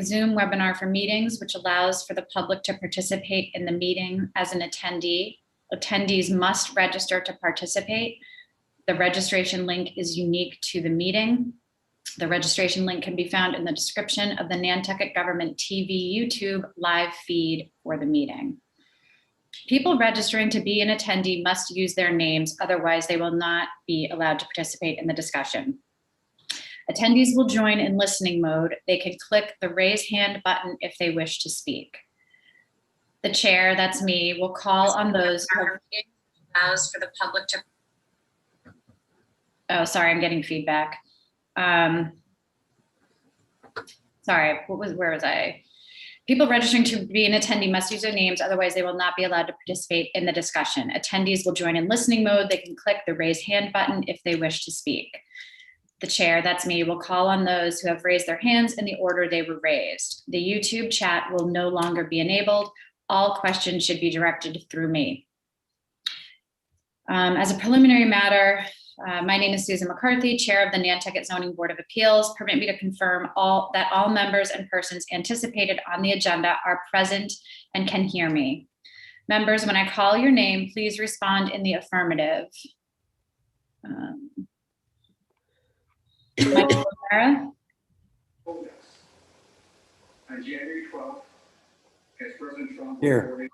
Zoom webinar for meetings, which allows for the public to participate in the meeting as an attendee. Attendees must register to participate. The registration link is unique to the meeting. The registration link can be found in the description of the Nantucket Government TV YouTube live feed for the meeting. People registering to be an attendee must use their names, otherwise they will not be allowed to participate in the discussion. Attendees will join in listening mode. They can click the raise hand button if they wish to speak. The chair, that's me, will call on those who allows for the public to. Oh, sorry, I'm getting feedback. Sorry, where was I? People registering to be an attendee must use their names, otherwise they will not be allowed to participate in the discussion. Attendees will join in listening mode. They can click the raise hand button if they wish to speak. The chair, that's me, will call on those who have raised their hands in the order they were raised. The YouTube chat will no longer be enabled. All questions should be directed through me. As a preliminary matter, my name is Susan McCarthy, Chair of the Nantucket Zoning Board of Appeals. Permit me to confirm that all members and persons anticipated on the agenda are present and can hear me. Members, when I call your name, please respond in the affirmative. Michael Rivera? On January 12th, as President Trump Here.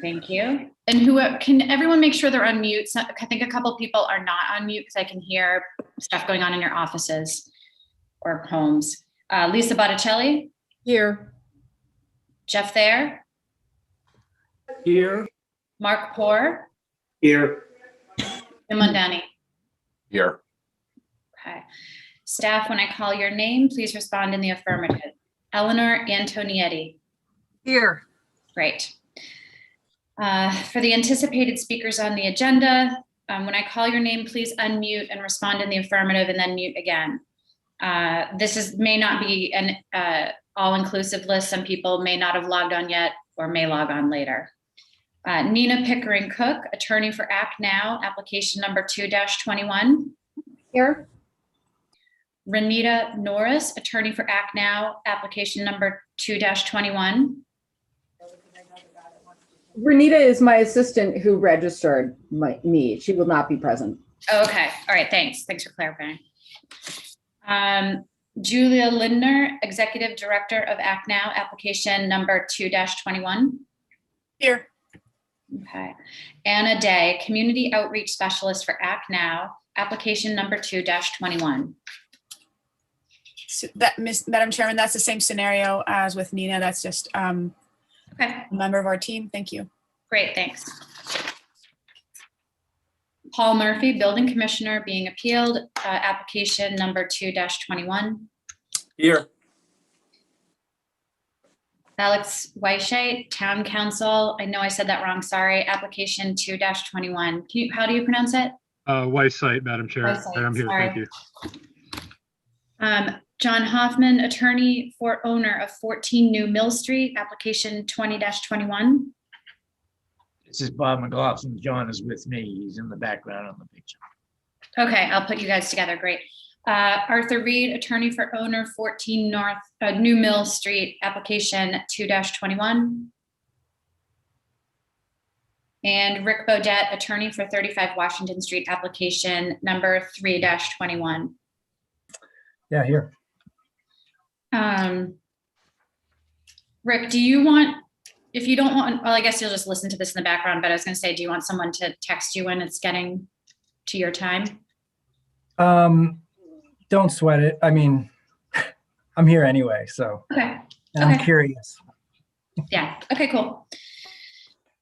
Thank you. And who can everyone make sure they're on mute? So I think a couple people are not on mute because I can hear stuff going on in your offices or homes. Lisa Botticelli? Here. Jeff Thayer? Here. Mark Poor? Here. Jim Mondani? Here. Okay. Staff, when I call your name, please respond in the affirmative. Eleanor Antonietti? Here. Great. For the anticipated speakers on the agenda, when I call your name, please unmute and respond in the affirmative and then mute again. This may not be an all-inclusive list. Some people may not have logged on yet or may log on later. Nina Pickering Cook, attorney for Act Now, application number 2-21. Here. Renita Norris, attorney for Act Now, application number 2-21. Renita is my assistant who registered me. She will not be present. Oh, okay. All right. Thanks. Thanks for clarifying. Julia Lindner, Executive Director of Act Now, application number 2-21. Here. Okay. Anna Day, Community Outreach Specialist for Act Now, application number 2-21. So Madam Chairman, that's the same scenario as with Nina. That's just Okay. a member of our team. Thank you. Great. Thanks. Paul Murphy, Building Commissioner, being appealed, application number 2-21. Here. Alex Weisheit, Town Council. I know I said that wrong. Sorry. Application 2-21. How do you pronounce it? Weisheit, Madam Chair. Weisheit, I'm here. sorry. Thank you. John Hoffman, attorney for owner of 14 New Mill Street, application 20-21. This is Bob McLaughlin. John is with me. He's in the background on the picture. Okay, I'll put you guys together. Great. Arthur Reed, attorney for owner 14 New Mill Street, application 2-21. And Rick Beaudette, attorney for 35 Washington Street, application number 3-21. Yeah, here. Rick, do you want, if you don't want, well, I guess you'll just listen to this in the background, but I was going to say, do you want someone to text you when it's getting to your time? Don't sweat it. I mean, I'm here anyway, so. Okay. And I'm curious. Yeah. Okay, cool.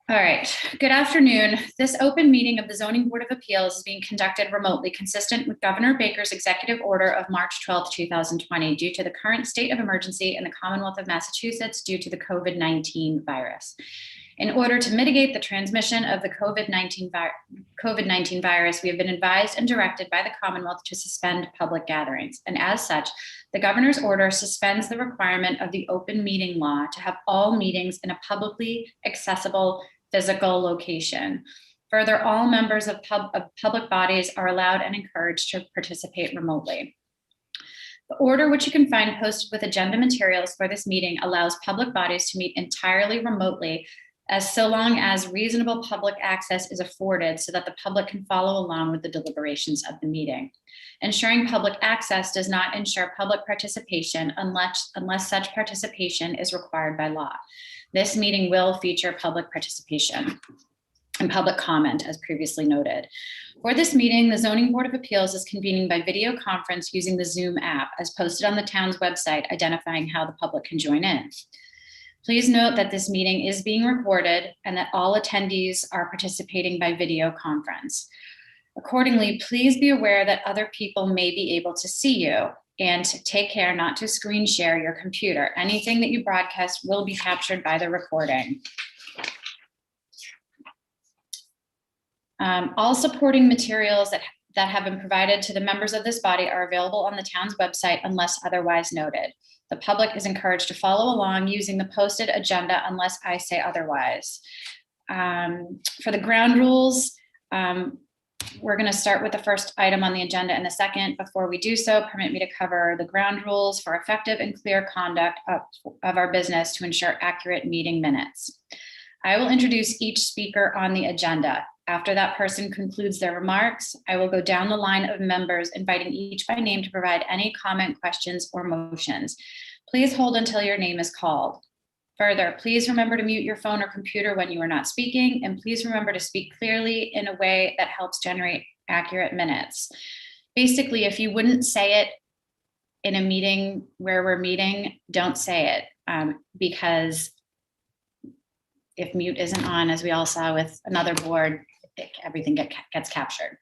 All right. Good afternoon. This open meeting of the Zoning Board of Appeals is being conducted remotely, consistent with Governor Baker's executive order of March 12, 2020, due to the current state of emergency in the Commonwealth of Massachusetts due to the COVID-19 virus. In order to mitigate the transmission of the COVID-19 virus, we have been advised and directed by the Commonwealth to suspend public gatherings. And as such, the governor's order suspends the requirement of the open meeting law to have all meetings in a publicly accessible physical location. Further, all members of public bodies are allowed and encouraged to participate remotely. The order, which you can find posted with agenda materials for this meeting, allows public bodies to meet entirely remotely as so long as reasonable public access is afforded so that the public can follow along with the deliberations of the meeting. Ensuring public access does not ensure public participation unless such participation is required by law. This meeting will feature public participation and public comment, as previously noted. For this meeting, the Zoning Board of Appeals is convening by video conference using the Zoom app as posted on the town's website, identifying how the public can join in. Please note that this meeting is being recorded and that all attendees are participating by video conference. Accordingly, please be aware that other people may be able to see you, and take care not to screen share your computer. Anything that you broadcast will be captured by the recording. All supporting materials that have been provided to the members of this body are available on the town's website unless otherwise noted. The public is encouraged to follow along using the posted agenda unless I say otherwise. For the ground rules, we're going to start with the first item on the agenda in a second. Before we do so, permit me to cover the ground rules for effective and clear conduct of our business to ensure accurate meeting minutes. I will introduce each speaker on the agenda. After that person concludes their remarks, I will go down the line of members, inviting each by name to provide any comment, questions, or motions. Please hold until your name is called. Further, please remember to mute your phone or computer when you are not speaking, and please remember to speak clearly in a way that helps generate accurate minutes. Basically, if you wouldn't say it in a meeting where we're meeting, don't say it, because if mute isn't on, as we all saw with another board, everything gets captured.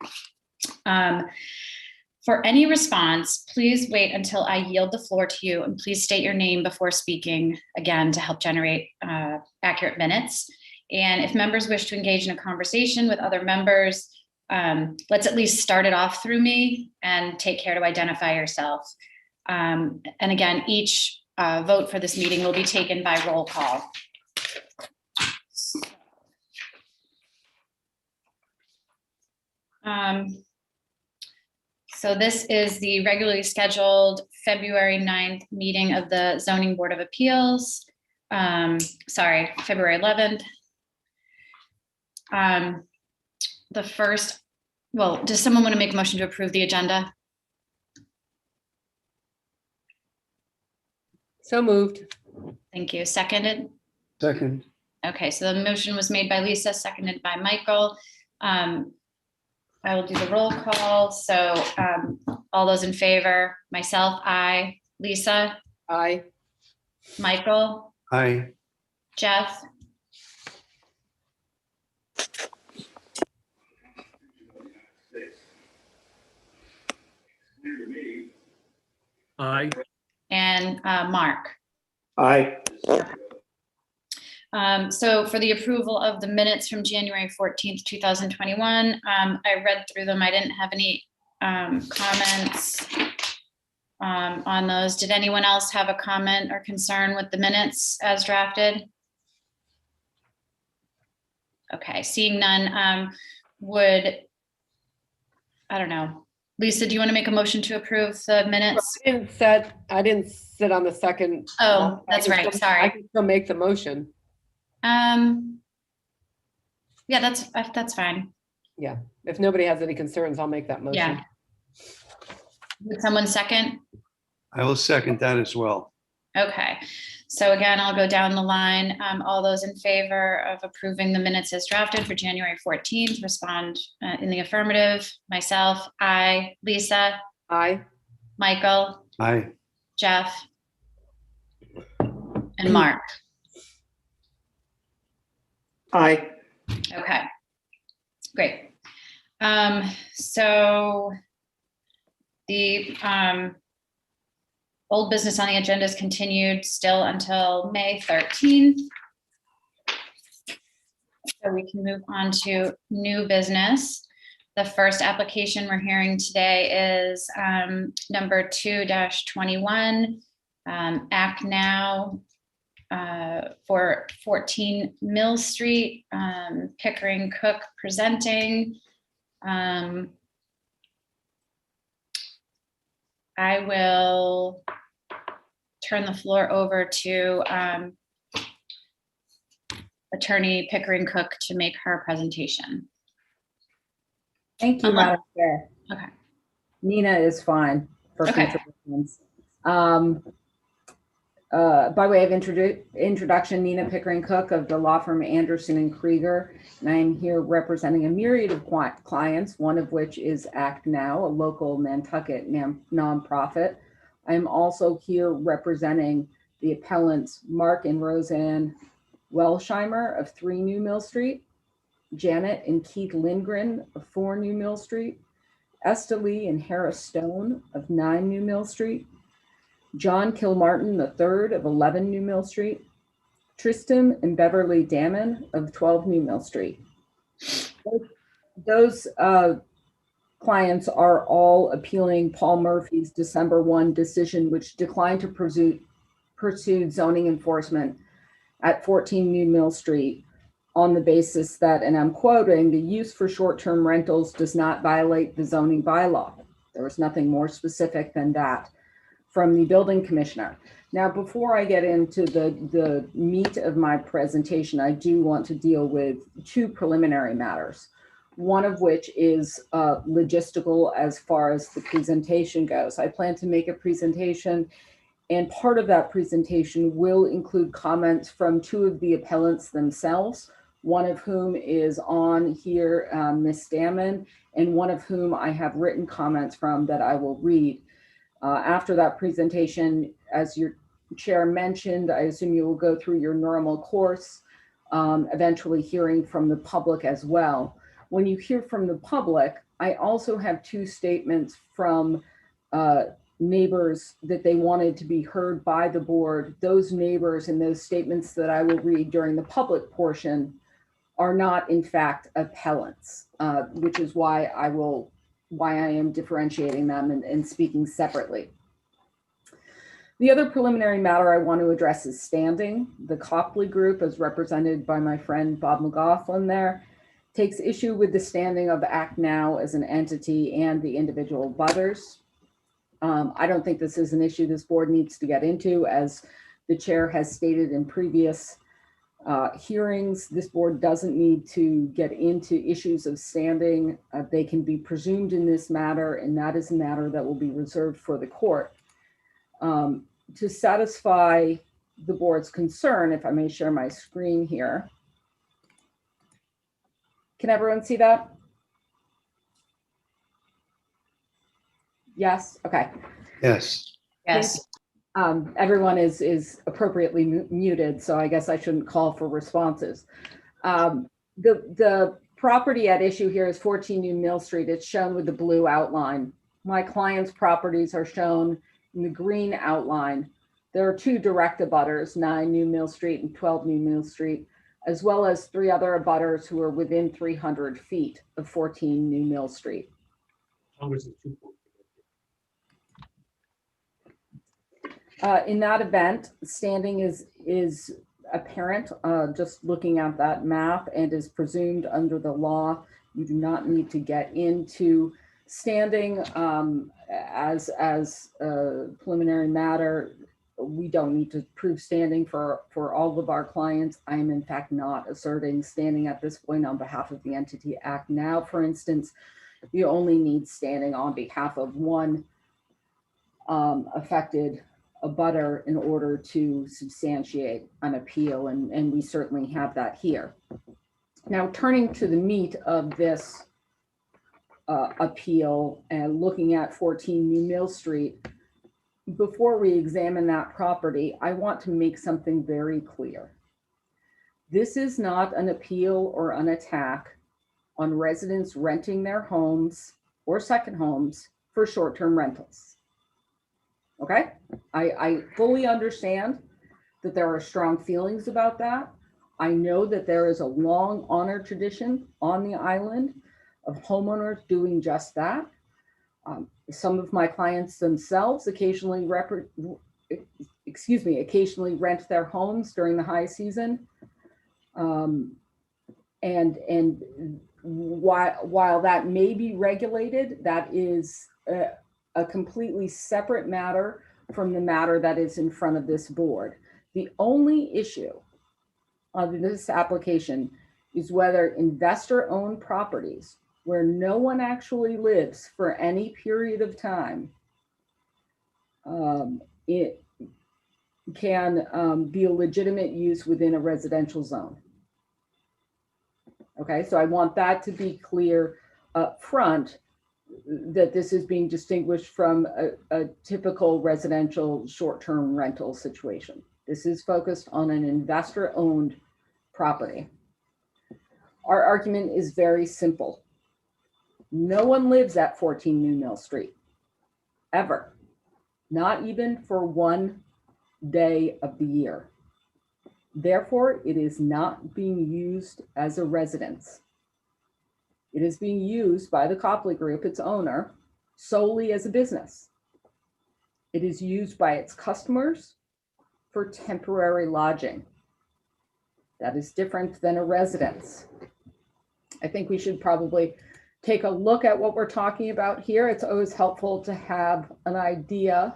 For any response, please wait until I yield the floor to you, and please state your name before speaking, again, to help generate accurate minutes. And if members wish to engage in a conversation with other members, let's at least start it off through me and take care to identify yourself. And again, each vote for this meeting will be taken by roll call. So this is the regularly scheduled February 9th meeting of the Zoning Board of Appeals. February 11th. The first, well, does someone want to make a motion to approve the agenda? So moved. Thank you. Seconded? Second. Okay, so the motion was made by Lisa, seconded by Michael. I will do the roll call. So all those in favor, myself, aye. Lisa, Aye. Michael, Aye. Jeff, Aye. and Mark. Aye. So for the approval of the minutes from January 14th, 2021, I read through them. I didn't have any comments on those. Did anyone else have a comment or concern with the minutes as drafted? Okay, seeing none, I don't know. Lisa, do you want to make a motion to approve the minutes? I didn't sit on the second. Oh, I that's can right. still- Sorry. I can still make the motion. Yeah, that's fine. Yeah. If nobody has any concerns, I'll make that motion. Yeah. Would someone second? I will second that as well. Okay, so again, I'll go down the line. All those in favor of approving the minutes as drafted for January 14th, respond in the affirmative. Myself, aye. Lisa, Aye. Michael, Aye. Jeff, and Mark. Aye. Okay, great. So the old business on the agenda is continued still until May 13th. So we can move on to new business. The first application we're hearing today is number 2-21, Act Now for 14 Mill Street, Pickering Cook presenting. I will turn the floor over to Attorney Pickering Cook to make her presentation. Thank you, Madam Chair. Okay. Nina is fine for Okay. future reference. By way of introduction, Nina Pickering Cook of the law firm Anderson and Krieger, and I am here representing a myriad of clients, one of which is Act Now, a local Nantucket nonprofit. I am also here representing the appellants Mark and Roseanne Welsheimer of 3 New Mill Street, Janet and Keith Lindgren of 4 New Mill Street, Esther Lee and Harris Stone of 9 New Mill Street, John Kilmartin III of 11 New Mill Street, Tristan and Beverly Damon of 12 New Mill Street. Those clients are all appealing Paul Murphy's December 1 decision, which declined to pursue zoning enforcement at 14 New Mill Street on the basis that, and I'm quoting, the use for short-term rentals does not violate the zoning bylaw. There was nothing more specific than that from the building commissioner. Now, before I get into the meat of my presentation, I do want to deal with 2 preliminary matters, one of which is logistical as far as the presentation goes. I plan to make a presentation, and part of that presentation will include comments from 2 of the appellants themselves, one of whom is on here, Ms. Damon, and one of whom I have written comments from that I will read. After that presentation, as your chair mentioned, I assume you will go through your normal course, eventually hearing from the public as well. When you hear from the public, I also have 2 statements from neighbors that they wanted to be heard by the board. Those neighbors and those statements that I will read during the public portion are not in fact appellants, which is why I am differentiating them and speaking separately. The other preliminary matter I want to address is standing. The Copley Group, as represented by my friend Bob McLaughlin there, takes issue with the standing of Act Now as an entity and the individual butters. I don't think this is an issue this board needs to get into. As the chair has stated in previous hearings, this board doesn't need to get into issues of standing. They can be presumed in this matter, and that is a matter that will be reserved for the court. To satisfy the board's concern, if I may share my screen here. Can everyone see that? Yes, okay. Yes. Yes. Everyone is appropriately muted, so I guess I shouldn't call for responses. The property at issue here is 14 New Mill Street. It's shown with the blue outline. My client's properties are shown in the green outline. There are 2 direct abutters, 9 New Mill Street and 12 New Mill Street, as well as 3 other abutters who are within 300 feet of 14 New Mill Street. In that event, standing is apparent, just looking at that map, and is presumed under the law. You do not need to get into standing as a preliminary matter. We don't need to prove standing for all of our clients. I am in fact not asserting standing at this point on behalf of the entity Act Now. For instance, you only need standing on behalf of one affected abutter in order to substantiate an appeal, and we certainly have that here. Now, turning to the meat of this appeal and looking at 14 New Mill Street, before we examine that property, I want to make something very clear. This is not an appeal or an attack on residents renting their homes or second homes for short-term rentals. Okay, I fully understand that there are strong feelings about that. I know that there is a long honored tradition on the island of homeowners doing just that. Some of my clients themselves occasionally rent their homes during the high season. And while that may be regulated, that is a completely separate matter from the matter that is in front of this board. The only issue of this application is whether investor-owned properties where no one actually lives for any period of time, it can be a legitimate use within a residential zone. Okay, so I want that to be clear up front, that this is being distinguished from a typical residential short-term rental situation. This is focused on an investor-owned property. Our argument is very simple. No one lives at 14 New Mill Street, ever, not even for one day of the year. Therefore, it is not being used as a residence. It is being used by the Copley Group, its owner, solely as a business. It is used by its customers for temporary lodging. That is different than a residence. I think we should probably take a look at what we're talking about here. It's always helpful to have an idea,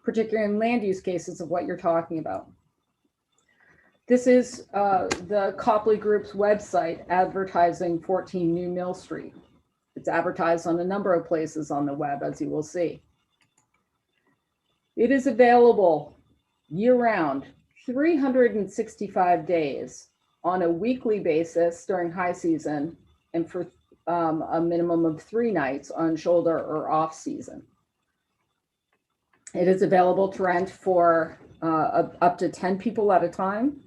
particularly in land use cases, of what you're talking about. This is the Copley Group's website advertising 14 New Mill Street. It's advertised on a number of places on the web, as you will see. It is available year-round, 365 days on a weekly basis during high season, and for a minimum of 3 nights on shoulder or off season. It is available to rent for up to 10 people at a time.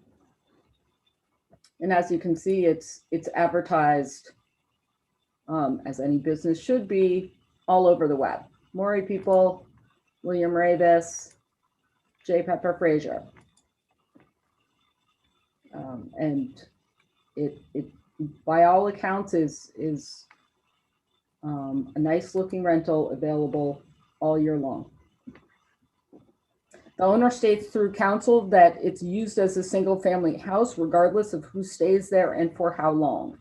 And as you can see, it's advertised, as any business should be, all over the web. Maury People, William Ravis, J. Pepper Frazier. And it by all accounts is a nice looking rental available all year long. The owner states through counsel that it's used as a single family house regardless of who stays there and for how long.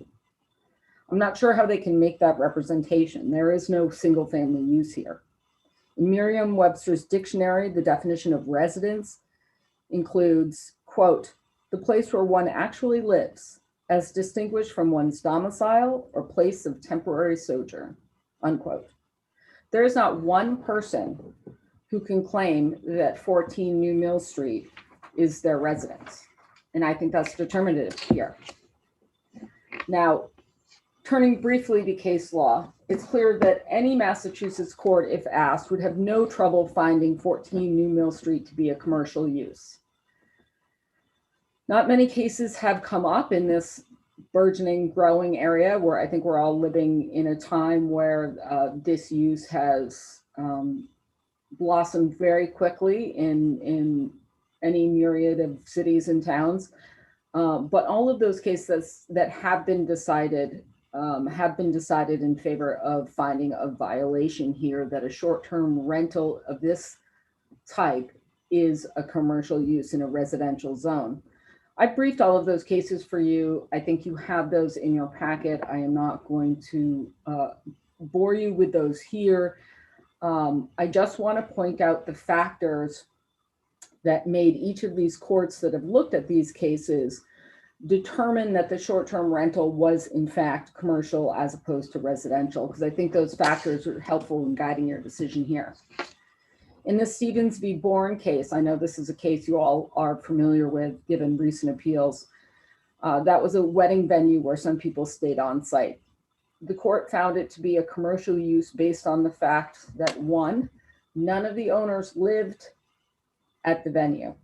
I'm not sure how they can make that representation. There is no single family use here. In Merriam-Webster's dictionary, the definition of residence includes, quote, the place where one actually lives, as distinguished from one's domicile or place of temporary sojourn, unquote. There is not one person who can claim that 14 New Mill Street is their residence. And I think that's determinative here. Now, turning briefly to case law, it's clear that any Massachusetts court, if asked, would have no trouble finding 14 New Mill Street to be a commercial use. Not many cases have come up in this burgeoning, growing area where I think we're all living in a time where this use has blossomed very quickly in any myriad of cities and towns. But all of those cases that have been decided in favor of finding a violation here, that a short-term rental of this type is a commercial use in a residential zone. I briefed all of those cases for you. I think you have those in your packet. I am not going to bore you with those here. I just want to point out the factors that made each of these courts that have looked at these cases determine that the short-term rental was in fact commercial as opposed to residential, because I think those factors are helpful in guiding your decision here. In the Stevens v. Bourne case, I know this is a case you all are familiar with given recent appeals. That was a wedding venue where some people stayed on site. The court found it to be a commercial use based on the fact that, one, none of the owners lived at the venue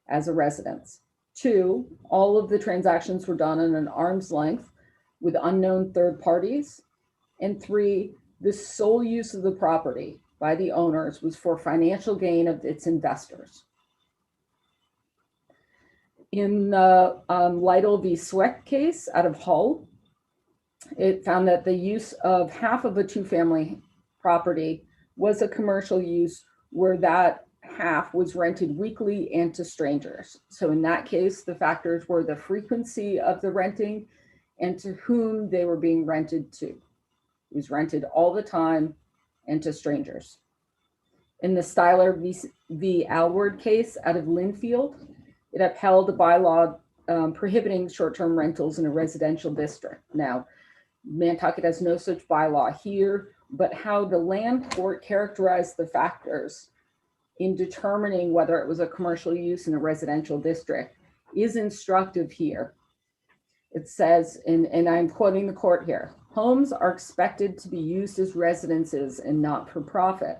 as a residence. Two, all of the transactions were done at an arm's length with unknown third parties. And three, the sole use of the property by the owners was for financial gain of its investors. In the Lytle v. Sweck case out of Hull, it found that the use of half of a two-family property was a commercial use where that half was rented weekly and to strangers. So in that case, the factors were the frequency of the renting and to whom they were being rented to. It was rented all the time and to strangers. In the Styler v. Alward case out of Linfield, it upheld a bylaw prohibiting short-term rentals in a residential district. Now, Nantucket has no such bylaw here, but how the land court characterized the factors in determining whether it was a commercial use in a residential district is instructive here. It says, and I'm quoting the court here, homes are expected to be used as residences and not for profit.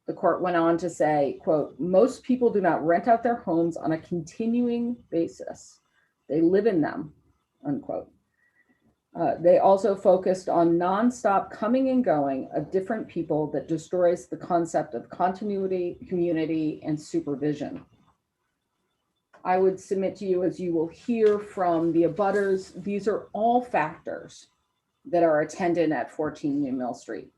The court went on to say, quote, most people do not rent out their homes on a continuing basis. They live in them, unquote. They also focused on nonstop coming and going of different people that destroys the concept of continuity, community, and supervision. I would submit to you, as you will hear from the abutters, these are all factors that are attendant at 14 New Mill Street.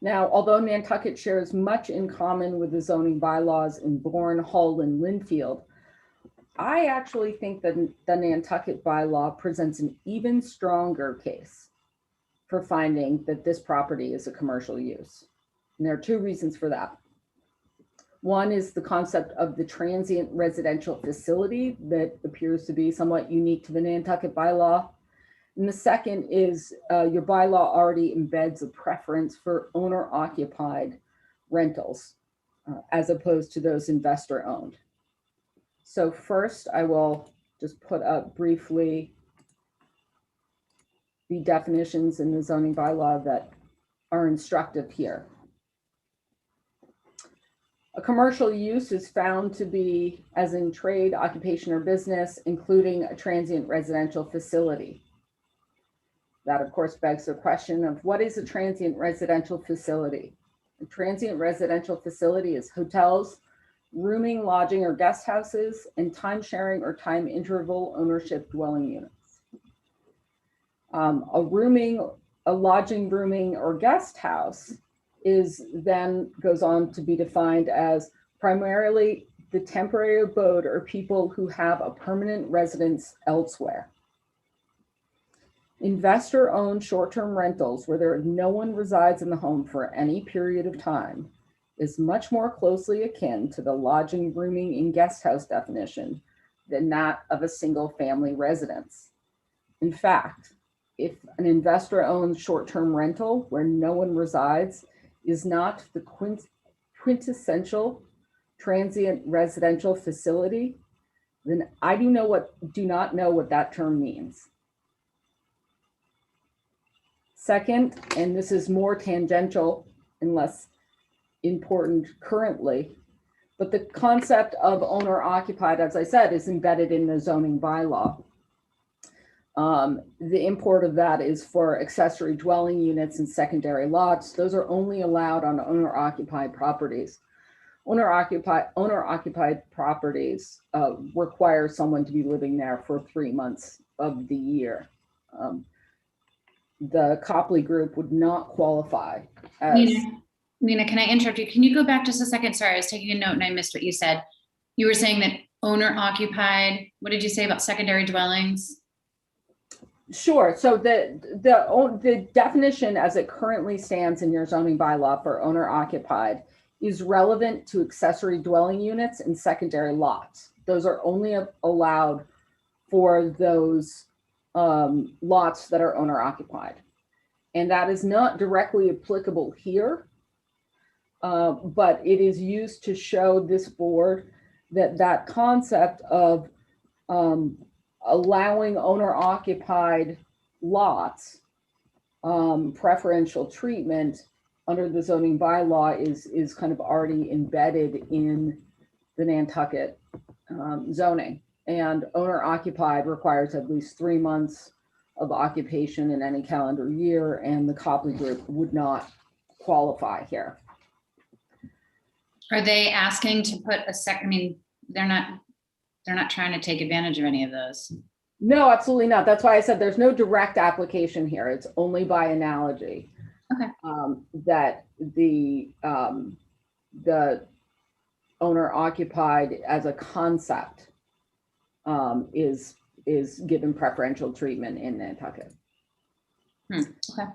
Now, although Nantucket shares much in common with the zoning bylaws in Bourne, Hull, and Linfield, I actually think that the Nantucket bylaw presents an even stronger case for finding that this property is a commercial use. And there are two reasons for that. One is the concept of the transient residential facility that appears to be somewhat unique to the Nantucket bylaw. And the second is your bylaw already embeds a preference for owner-occupied rentals as opposed to those investor-owned. So first, I will just put up briefly the definitions in the zoning bylaw that are instructive here. A commercial use is found to be, as in trade, occupation, or business, including a transient residential facility. That, of course, begs the question of what is a transient residential facility? A transient residential facility is hotels, rooming, lodging, or guest houses, and time sharing or time interval ownership dwelling units. A lodging, rooming, or guest house is then goes on to be defined as primarily the temporary abode or people who have a permanent residence elsewhere. Investor-owned short-term rentals where no one resides in the home for any period of time is much more closely akin to the lodging, rooming, and guest house definition than that of a single family residence. In fact, if an investor-owned short-term rental where no one resides is not the quintessential transient residential facility, then I do not know what that term means. Second, and this is more tangential and less important currently, but the concept of owner occupied, as I said, is embedded in the zoning bylaw. The import of that is for accessory dwelling units and secondary lots. Those are only allowed on owner occupied properties. Owner occupied properties require someone to be living there for 3 months of the year. The Copley Group would not qualify as. Nina, can I interrupt you? Can you go back just a second? Sorry, I was taking a note and I missed what you said. You were saying that owner occupied, what did you say about secondary dwellings? Sure. So the definition as it currently stands in your zoning bylaw for owner occupied is relevant to accessory dwelling units and secondary lots. Those are only allowed for those lots that are owner occupied. And that is not directly applicable here, but it is used to show this board that concept of allowing owner-occupied lots preferential treatment under the zoning bylaw is kind of already embedded in the Nantucket zoning. And owner-occupied requires at least 3 months of occupation in any calendar year, and the Copley Group would not qualify here. Are they asking to put a second? I mean, they're not trying to take advantage of any of those. No, absolutely not. That's why I said there's no direct application here. It's only by analogy. Okay. That the owner occupied as a concept is given preferential treatment in Nantucket. Okay.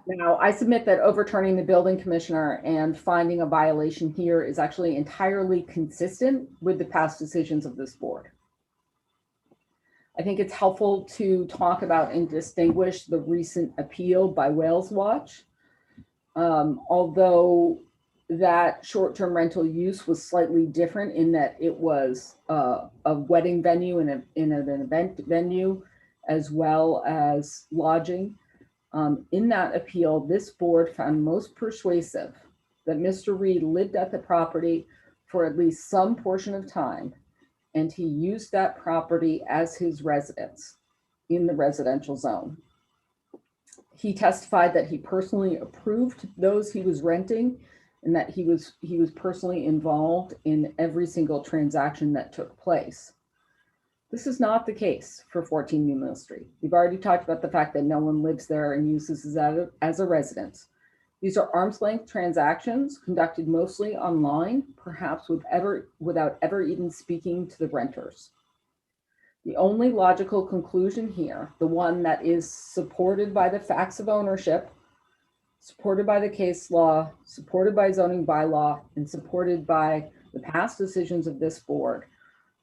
Now, I submit that overturning the building commissioner and finding a violation here is actually entirely consistent with the past decisions of this board. I think it's helpful to talk about and distinguish the recent appeal by Wales Watch. Although that short-term rental use was slightly different in that it was a wedding venue and in an event venue, as well as lodging. In that appeal, this board found most persuasive that Mr. Reed lived at the property for at least some portion of time, and he used that property as his residence in the residential zone. He testified that he personally approved those he was renting and that he was personally involved in every single transaction that took place. This is not the case for 14 New Mill Street. We've already talked about the fact that no one lives there and uses it as a residence. These are arm's length transactions conducted mostly online, perhaps without ever even speaking to the renters. The only logical conclusion here, the one that is supported by the facts of ownership, supported by the case law, supported by zoning bylaw, and supported by the past decisions of this board,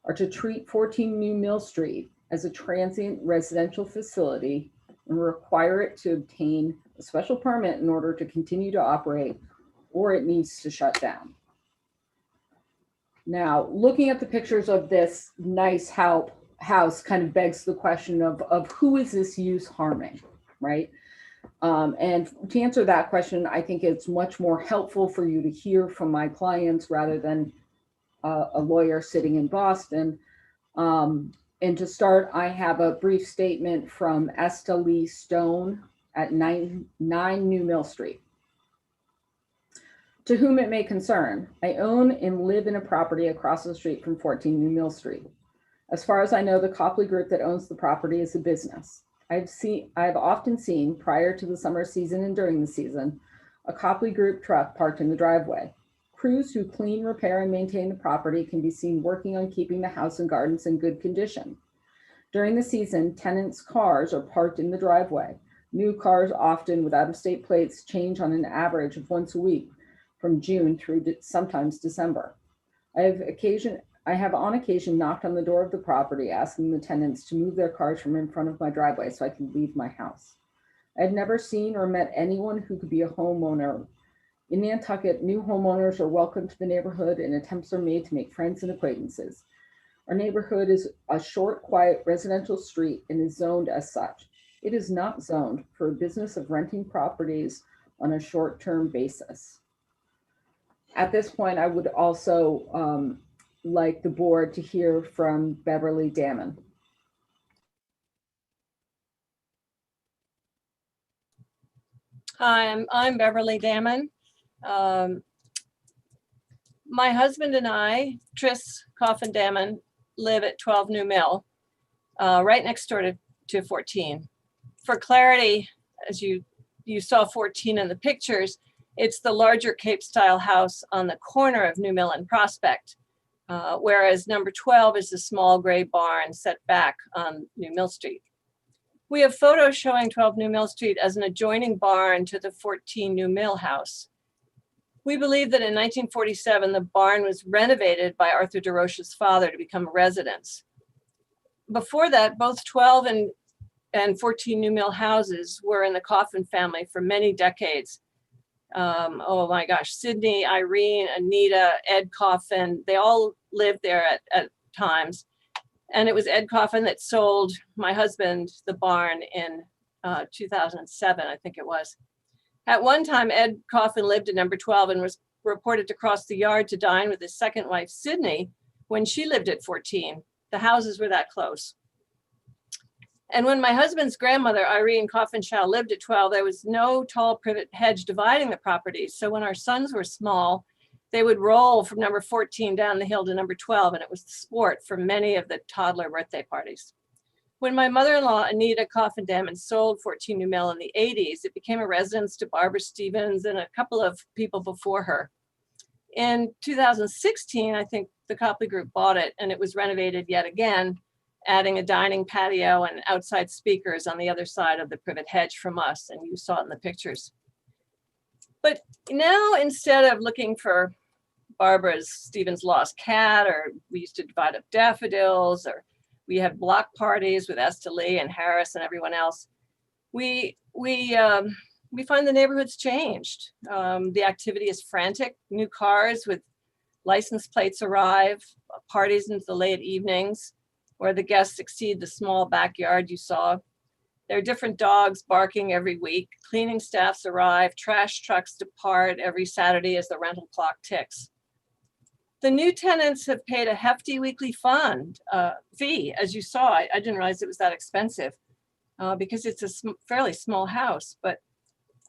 are to treat 14 New Mill Street as a transient residential facility and require it to obtain a special permit in order to continue to operate, or it needs to shut down. Now, looking at the pictures of this nice house kind of begs the question of who is this use harming, right? And to answer that question, I think it's much more helpful for you to hear from my clients rather than a lawyer sitting in Boston. And to start, I have a brief statement from Esta Lee Stone at 9 New Mill Street. To whom it may concern, I own and live in a property across the street from 14 New Mill Street. As far as I know, the Copley Group that owns the property is a business. I've often seen, prior to the summer season and during the season, a Copley Group truck parked in the driveway. Crews who clean, repair, and maintain the property can be seen working on keeping the house and gardens in good condition. During the season, tenants' cars are parked in the driveway. New cars, often with out-of-state plates, change on an average of once a week from June through sometimes December. I have on occasion knocked on the door of the property asking the tenants to move their cars from in front of my driveway so I can leave my house. I had never seen or met anyone who could be a homeowner. In Nantucket, new homeowners are welcome to the neighborhood and attempts are made to make friends and acquaintances. Our neighborhood is a short, quiet residential street and is zoned as such. It is not zoned for a business of renting properties on a short-term basis. At this point, I would also like the board to hear from Beverly Damon. Hi, I'm Beverly Damon. My husband and I, Tris Coffin Damon, live at 12 New Mill, right next door to 14. For clarity, as you saw 14 in the pictures, it's the larger Cape style house on the corner of New Mill and Prospect, whereas number 12 is the small gray barn set back on New Mill Street. We have photos showing 12 New Mill Street as an adjoining barn to the 14 New Mill house. We believe that in 1947, the barn was renovated by Arthur DeRoche's father to become a residence. Before that, both 12 and 14 New Mill houses were in the Coffin family for many decades. Oh my gosh, Sydney, Irene, Anita, Ed Coffin, they all lived there at times. And it was Ed Coffin that sold my husband the barn in 2007, I think it was. At one time, Ed Coffin lived at number 12 and was reported to cross the yard to dine with his second wife, Sydney, when she lived at 14. The houses were that close. And when my husband's grandmother, Irene Coffin-Shaw, lived at 12, there was no tall privet hedge dividing the properties. So when our sons were small, they would roll from number 14 down the hill to number 12, and it was the sport for many of the toddler birthday parties. When my mother-in-law, Anita Coffin Damon, sold 14 New Mill in the 80s, it became a residence to Barbara Stevens and a couple of people before her. In 2016, I think the Copley Group bought it and it was renovated yet again. adding a dining patio and outside speakers on the other side of the privet hedge from us, and you saw it in the pictures. But now, instead of looking for Barbara's Stephen's lost cat, or we used to divide up daffodils, or we have block parties with Esther Lee and Harris and everyone else, we find the neighborhood's changed. The activity is frantic. New cars with license plates arrive, parties into the late evenings where the guests exceed the small backyard you saw. There are different dogs barking every week. Cleaning staffs arrive. Trash trucks depart every Saturday as the rental clock ticks. The new tenants have paid a hefty weekly fee, as you saw. I didn't realize it was that expensive because it's a fairly small house. But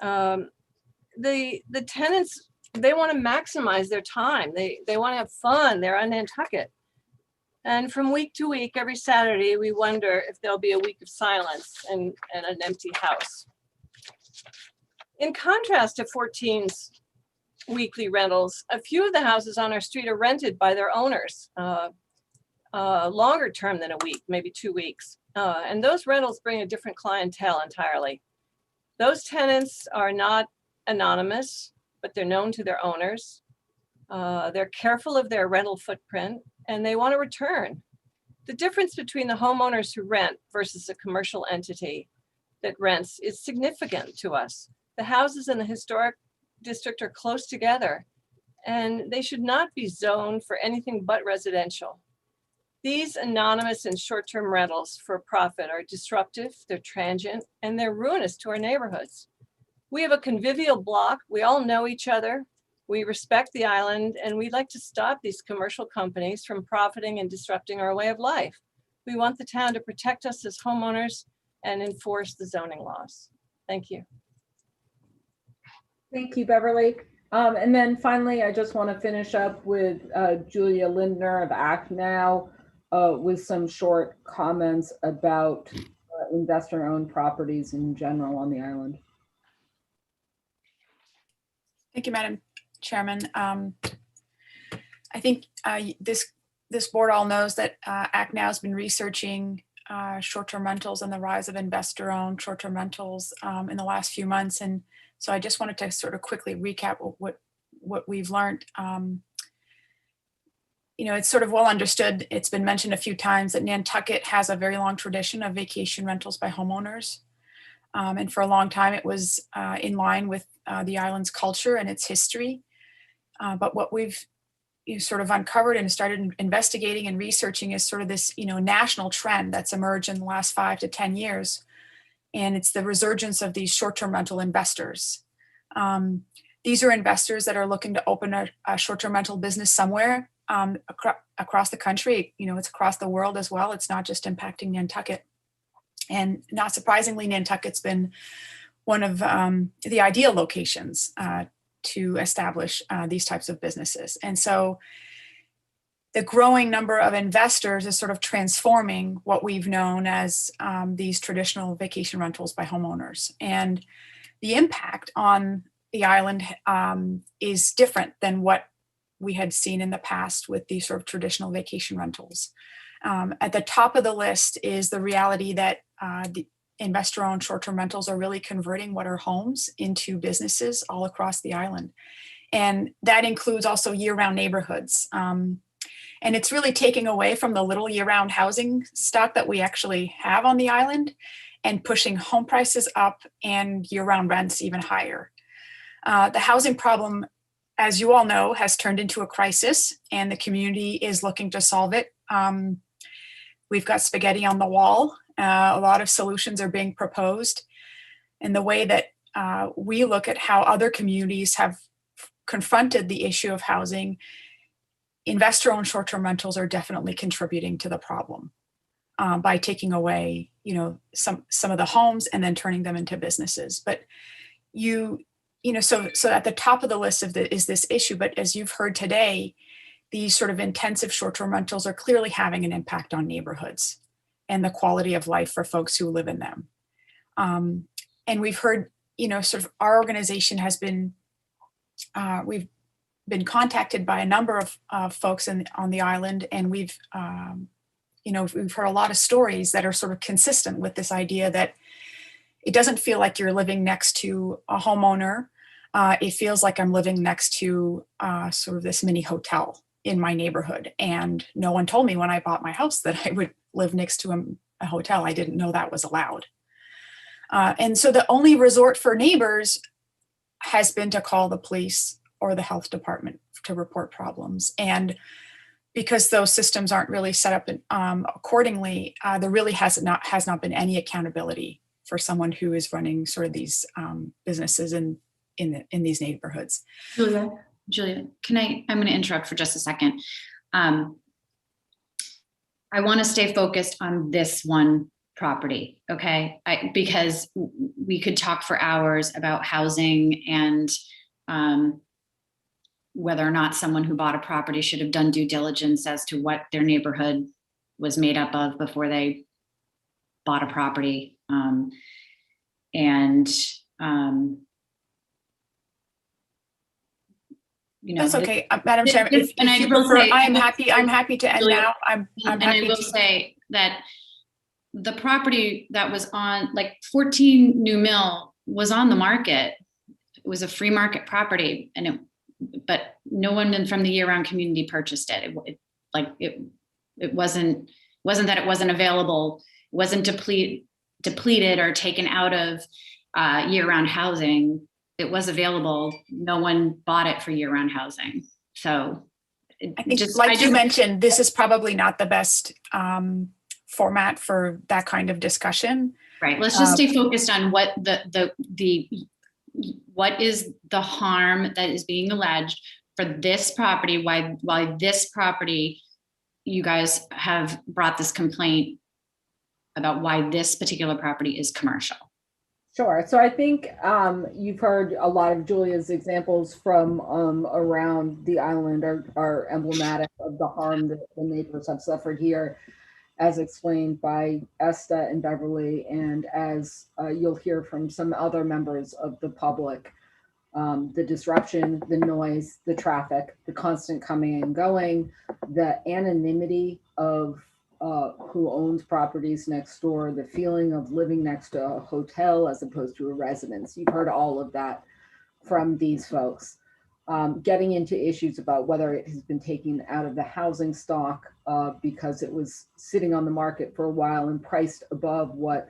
the tenants, they want to maximize their time. They want to have fun. They're on Nantucket. And from week to week, every Saturday, we wonder if there'll be a week of silence and an empty house. In contrast to 14's weekly rentals, a few of the houses on our street are rented by their owners, longer term than a week, maybe 2 weeks. And those rentals bring a different clientele entirely. Those tenants are not anonymous, but they're known to their owners. They're careful of their rental footprint, and they want to return. The difference between the homeowners who rent versus a commercial entity that rents is significant to us. The houses in the historic district are close together, and they should not be zoned for anything but residential. These anonymous and short-term rentals for profit are disruptive, they're transient, and they're ruinous to our neighborhoods. We have a convivial block. We all know each other. We respect the island, and we'd like to stop these commercial companies from profiting and disrupting our way of life. We want the town to protect us as homeowners and enforce the zoning laws. Thank you. Thank you, Beverly. And then finally, I just want to finish up with Julia Lindner of Act Now with some short comments about investor-owned properties in general on the island. Thank you, Madam Chairman. I think this board all knows that Act Now has been researching short-term rentals and the rise of investor-owned short-term rentals in the last few months. And so I just wanted to sort of quickly recap what we've learned. You know, it's sort of well understood. It's been mentioned a few times that Nantucket has a very long tradition of vacation rentals by homeowners. And for a long time, it was in line with the island's culture and its history. But what we've sort of uncovered and started investigating and researching is sort of this, national trend that's emerged in the last 5 to 10 years. And it's the resurgence of these short-term rental investors. These are investors that are looking to open a short-term rental business somewhere across the country. It's across the world as well. It's not just impacting Nantucket. And not surprisingly, Nantucket's been one of the ideal locations to establish these types of businesses. And so the growing number of investors is sort of transforming what we've known as these traditional vacation rentals by homeowners. And the impact on the island is different than what we had seen in the past with these sort of traditional vacation rentals. At the top of the list is the reality that the investor-owned short-term rentals are really converting what are homes into businesses all across the island. And that includes also year-round neighborhoods. And it's really taking away from the little year-round housing stock that we actually have on the island and pushing home prices up and year-round rents even higher. The housing problem, as you all know, has turned into a crisis, and the community is looking to solve it. We've got spaghetti on the wall. A lot of solutions are being proposed. And the way that we look at how other communities have confronted the issue of housing, investor-owned short-term rentals are definitely contributing to the problem by taking away, some of the homes and then turning them into businesses. But so at the top of the list is this issue. But as you've heard today, these sort of intensive short-term rentals are clearly having an impact on neighborhoods and the quality of life for folks who live in them. And we've heard, sort of our organization has been, we've been contacted by a number of folks on the island, and we've, we've heard a lot of stories that are sort of consistent with this idea that it doesn't feel like you're living next to a homeowner. It feels like I'm living next to sort of this mini hotel in my neighborhood. And no one told me when I bought my house that I would live next to a hotel. I didn't know that was allowed. And so the only resort for neighbors has been to call the police or the health department to report problems. And because those systems aren't really set up accordingly, there really has not been any accountability for someone who is running sort of these businesses in these neighborhoods. Julia, I'm going to interrupt for just a second. I want to stay focused on this one property, okay? Because we could talk for hours about housing and whether or not someone who bought a property should have done due diligence as to what their neighborhood was made up of before they bought a property. That's okay, Madam Chairman. If you prefer, I'm happy to end now. I'm and happy I will to say that the property that was on 14 New Mill was on the market. It was a free market property, but no one from the year-round community purchased it. It wasn't that it wasn't available. It wasn't depleted or taken out of year-round housing. It was available. No one bought it for year-round housing. So I think, you mentioned, this is probably not the best format for that kind of discussion. Right. Let's just stay focused on what what is the harm that is being alleged for this property. Why this property, you guys have brought this complaint about why this particular property is commercial. Sure. So I think you've heard a lot of Julia's examples from around the island are emblematic of the harm that the neighbors have suffered here, as explained by Esta and Beverly, and as you'll hear from some other members of the public. The disruption, the noise, the traffic, the constant coming and going, the anonymity of who owns properties next door, the feeling of living next to a hotel as opposed to a residence. You've heard all of that from these folks. Getting into issues about whether it has been taken out of the housing stock because it was sitting on the market for a while and priced above what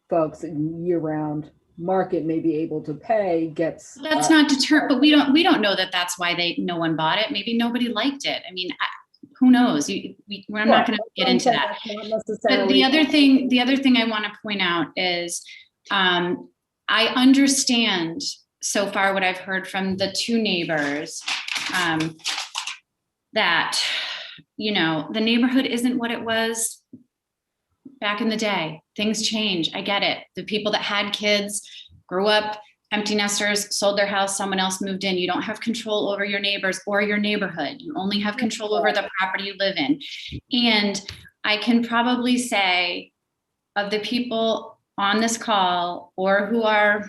folks in year-round market may be able to pay gets. That's not deterrent, but we don't know that that's why no one bought it. Maybe nobody liked it. I mean, who knows? I'm not going to get into that. But the other thing I want to point out is I understand so far what I've heard from the two neighbors that, the neighborhood isn't what it was back in the day. Things change. I get it. The people that had kids grew up empty nesters, sold their house, someone else moved in. You don't have control over your neighbors or your neighborhood. You only have control over the property you live in. And I can probably say of the people on this call or who are,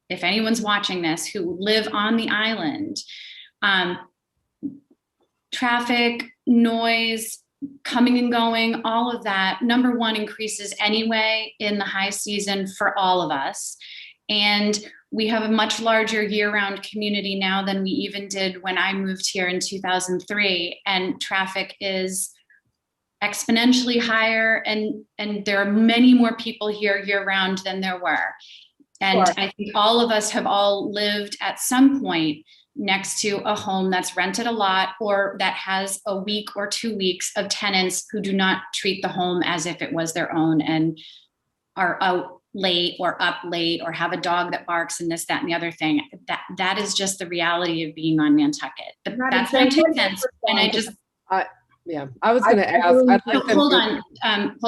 if anyone's watching this, who live on the island, traffic, noise, coming and going, all of that, number one, increases anyway in the high season for all of us. And we have a much larger year-round community now than we even did when I moved here in 2003. And traffic is exponentially higher, and there are many more people here year-round than there were. And sure. I think all of us have all lived at some point next to a home that's rented a lot or that has a week or 2 weeks of tenants who do not treat the home as if it was their own and are out late or up late or have a dog that barks and this, that, and the other thing. That is just the reality of being on Nantucket. But that's my 2 cents. And I just... yeah, I was going to ask. Hold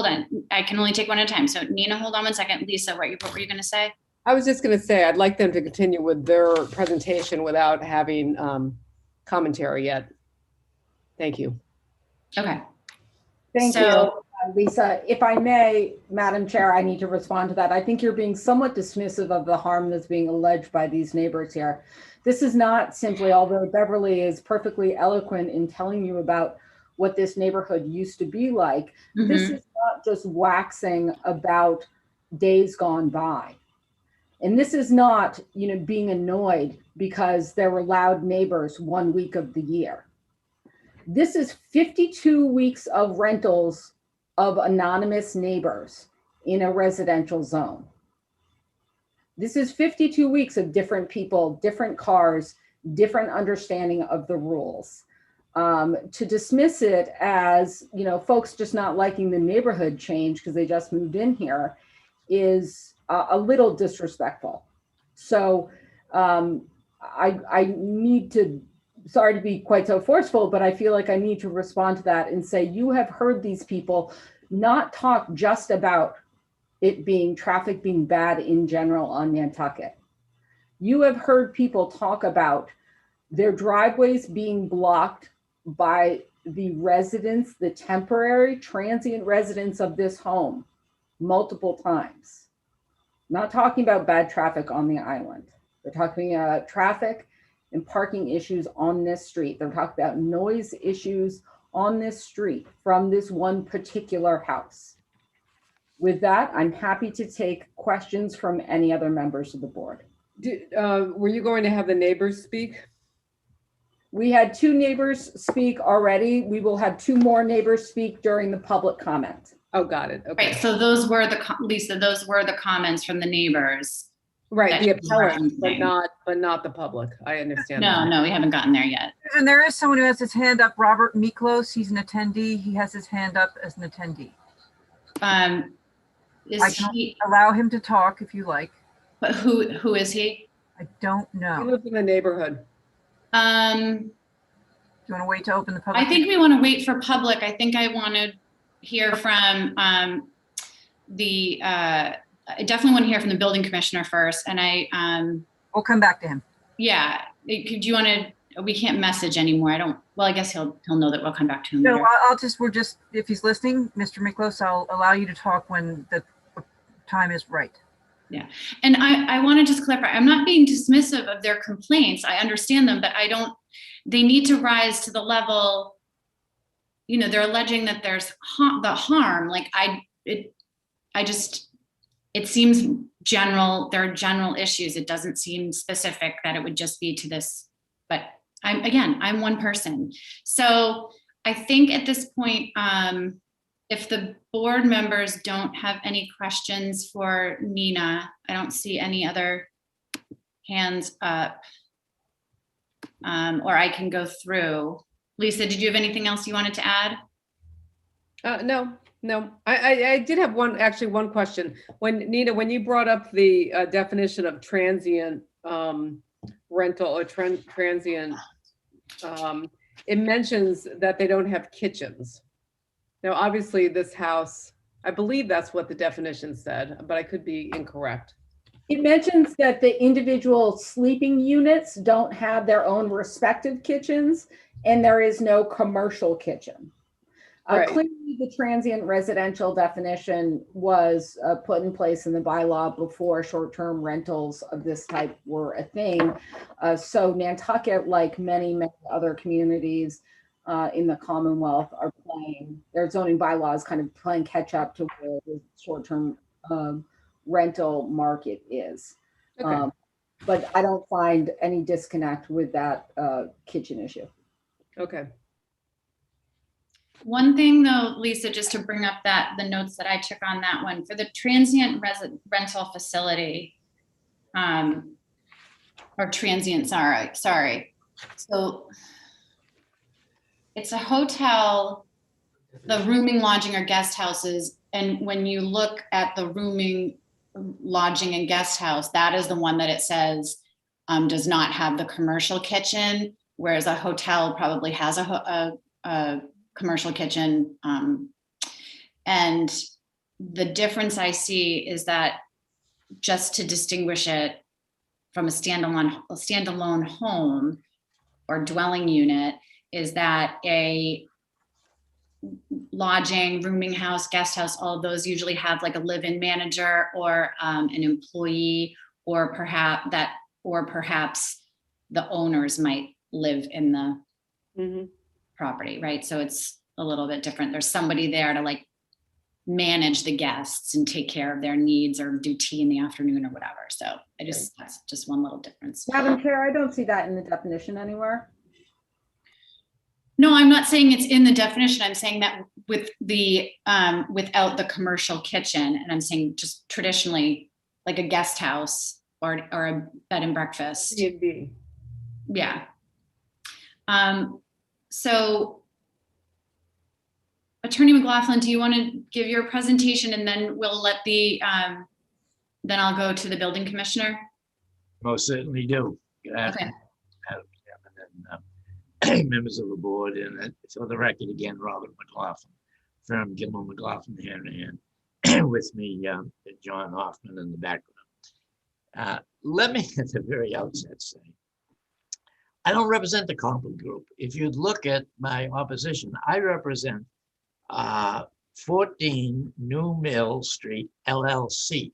on. I can only take one at a time. So Nina, hold on 1 second. Lisa, what were you going to say? I was just going to say, I'd like them to continue with their presentation without having commentary yet. Thank you. Okay. Thank you, Lisa. If I may, Madam Chair, I need to respond to that. I think you're being somewhat dismissive of the harm that's being alleged by these neighbors here. This is not simply, although Beverly is perfectly eloquent in telling you about what this neighborhood used to be like. This Mhm. is not just waxing about days gone by. And this is not, being annoyed because there were loud neighbors 1 week of the year. This is 52 weeks of rentals of anonymous neighbors in a residential zone. This is 52 weeks of different people, different cars, different understanding of the rules. To dismiss it as, folks just not liking the neighborhood change because they just moved in here is a little disrespectful. So I need to, sorry to be quite so forceful, but I feel like I need to respond to that and say, you have heard these people not talk just about it being traffic being bad in general on Nantucket. You have heard people talk about their driveways being blocked by the residents, the temporary transient residents of this home multiple times. Not talking about bad traffic on the island. They're talking about traffic and parking issues on this street. They're talking about noise issues on this street from this one particular house. With that, I'm happy to take questions from any other members of the board. Were you going to have the neighbors speak? We had 2 neighbors speak already. We will have 2 more neighbors speak during the public comment. Oh, got it. Okay. Right, so those were Lisa, those were the comments from the neighbors. Right, the That she's appellant, but referencing. not the public. I understand. No, we haven't gotten there yet. And there is someone who has his hand up, Robert Miklos. He's an attendee. He has his hand up as an attendee. I Is can he, allow him to talk if you like. but who is he? I don't He know. lives in the neighborhood. Do you want to wait to open the public? I think we want to wait for public. I think I want to hear from I definitely want to hear from the building commissioner first. And We'll come back to him. yeah, could you want to, we can't message anymore. I guess he'll know that we'll come back to him No, later. if he's listening, Mr. Miklos, I'll allow you to talk when the time is right. And I want to just clarify, I'm not being dismissive of their complaints. I understand them, but they need to rise to the level, they're alleging that there's the harm. It seems general, there are general issues. It doesn't seem specific that it would just be to this, but I'm one person. So I think at this point, if the board members don't have any questions for Nina, I don't see any other hands up. Or I can go through. Lisa, did you have anything else you wanted to add? No. I did have one question. Nina, when you brought up the definition of transient rental or transient, it mentions that they don't have kitchens. Now, obviously, this house, I believe that's what the definition said, but I could be incorrect. It mentions that the individual sleeping units don't have their own respective kitchens, and there is no commercial kitchen. Right. Clearly, the transient residential definition was put in place in the bylaw before short-term rentals of this type were a thing. So Nantucket, like many other communities in the Commonwealth, are playing, their zoning bylaws kind of playing catch up to where the short-term rental market is. Okay. But I don't find any disconnect with that kitchen issue. Okay. One thing though, Lisa, just to bring up the notes that I took on that one, for the transient rental facility, or transient, sorry. So it's a hotel, the rooming, lodging, or guest houses. And when you look at the rooming, lodging, and guest house, that is the one that it says does not have the commercial kitchen, whereas a hotel probably has a commercial kitchen. And the difference I see is that, just to distinguish it from a standalone home or dwelling unit, is that a lodging, rooming house, guest house, all of those usually have like a live-in manager or an employee, or perhaps the owners might live in the property, right? So it's a little bit different. There's somebody there to like manage the guests and take care of their needs or do tea in the afternoon or whatever. So that's just one little difference. Madam Chair, I don't see that in the definition anywhere. No, I'm not saying it's in the definition. I'm saying that with the, without the commercial kitchen, and I'm saying just traditionally like a guest house or a bed and breakfast. B&B. Yeah. So Attorney McLaughlin, do you want to give your presentation and then we'll let the, then I'll go to the building commissioner? Most certainly do. Good afternoon, Madam Chairman, and members of the board. And for the record, again, Robert McLaughlin, firm Gilmore McLaughlin here and with me, John Hoffman in the background. Let me at the very outset say, I don't represent the Copley Group. If you'd look at my opposition, I represent 14 New Mill Street LLC.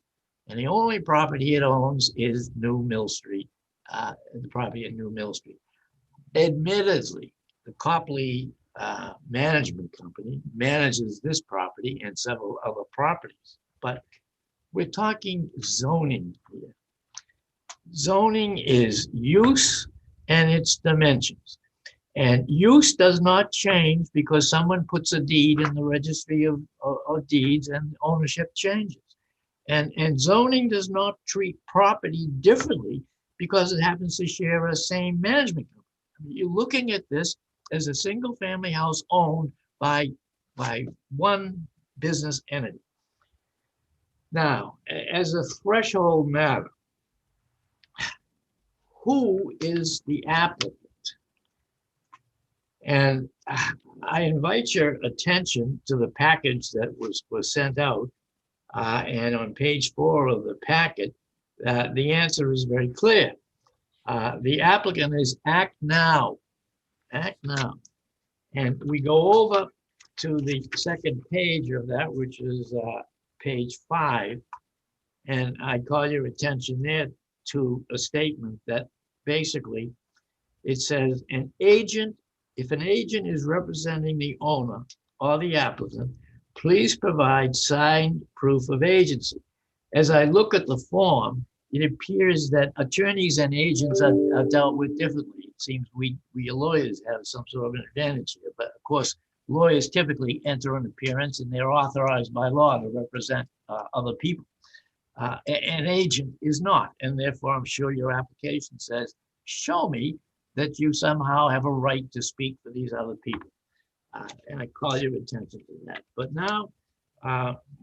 And the only property it owns is New Mill Street, the property in New Mill Street. Admittedly, the Copley Management Company manages this property and several other properties, but we're talking zoning here. Zoning is use and its dimensions. And use does not change because someone puts a deed in the registry of deeds and ownership changes. And zoning does not treat property differently because it happens to share a same management company. I mean, you're looking at this as a single family house owned by one business entity. Now, as a threshold matter, who is the applicant? And I invite your attention to the package that was sent out. And on page 4 of the packet, the answer is very clear. The applicant is Act Now. Act Now. And we go over to the second page of that, which is page 5. And I call your attention there to a statement that basically it says if an agent is representing the owner or the applicant, please provide signed proof of agency. As I look at the form, it appears that attorneys and agents are dealt with differently. It seems we lawyers have some sort of an advantage here, but of course, lawyers typically enter an appearance and they're authorized by law to represent other people. An agent is not, and therefore I'm sure your application says, show me that you somehow have a right to speak for these other people. And I call your attention to that. But now,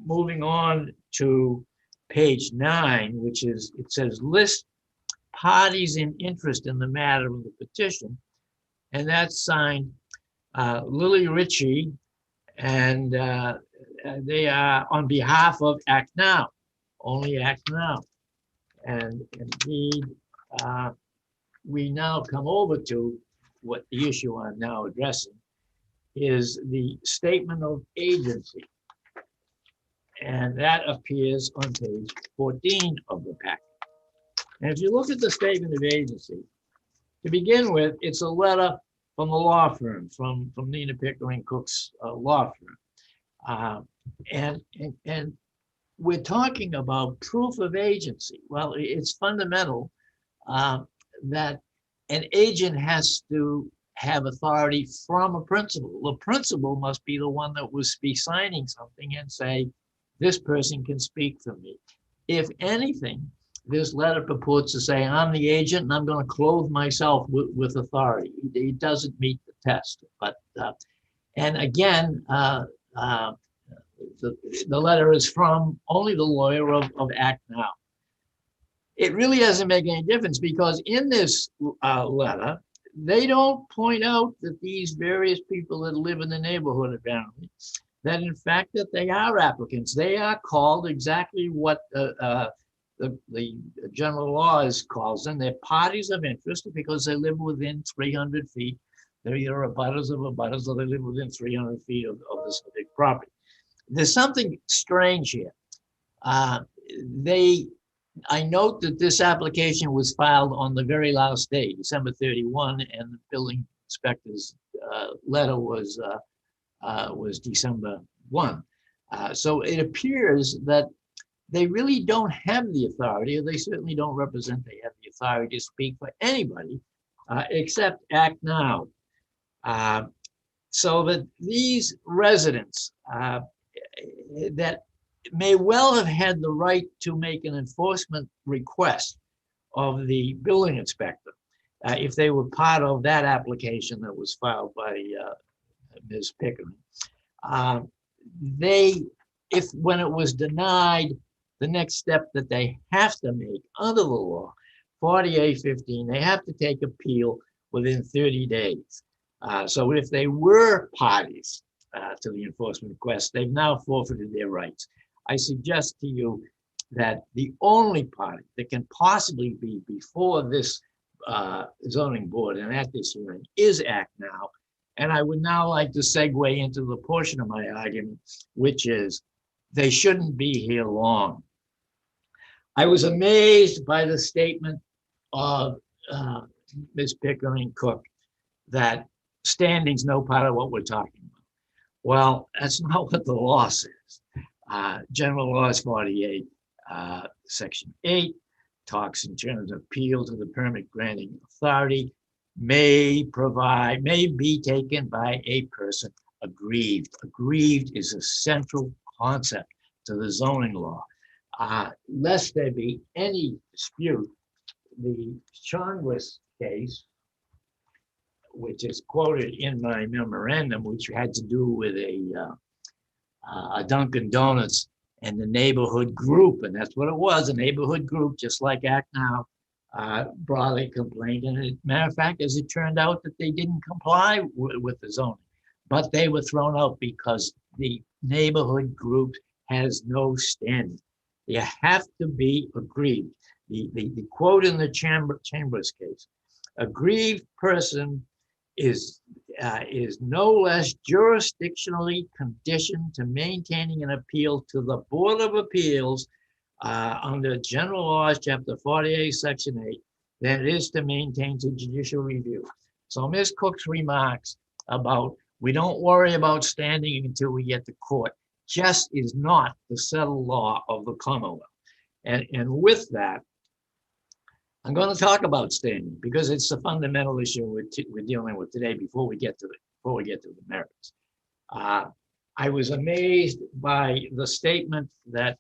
moving on to page 9, which is, it says list parties in interest in the matter of the petition. And that's signed Lily Ritchie, and they are on behalf of Act Now, only Act Now. And indeed, we now come over to what the issue I'm now addressing is the statement of agency. And that appears on page 14 of the packet. And if you look at the statement of agency, to begin with, it's a letter from the law firm, from Nina Pickering Cook's law firm. And we're talking about proof of agency. Well, it's fundamental that an agent has to have authority from a principal. The principal must be the one that will be signing something and say, this person can speak for me. If anything, this letter purports to say, I'm the agent and I'm going to clothe myself with authority. It doesn't meet the test. But and again, the letter is from only the lawyer of Act Now. It really doesn't make any difference because in this letter, they don't point out that these various people that live in the neighborhood, apparently, that in fact that they are applicants. They are called exactly what the general law calls them. They're parties of interest because they live within 300 feet. They're either abutters of abutters or they live within 300 feet of the subject property. There's something strange here. I note that this application was filed on the very last day, December 31, and the building inspector's letter was was December 1. So it appears that they really don't have the authority, or they certainly don't represent they have the authority to speak for anybody except Act Now. So that these residents that may well have had the right to make an enforcement request of the building inspector if they were part of that application that was filed by Ms. Pickering. When it was denied, the next step that they have to make under the law, 4815, they have to take appeal within 30 days. So if they were parties to the enforcement request, they've now forfeited their rights. I suggest to you that the only party that can possibly be before this zoning board and at this hearing is Act Now. And I would now like to segue into the portion of my argument, which is they shouldn't be here long. I was amazed by the statement of Ms. Pickering Cook that standing's no part of what we're talking about. Well, that's not what the law says. General Laws 48, Section 8, talks in terms of appeal to the permit granting authority may be taken by a person aggrieved. Aggrieved is a central concept to the zoning law. Lest there be any dispute, the Chonwis case, which is quoted in my memorandum, which had to do with a Dunkin' Donuts and the neighborhood group, and that's what it was, a neighborhood group, just like Act Now, brought a complaint. And as a matter of fact, as it turned out, that they didn't comply with the zoning, but they were thrown out because the neighborhood group has no standing. You have to be aggrieved. The quote in the Chambers case, aggrieved person is no less jurisdictionally conditioned to maintaining an appeal to the Board of Appeals under General Laws, Chapter 48, Section 8, than it is to maintain to judicial review. So Ms. Cook's remarks about we don't worry about standing until we get to court just is not the settled law of the Commonwealth. And with that, I'm going to talk about standing because it's a fundamental issue we're dealing with today before we get to the merits. I was amazed by the statement that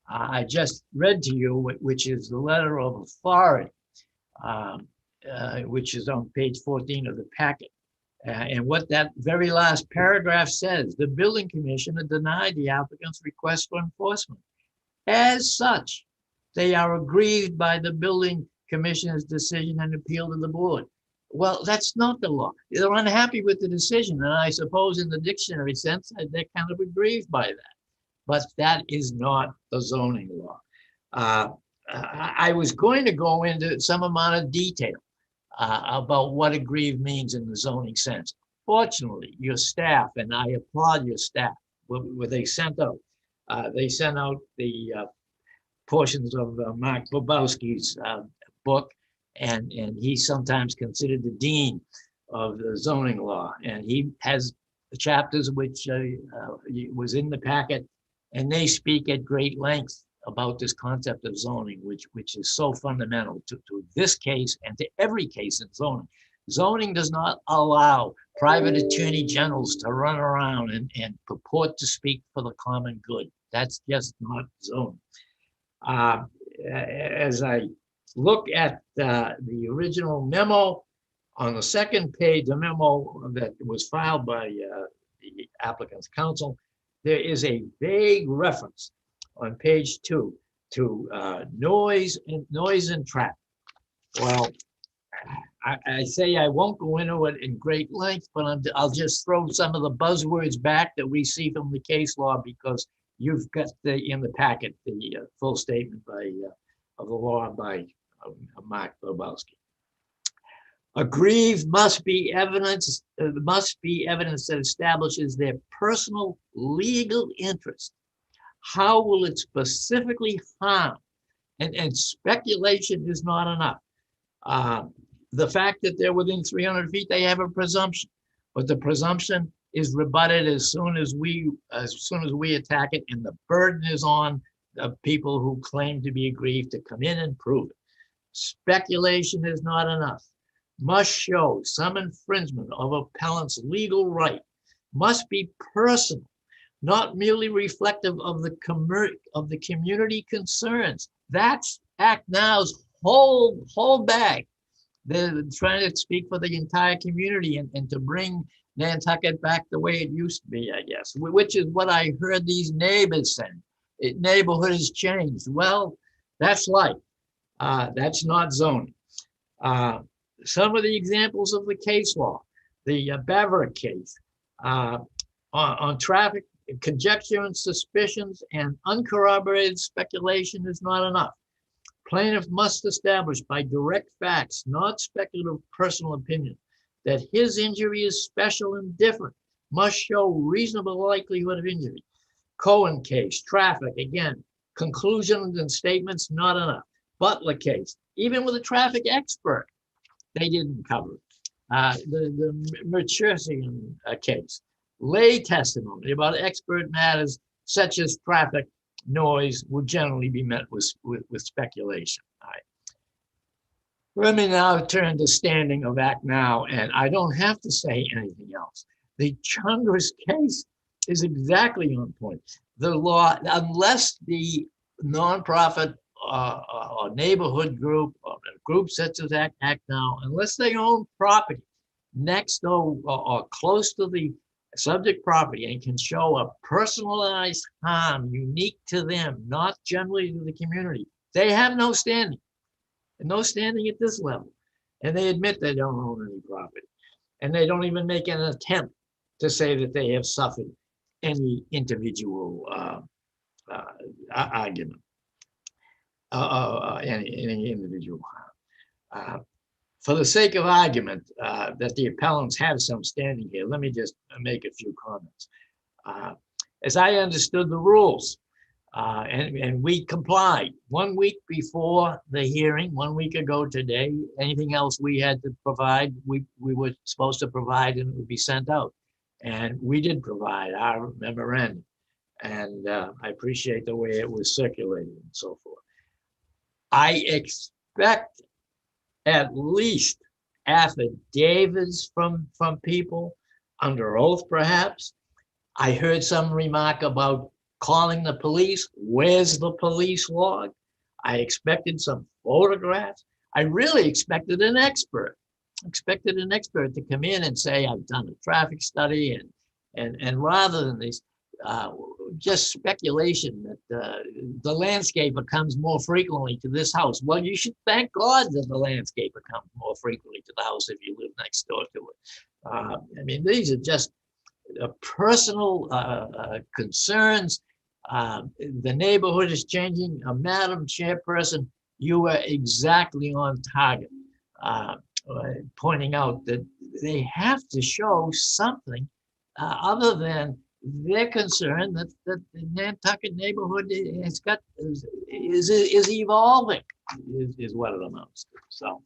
I just read to you, which is the letter of authority, which is on page 14 of the packet. And what that very last paragraph says, the building commissioner denied the applicant's request for enforcement. As such, they are aggrieved by the building commissioner's decision and appeal to the board. Well, that's not the law. They're unhappy with the decision. And I suppose in the dictionary sense, they're kind of aggrieved by that. But that is not the zoning law. I was going to go into some amount of detail about what aggrieved means in the zoning sense. Fortunately, your staff, and I applaud your staff, what they sent out. They sent out the portions of Mark Bobowski's book, and he's sometimes considered the dean of the zoning law. And he has the chapters which was in the packet, and they speak at great length about this concept of zoning, which is so fundamental to this case and to every case in zoning. Zoning does not allow private attorney generals to run around and purport to speak for the common good. That's just not zoning. As I look at the original memo, on the second page, the memo that was filed by the applicant's counsel, there is a vague reference on page 2 to noise and traffic. Well, I say I won't go into it in great length, but I'll just throw some of the buzzwords back that we see from the case law, because you've got in the packet the full statement of the law by Mark Bobowski. Aggrieved must be evidence that establishes their personal legal interest. How will it specifically harm? And speculation is not enough. The fact that they're within 300 feet, they have a presumption, but the presumption is rebutted as soon as we attack it, and the burden is on the people who claim to be aggrieved to come in and prove it. Speculation is not enough. Must show some infringement of appellant's legal right. Must be personal, not merely reflective of the community concerns. That's Act Now's whole bag. They're trying to speak for the entire community and to bring Nantucket back the way it used to be, I guess, which is what I heard these neighbors saying. Neighborhood has changed. Well, that's life. That's not zoning. Some of the examples of the case law, the Bever case, on traffic, conjecture and suspicions and uncorroborated speculation is not enough. Plaintiff must establish by direct facts, not speculative personal opinion, that his injury is special and different, must show reasonable likelihood of injury. Cohen case, traffic, again, conclusions and statements, not enough. Butler case, even with a traffic expert, they didn't cover it. The Merchursian case, lay testimony about expert matters such as traffic noise will generally be met with speculation. All right. Let me now turn to standing of Act Now, and I don't have to say anything else. The Chungras case is exactly on point. The law, unless the nonprofit or neighborhood group or groups such as Act Now, unless they own property next door or close to the subject property and can show a personalized harm unique to them, not generally to the community, they have no standing. No standing at this level. And they admit they don't own any property. And they don't even make an attempt to say that they have suffered any individual argument, any individual harm. For the sake of argument that the appellants have some standing here, let me just make a few comments. As I understood the rules, and we complied 1 week before the hearing, 1 week ago today. Anything else we had to provide, we were supposed to provide, and it would be sent out. And we did provide our memorandum. And I appreciate the way it was circulated and so forth. I expect at least affidavits from people, under oath perhaps. I heard some remark about calling the police. Where's the police log? I expected some photographs. I really expected an expert. To come in and say, I've done a traffic study, and rather than this just speculation that the landscaper comes more frequently to this house. Well, you should thank God that the landscaper comes more frequently to the house if you live next door to it. I mean, these are just personal concerns. The neighborhood is changing. Madam Chairperson, you were exactly on target, pointing out that they have to show something other than their concern that the Nantucket neighborhood is evolving, is what it amounts to. So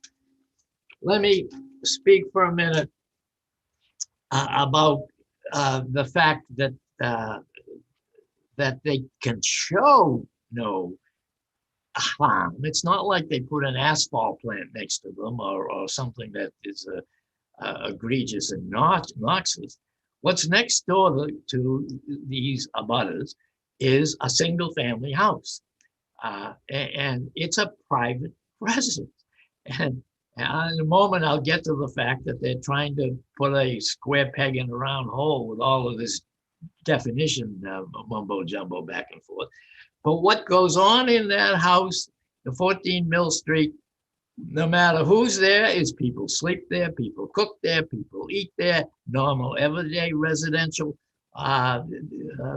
let me speak for a minute about the fact that that they can show no harm. It's not like they put an asphalt plant next to them or something that is egregious and noxious. What's next door to these abutters is a single family house. And it's a private residence. And in a moment, I'll get to the fact that they're trying to put a square peg in a round hole with all of this definition mumbo jumbo back and forth. But what goes on in that house, the 14 Mill Street, no matter who's there, is people sleep there, people cook there, people eat there, normal everyday residential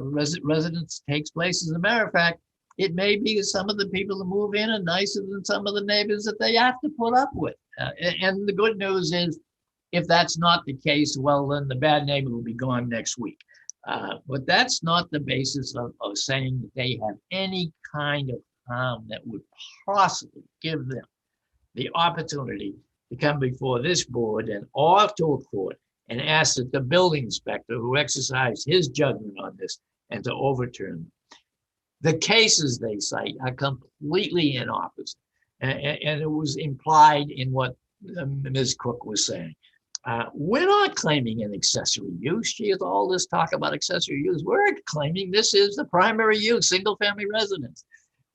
residence takes place. As a matter of fact, it may be that some of the people that move in are nicer than some of the neighbors that they have to put up with. And the good news is, if that's not the case, well, then the bad neighbor will be gone next week. But that's not the basis of saying that they have any kind of harm that would possibly give them the opportunity to come before this board and or to a court and asked that the building inspector who exercised his judgment on this and to overturn them. The cases they cite are completely in opposite. And it was implied in what Ms. Cook was saying. We're not claiming an accessory use. She has all this talk about accessory use. We're claiming this is the primary use, single family residence.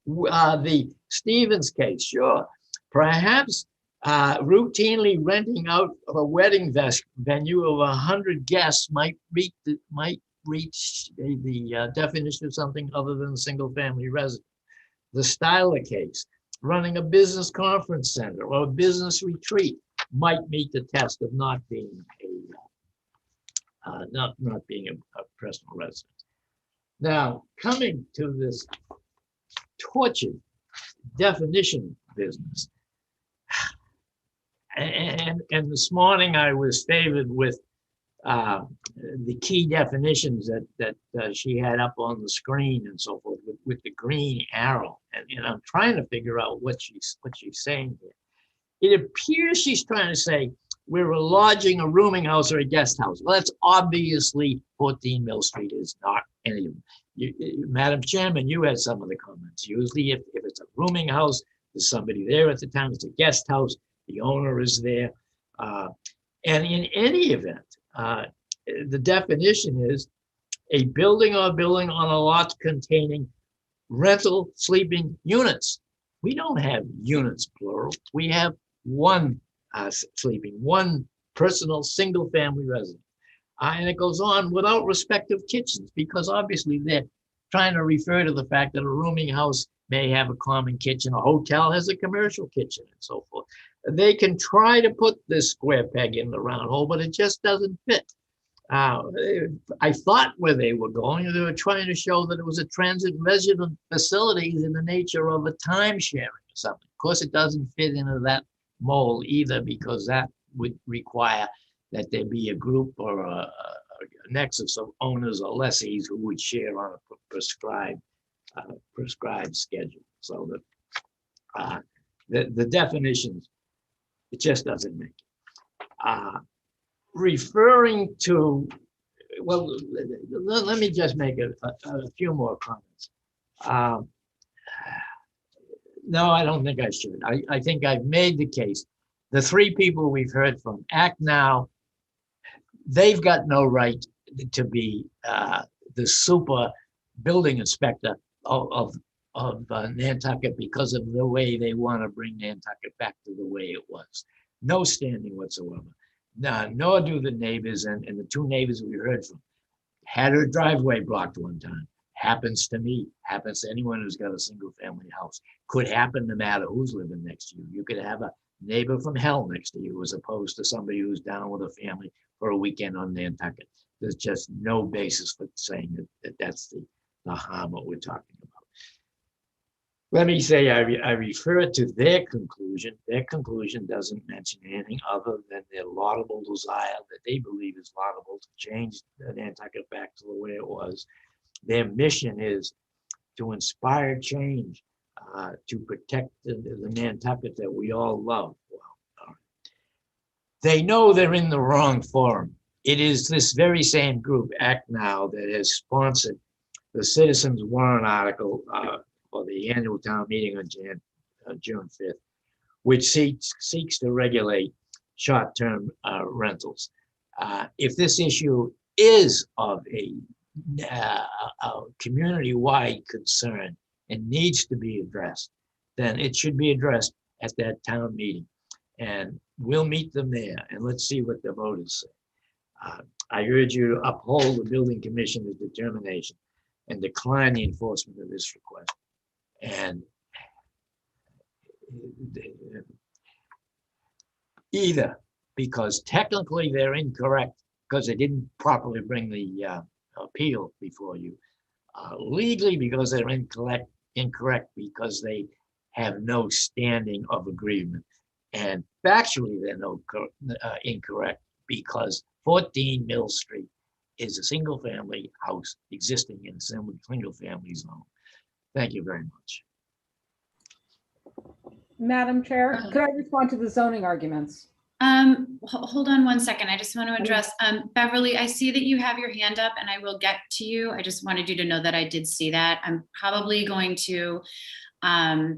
The Stevens case, sure. Perhaps routinely renting out a wedding venue of 100 guests might reach the definition of something other than a single family residence. The Styler case, running a business conference center or a business retreat might meet the test of not being a personal residence. Now, coming to this tortured definition business, and this morning I was favored with the key definitions that she had up on the screen and so forth with the green arrow, and I'm trying to figure out what she's saying here. It appears she's trying to say we're a lodging, a rooming house, or a guest house. Well, that's obviously 14 Mill Street is not any of them. Madam Chairman, you had some of the comments. Usually if it's a rooming house, there's somebody there at the time. It's a guest house, the owner is there. And in any event, the definition is a building or building on a lot containing rental sleeping units. We don't have units plural. We have one one personal single family residence. And it goes on without respective kitchens, because obviously they're trying to refer to the fact that a rooming house may have a common kitchen, a hotel has a commercial kitchen, and so forth. They can try to put this square peg in the round hole, but it just doesn't fit. I thought where they were going, they were trying to show that it was a transit resident facilities in the nature of a time sharing or something. Of course, it doesn't fit into that mold either, because that would require that there be a group or a nexus of owners or lessees who would share on a prescribed schedule. So the definitions, it just doesn't make it. Referring to, well, let me just make a few more comments. No, I don't think I should. I think I've made the case. The three people we've heard from, act now, they've got no right to be the super building inspector of Nantucket because of the way they want to bring Nantucket back to the way it was. No standing whatsoever. Nor do the neighbors, and the two neighbors we heard from had her driveway blocked one time. Happens to me, happens to anyone who's got a single family house. Could happen no matter who's living next to you. You could have a neighbor from hell next to you as opposed to somebody who's down with a family for a weekend on Nantucket. There's just no basis for saying that that's the harm that we're talking about. Let me say, I refer to their conclusion. Their conclusion doesn't mention anything other than their laudable desire that they believe is laudable to change Nantucket back to the way it was. Their mission is to inspire change, to protect the Nantucket that we all love. Well, they know they're in the wrong forum. It is this very same group, Act Now, that has sponsored the Citizens Warrant article for the annual town meeting on June 5th, which seeks to regulate short-term rentals. If this issue is of a community-wide concern and needs to be addressed, then it should be addressed at that town meeting. And we'll meet them there, and let's see what the voters say. I urge you to uphold the building commissioner's determination and decline the enforcement of this request. And either because technically they're incorrect because they didn't properly bring the appeal before you, legally because they're incorrect because they have no standing of agreement, and factually they're incorrect because 14 Mill Street is a single family house existing in a single family zone. Thank you very much. Madam Chair, could I respond to the zoning arguments? Hold on one second. I just want to address, Beverly, I see that you have your hand up and I will get to you. I just wanted you to know that I did see that. I'm probably going to, I'll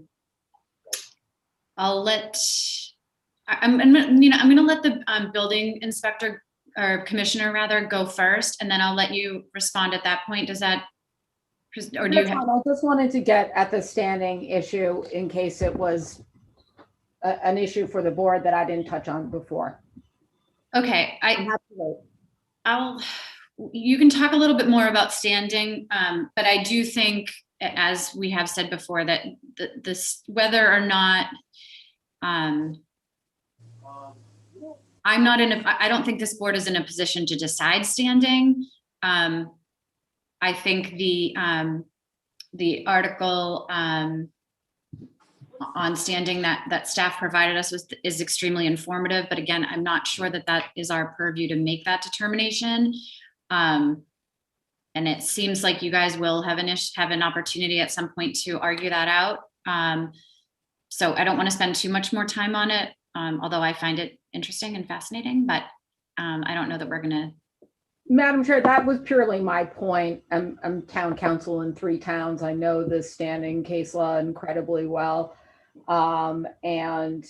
let, I'm going to let the building inspector or commissioner rather go first, and then I'll let you respond at that point. Does that, or do you That's have? fine. I just wanted to get at the standing issue in case it was an issue for the board that I didn't touch on before. Okay, I'm happy to wait. you can talk a little bit more about standing, but I do think, as we have said before, that this, whether or not, I don't think this board is in a position to decide standing. I think the article on standing that staff provided us with is extremely informative, but again, I'm not sure that that is our purview to make that determination. And it seems like you guys will have an opportunity at some point to argue that out. So I don't want to spend too much more time on it, although I find it interesting and fascinating, but I don't know that we're gonna. Madam Chair, that was purely my point. I'm town council in 3 towns. I know the standing case law incredibly well. And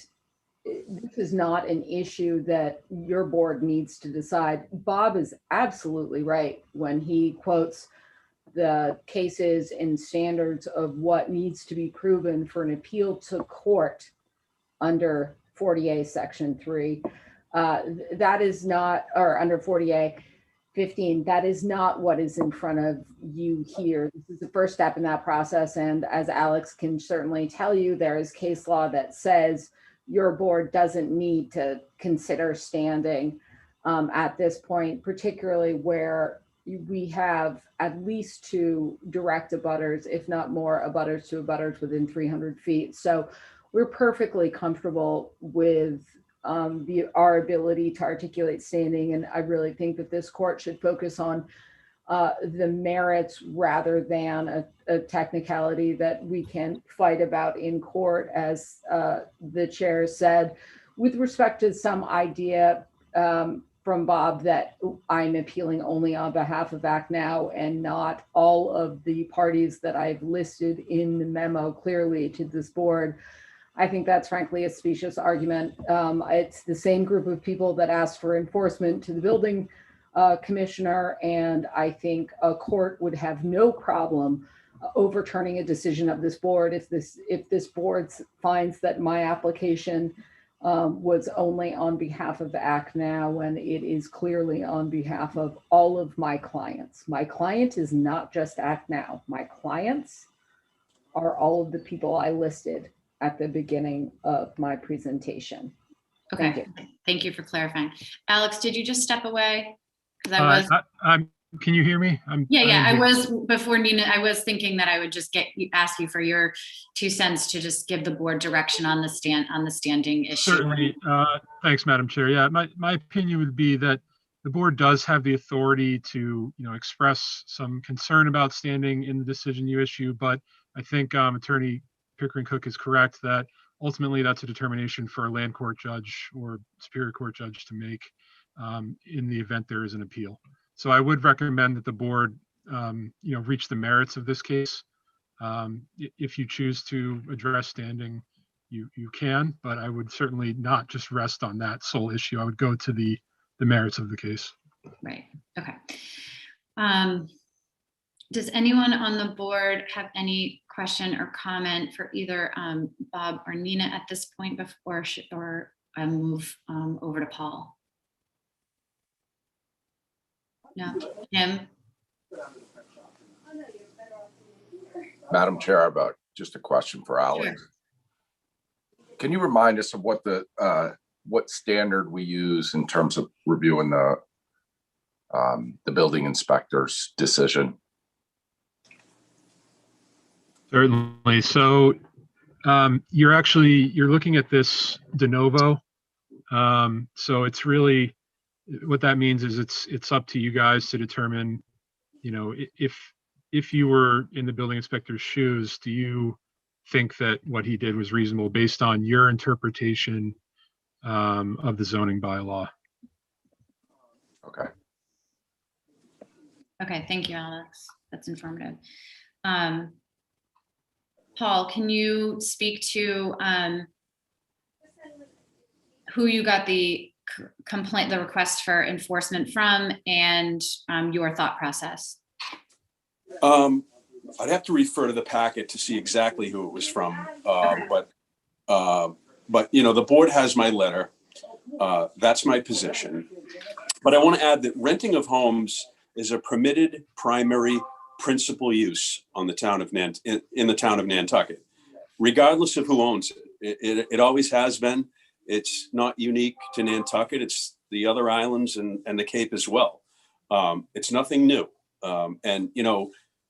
this is not an issue that your board needs to decide. Bob is absolutely right when he quotes the cases and standards of what needs to be proven for an appeal to court under 40A Section 3. That is not, or under 40A 15, that is not what is in front of you here. This is the first step in that process. And as Alex can certainly tell you, there is case law that says your board doesn't need to consider standing at this point, particularly where we have at least 2 direct abutters, if not more abutters to abutters within 300 feet. So we're perfectly comfortable with our ability to articulate standing. And I really think that this court should focus on the merits rather than a technicality that we can fight about in court, as the chair said, with respect to some idea from Bob that I'm appealing only on behalf of Act Now and not all of the parties that I've listed in the memo clearly to this board. I think that's frankly a specious argument. It's the same group of people that asked for enforcement to the building commissioner, and I think a court would have no problem overturning a decision of this board if this board finds that my application was only on behalf of Act Now when it is clearly on behalf of all of my clients. My client is not just Act Now. My clients are all of the people I listed at the beginning of my presentation. Okay, thank you for clarifying. Alex, did you just step away? Because I was. Can you hear me? Yeah. I was before Nina. I was thinking that I would just ask you for your 2 cents to just give the board direction on the standing issue. Certainly. Thanks, Madam Chair. Yeah, my opinion would be that the board does have the authority to, express some concern about standing in the decision you issue, but I think Attorney Pickering Cook is correct that ultimately that's a determination for a land court judge or superior court judge to make in the event there is an appeal. So I would recommend that the board, reach the merits of this case. If you choose to address standing, you can, but I would certainly not just rest on that sole issue. I would go to the merits of the case. Right. Okay. Does anyone on the board have any question or comment for either Bob or Nina at this point before or I move over to Paul? No, Jim? Madam Chair, I have just a question for Alex. Sure. Can you remind us of what standard we use in terms of reviewing the building inspector's decision? Certainly. So you're looking at this de novo. So it's really, what that means is it's up to you guys to determine, if you were in the building inspector's shoes, do you think that what he did was reasonable based on your interpretation of the zoning bylaw. Okay. Okay, thank you, Alex. That's informative. Paul, can you speak to who you got the complaint, the request for enforcement from, and your thought process? I'd have to refer to the packet to see exactly who it was from. But the board has my letter. That's my position. But I want to add that renting of homes is a permitted primary principal use on the town of in the town of Nantucket, regardless of who owns it. It always has been. It's not unique to Nantucket. It's the other islands and the Cape as well. It's nothing new.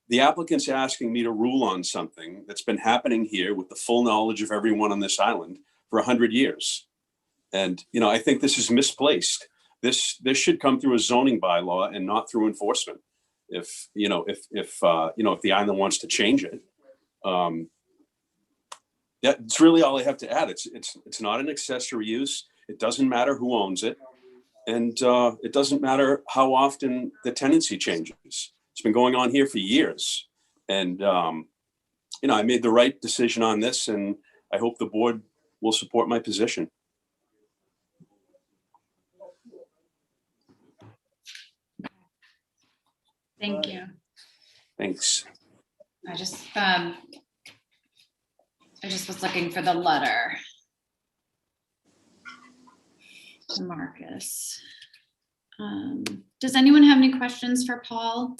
The applicant's asking me to rule on something that's been happening here with the full knowledge of everyone on this island for 100 years. And, I think this is misplaced. This should come through a zoning bylaw and not through enforcement. If the island wants to change it. That's really all I have to add. It's not an accessory use. It doesn't matter who owns it. And it doesn't matter how often the tenancy changes. It's been going on here for years. And, I made the right decision on this, and I hope the board will support my position. Thank you. Thanks. I just was looking for the letter to Marcus. Does anyone have any questions for Paul?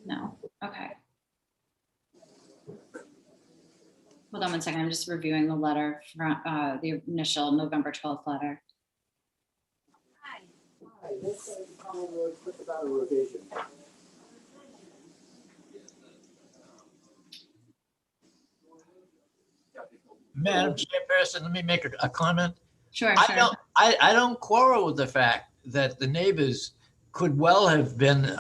No. Okay. Hold on one second. I'm just reviewing the letter from the initial November 12th letter. Madam Chairperson, let me make a comment. Sure. I don't quarrel with the fact that the neighbors could well have been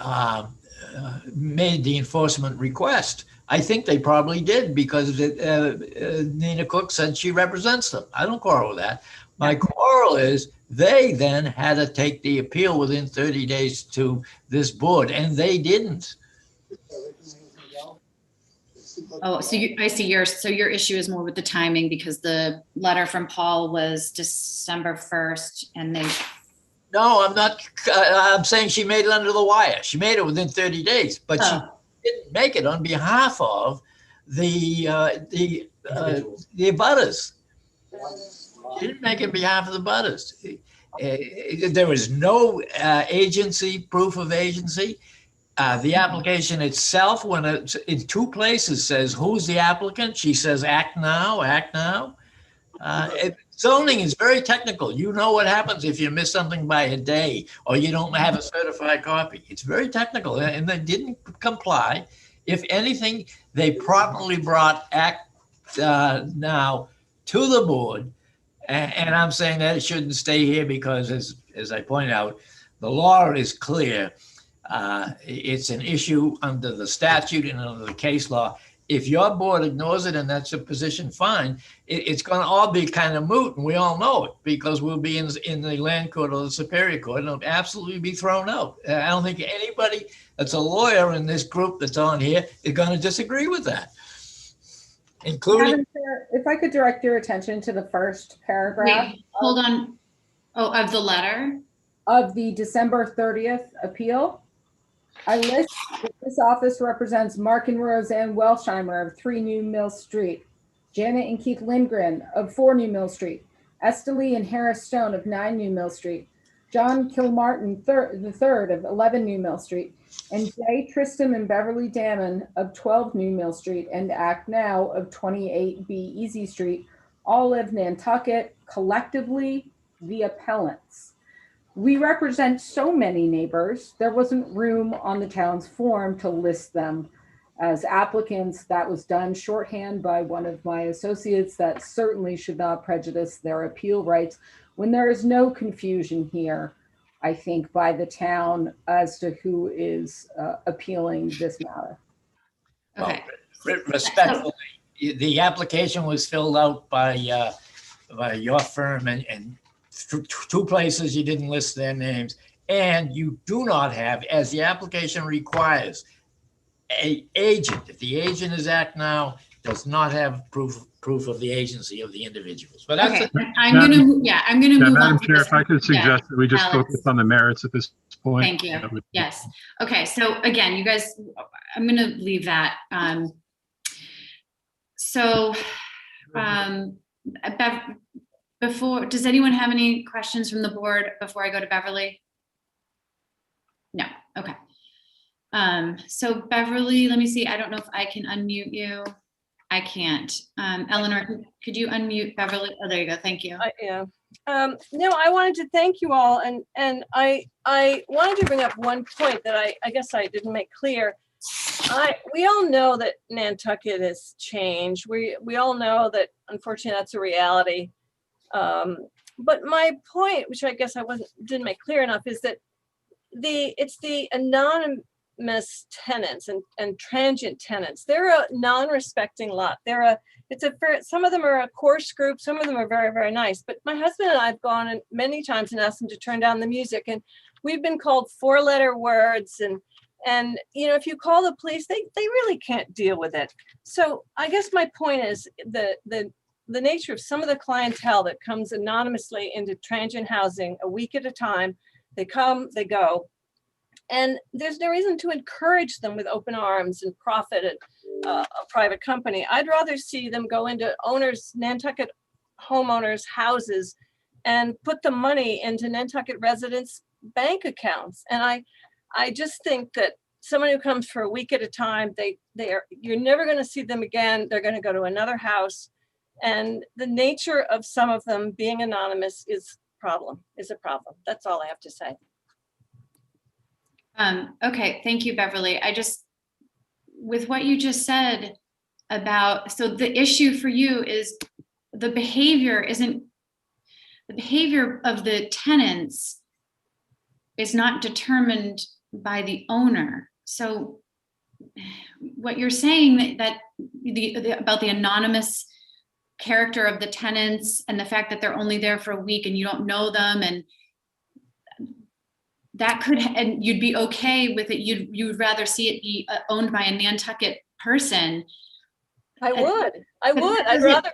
made the enforcement request. I think they probably did because Nina Cook said she represents them. I don't quarrel with that. My quarrel is they then had to take the appeal within 30 days to this board, and they didn't. Oh, so I see your issue is more with the timing because the letter from Paul was December 1st and they. No, I'm not. I'm saying she made it under the wire. She made it within 30 days, but she didn't make it on behalf of the abutters. She didn't make it on behalf of the abutters. There was no agency, proof of agency. The application itself, when it's in two places, says who's the applicant. She says act now, act now. Zoning is very technical. You know what happens if you miss something by a day or you don't have a certified copy. It's very technical, and they didn't comply. If anything, they properly brought act now to the board. And I'm saying that it shouldn't stay here because, as I point out, the law is clear. It's an issue under the statute and under the case law. If your board ignores it and that's a position, fine. It's going to all be kind of moot, and we all know it because we'll be in the land court or the superior court and it'll absolutely be thrown out. I don't think anybody that's a lawyer in this group that's on here is going to disagree with that, including. Madam Chair, if I could direct your attention to the first paragraph. Wait, hold on. Oh, of the letter? Of the December 30th appeal. I list that this office represents Mark and Roseanne Welsheimer of 3 New Mill Street, Janet and Keith Lindgren of 4 New Mill Street, Estalee and Harris Stone of 9 New Mill Street, John Kilmartin III of 11 New Mill Street, and Jay Tristram and Beverly Damon of 12 New Mill Street and Act Now of 28B Easy Street, all of Nantucket, collectively the appellants. We represent so many neighbors, there wasn't room on the town's form to list them as applicants. That was done shorthand by one of my associates. That certainly should not prejudice their appeal rights when there is no confusion here, I think, by the town as to who is appealing this matter. Okay. Respectfully, the application was filled out by your firm and two places you didn't list their names. And you do not have, as the application requires, a agent. If the agent is act now, does not have proof of the agency of the individuals. But that's Okay, I'm gonna move Madam on to Chair, this. if I could suggest that we just Alex. focus on the merits at this point. Thank you. That would be- Yes. Okay. So again, you guys, I'm going to leave that. Before, does anyone have any questions from the board before I go to Beverly? No. Okay. So Beverly, let me see. I don't know if I can unmute you. I can't. Eleanor, could you unmute Beverly? Oh, there you go. Thank you. Yeah. No, I wanted to thank you all, and I wanted to bring up one point that I guess I didn't make clear. We all know that Nantucket has changed. We all know that unfortunately that's a reality. But my point, which I guess I didn't make clear enough, is that it's the anonymous tenants and transient tenants. They're a non-respecting lot. Some of them are a coarse group. Some of them are very, very nice. But my husband and I have gone in many times and asked them to turn down the music, and we've been called 4-letter words. And you know, if you call the police, they really can't deal with it. So I guess my point is the nature of some of the clientele that comes anonymously into transient housing a week at a time. They come, they go. And there's no reason to encourage them with open arms and profit at a private company. I'd rather see them go into Nantucket homeowners' houses and put the money into Nantucket residents' bank accounts. And I just think that someone who comes for a week at a time, you're never going to see them again. They're going to go to another house. And the nature of some of them being anonymous is a problem. That's all I have to say. Okay, thank you, Beverly. With what you just said about, so the issue for you is the behavior of the tenants is not determined by the owner. So what you're saying about the anonymous character of the tenants and the fact that they're only there for a week and you don't know them, and and you'd be okay with it. You would rather see it be owned by a Nantucket person. I would. I'd rather.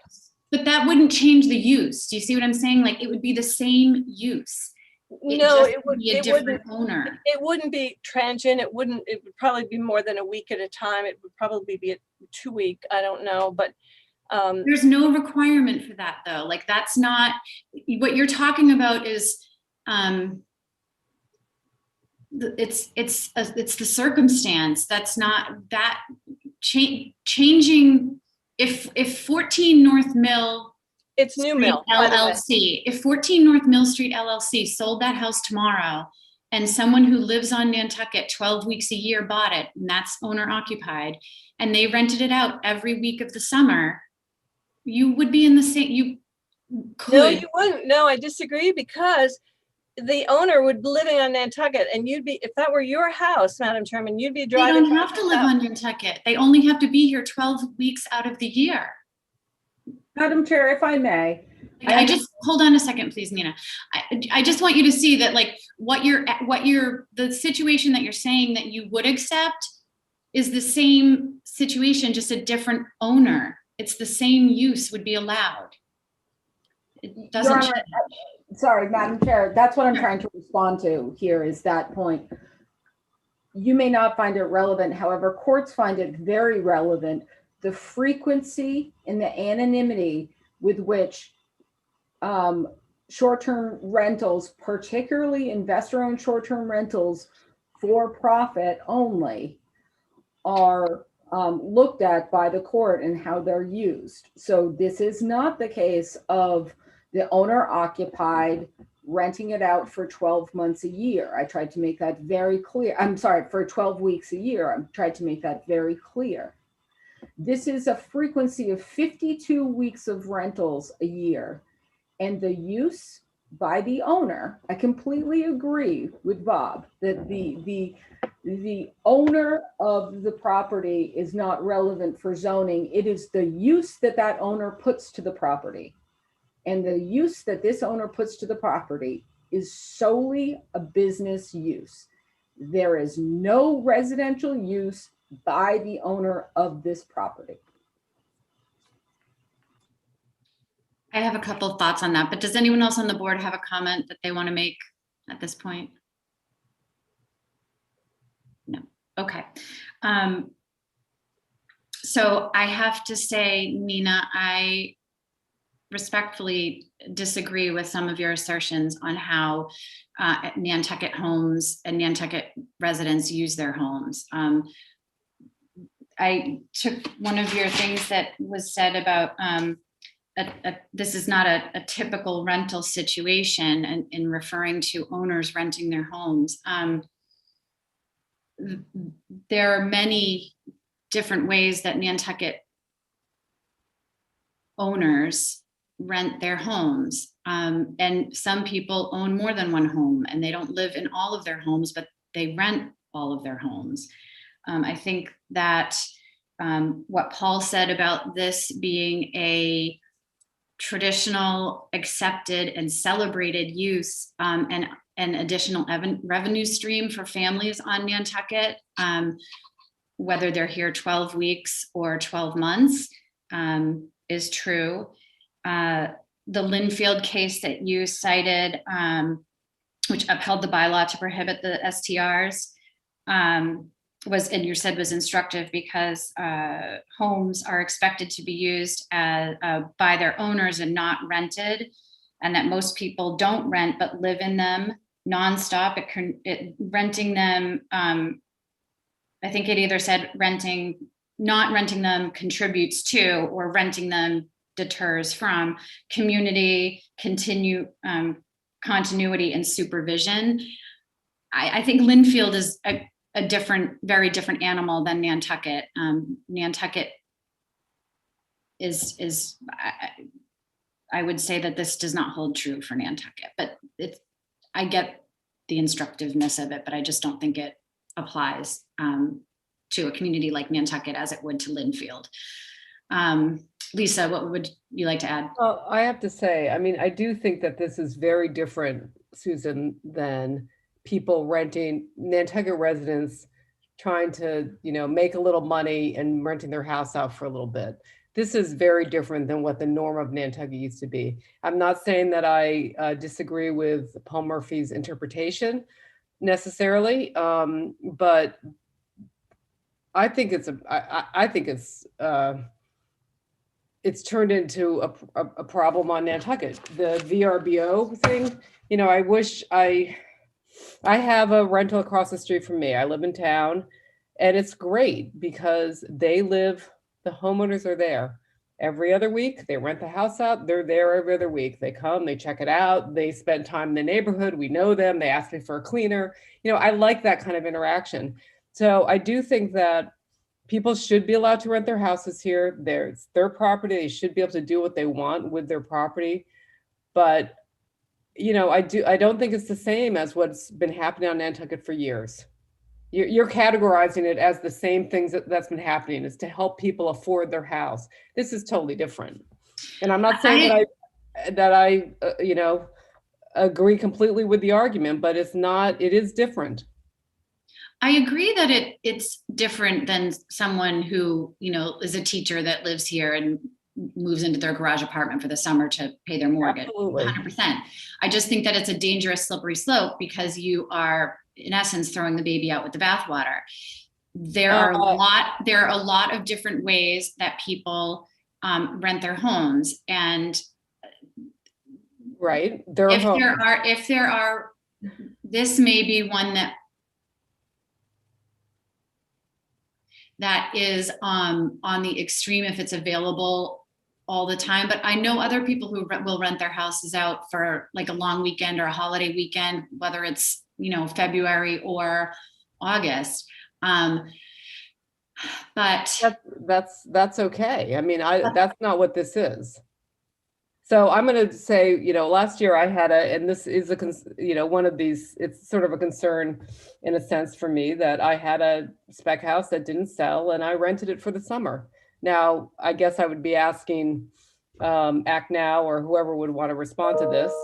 But that wouldn't change the use. Do you see what I'm saying? Like, it would be the same use. It would be a different owner. It wouldn't be transient. It would probably be more than a week at a time. It would probably be a 2-week. I don't know, but there's no requirement for that, though. Like, that's not what you're talking about. Is it's the circumstance. That's not that changing. If 14 North Mill, it's New Mill LLC. If 14 North Mill Street LLC sold that house tomorrow, and someone who lives on Nantucket 12 weeks a year bought it, and that's owner occupied, and they rented it out every week of the summer, you would be in the same. You could. No, you wouldn't. No, I disagree, because the owner would be living on Nantucket, and if that were your house, Madam Chairman, you'd be driving. They don't have to live on Nantucket. They only have to be here 12 weeks out of the year. Madam Chair, if I may. I just, hold on a second, please, Nina. I just want you to see that, like, the situation that you're saying that you would accept is the same situation, just a different owner. It's the same use would be allowed. It doesn't change. Sorry, Madam Chair, that's what I'm trying to respond to here, is that point. You may not find it relevant. However, courts find it very relevant. The frequency and the anonymity with which short-term rentals, particularly investor-owned short-term rentals for profit only, are looked at by the court and how they're used. So this is not the case of the owner occupied renting it out for 12 months a year. I tried to make that very clear. I'm sorry, for 12 weeks a year. I tried to make that very clear. This is a frequency of 52 weeks of rentals a year. And the use by the owner, I completely agree with Bob that the The owner of the property is not relevant for zoning. It is the use that that owner puts to the property. And the use that this owner puts to the property is solely a business use. There is no residential use by the owner of this property. I have a couple of thoughts on that, but does anyone else on the board have a comment that they want to make at this point? No. Okay. So I have to say, Nina, I respectfully disagree with some of your assertions on how Nantucket homes and Nantucket residents use their homes. I took one of your things that was said about this is not a typical rental situation, and in referring to owners renting their homes. There are many different ways that Nantucket owners rent their homes. And some people own more than one home, and they don't live in all of their homes, but they rent all of their homes. I think that what Paul said about this being a traditional, accepted, and celebrated use, and an additional revenue stream for families on Nantucket, whether they're here 12 weeks or 12 months, is true. The Linfield case that you cited, which upheld the bylaw to prohibit the STRs, was, and you said was instructive because homes are expected to be used as, by their owners and not rented, and that most people don't rent but live in them nonstop. Renting them, I think it either said not renting them contributes to, or renting them deters from community, continuity and supervision. I think Linfield is a different, very different animal than Nantucket. Nantucket is I would say that this does not hold true for Nantucket, but I get the instructiveness of it, but I just don't think it applies to a community like Nantucket as it would to Linfield. Lisa, what would you like to add? Well, I have to say, I mean, I do think that this is very different, Susan, than people renting, Nantucket residents trying to, make a little money and renting their house out for a little bit. This is very different than what the norm of Nantucket used to be. I'm not saying that I disagree with Paul Murphy's interpretation necessarily, but I think it's turned into a problem on Nantucket. The VRBO thing, I wish I have a rental across the street from me. I live in town, and it's great because the homeowners are there every other week. They rent the house out. They're there every other week. They come, they check it out. They spend time in the neighborhood. We know them. They ask me for a cleaner. I like that kind of interaction. So I do think that people should be allowed to rent their houses here. It's their property. They should be able to do what they want with their property. But, I don't think it's the same as what's been happening on Nantucket for years. You're categorizing it as the same things that's been happening, is to help people afford their house. This is totally different. And I'm not saying that I agree completely with the argument, but it is different. I agree that it's different than someone who, is a teacher that lives here and moves into their garage apartment for the summer to pay their mortgage. Absolutely. 100%. I just think that it's a dangerous slippery slope because you are, in essence, throwing the baby out with the bathwater. There are a lot of different ways that people rent their homes, and right, if there are, this may be one that is on the extreme if it's available all the time. But I know other people who will rent their houses out for like a long weekend or a holiday weekend, whether it's, February or August. But that's okay. I mean, that's not what this is. So I'm going to say, last year I had and this is one of these, it's sort of a concern in a sense for me, that I had a spec house that didn't sell and I rented it for the summer. Now, I guess I would be asking Act Now or whoever would want to respond to this.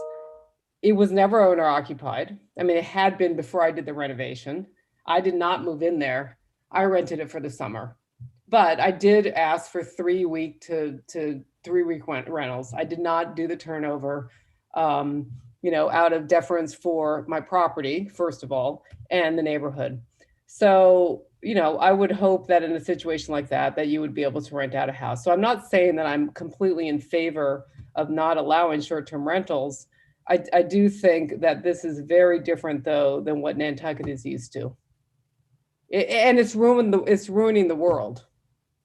It was never owner occupied. I mean, it had been before I did the renovation. I did not move in there. I rented it for the summer. But I did ask for 3 week to 3 week rentals. I did not do the turnover, out of deference for my property, first of all, and the neighborhood. So, I would hope that in a situation like that you would be able to rent out a house. So I'm not saying that I'm completely in favor of not allowing short-term rentals. I do think that this is very different, though, than what Nantucket is used to. And it's ruining the world.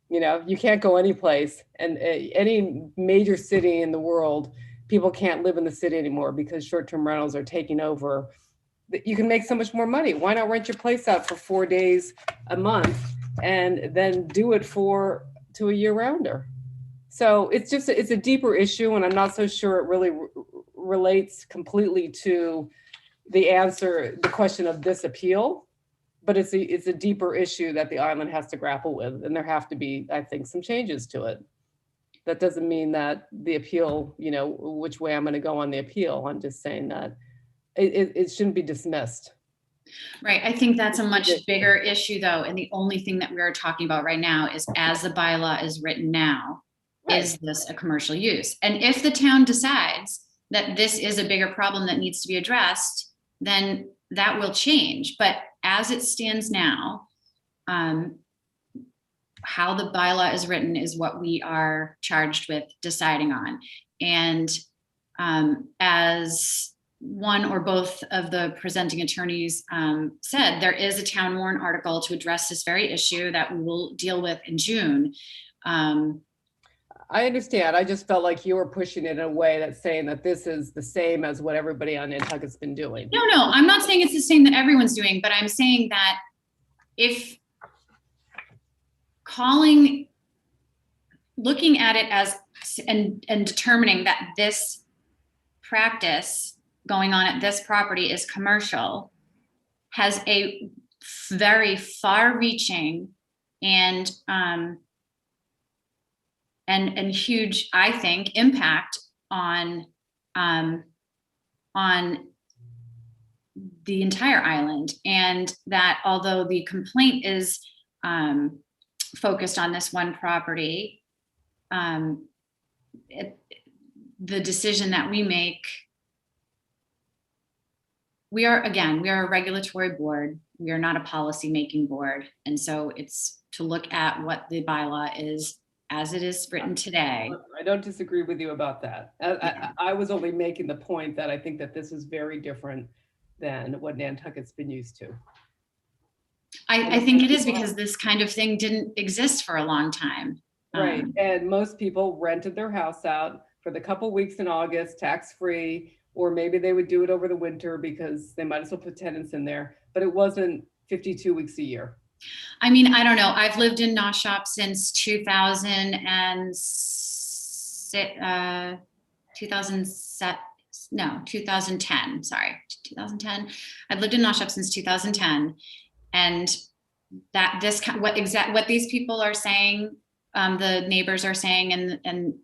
You can't go any place, and any major city in the world, people can't live in the city anymore because short-term rentals are taking over. You can make so much more money. Why not rent your place out for 4 days a month and then do it to a year-rounder? So it's a deeper issue, and I'm not so sure it really relates completely to the question of this appeal. But it's a deeper issue that the island has to grapple with, and there have to be, I think, some changes to it. That doesn't mean that the appeal, which way I'm going to go on the appeal. I'm just saying that it shouldn't be dismissed. Right. I think that's a much bigger issue, though. And the only thing that we are talking about right now is, as the bylaw is written now, right, is this a commercial use? And if the town decides that this is a bigger problem that needs to be addressed, then that will change. But as it stands now, how the bylaw is written is what we are charged with deciding on. And as one or both of the presenting attorneys said, there is a town warrant article to address this very issue that we will deal with in June. I understand. I just felt like you were pushing it in a way that's saying that this is the same as what everybody on Nantucket's been doing. No, I'm not saying it's the same that everyone's doing, but I'm saying that if looking at it as and determining that this practice going on at this property is commercial, has a very far-reaching and huge, I think, impact on the entire island. And that although the complaint is focused on this one property, the decision that we make, we are a regulatory board. We are not a policy-making board. And so it's to look at what the bylaw is as it is written today. I don't disagree with you about that. I was only making the point that I think that this is very different than what Nantucket's been used to. I think it is, because this kind of thing didn't exist for a long time. Right, and most people rented their house out for the couple weeks in August, tax-free, or maybe they would do it over the winter because they might as well put tenants in there, but it wasn't 52 weeks a year. I mean, I don't know. I've lived in Naushop since 2010. Sorry, 2010. I've lived in Naushop since 2010, and what these people are saying, the neighbors are saying, and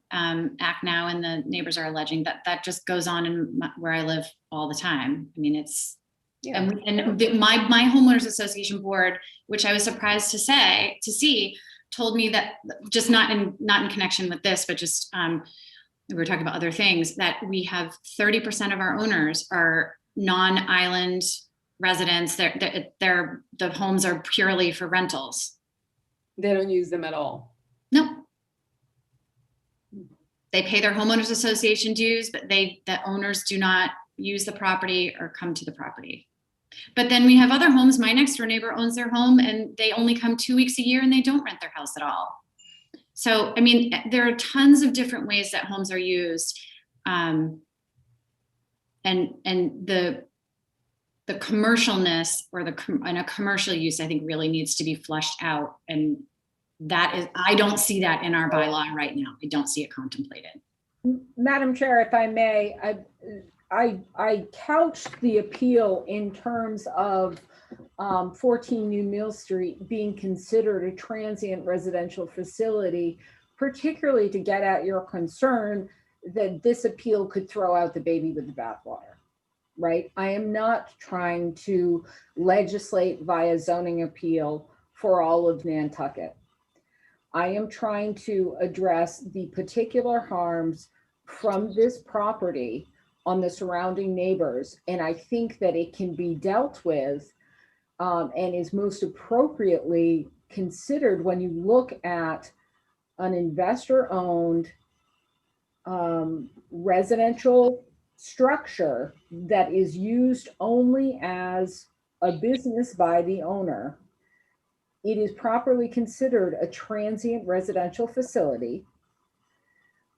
Act Now and the neighbors are alleging that just goes on in where I live all the time. I mean, it's. Yeah. My homeowners association board, which I was surprised to see, told me that, just not in connection with this, but just we were talking about other things, that we have 30% of our owners are non-island residents. The homes are purely for rentals. They don't use them at all. No. They pay their homeowners association dues, but the owners do not use the property or come to the property. But then we have other homes. My next door neighbor owns their home and they only come 2 weeks a year and they don't rent their house at all. So, I mean, there are tons of different ways that homes are used. And the commercialness and a commercial use, I think, really needs to be fleshed out. And that is, I don't see that in our bylaw right now. I don't see it contemplated. Madam Chair, if I may, I couched the appeal in terms of 14 New Mill Street being considered a transient residential facility, particularly to get at your concern that this appeal could throw out the baby with the bathwater, right? I am not trying to legislate via zoning appeal for all of Nantucket. I am trying to address the particular harms from this property on the surrounding neighbors. And I think that it can be dealt with and is most appropriately considered when you look at an investor-owned residential structure that is used only as a business by the owner. It is properly considered a transient residential facility,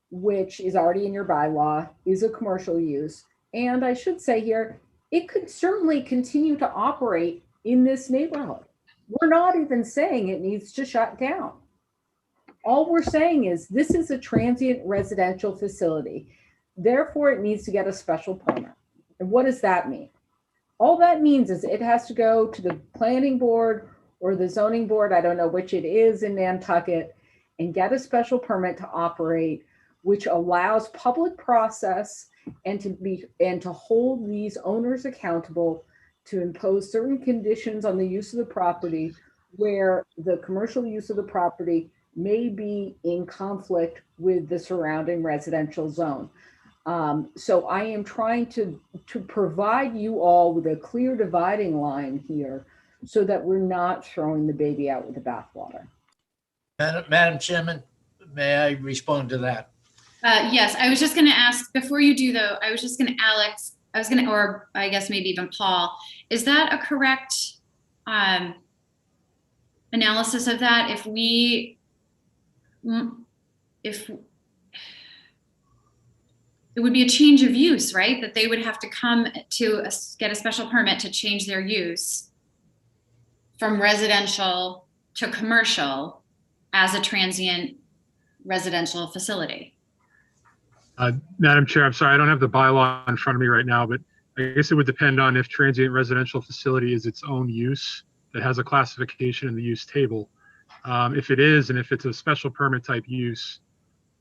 which is already in your bylaw, is a commercial use. And I should say here, it could certainly continue to operate in this neighborhood. We're not even saying it needs to shut down. All we're saying is this is a transient residential facility. Therefore, it needs to get a special permit. And what does that mean? All that means is it has to go to the planning board or the zoning board, I don't know which it is in Nantucket, and get a special permit to operate, which allows public process and to hold these owners accountable to impose certain conditions on the use of the property where the commercial use of the property may be in conflict with the surrounding residential zone. So I am trying to provide you all with a clear dividing line here so that we're not throwing the baby out with the bathwater. Madam Chairman, may I respond to that? Yes, I was just going to ask, before you do though, I was just going to, Alex, or I guess maybe even Paul, is that a correct analysis of that? If it would be a change of use, right? That they would have to come to get a special permit to change their use from residential to commercial as a transient residential facility. Madam Chair, I'm sorry, I don't have the bylaw in front of me right now, but I guess it would depend on if transient residential facility is its own use that has a classification in the use table. If it is, and if it's a special permit type use,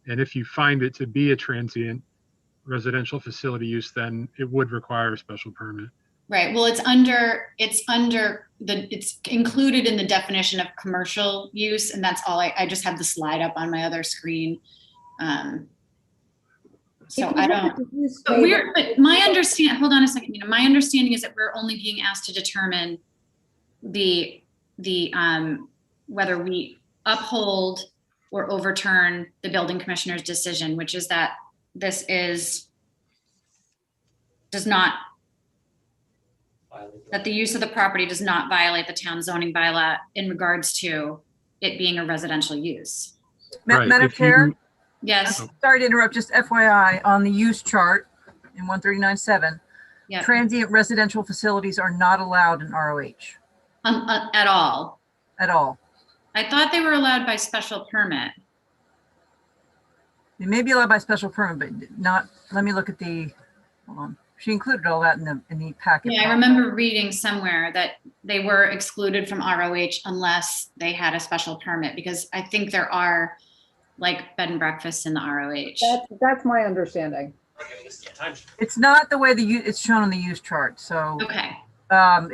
and if you find it to be a transient residential facility use, then it would require a special permit. Right. Well, it's included in the definition of commercial use, and that's all. I just have the slide up on my other screen. So I don't. But my understanding. Hold on a second. My understanding is that we're only being asked to determine whether we uphold or overturn the building commissioner's decision, which is that this that the use of the property does not violate the town zoning bylaw in regards to it being a residential use. Right. Madam Chair? Yes. Sorry to interrupt, just FYI, on the use chart in 139.7, Yeah. transient residential facilities are not allowed in ROH At all. at all. I thought they were allowed by special permit. They may be allowed by special permit, but not, let me look at the, hold on. She included all that in the packet. Yeah, I remember reading somewhere that they were excluded from ROH unless they had a special permit, because I think there are like bed and breakfasts in the ROH. That's my understanding. It's not the way it's shown on the use chart. So Okay.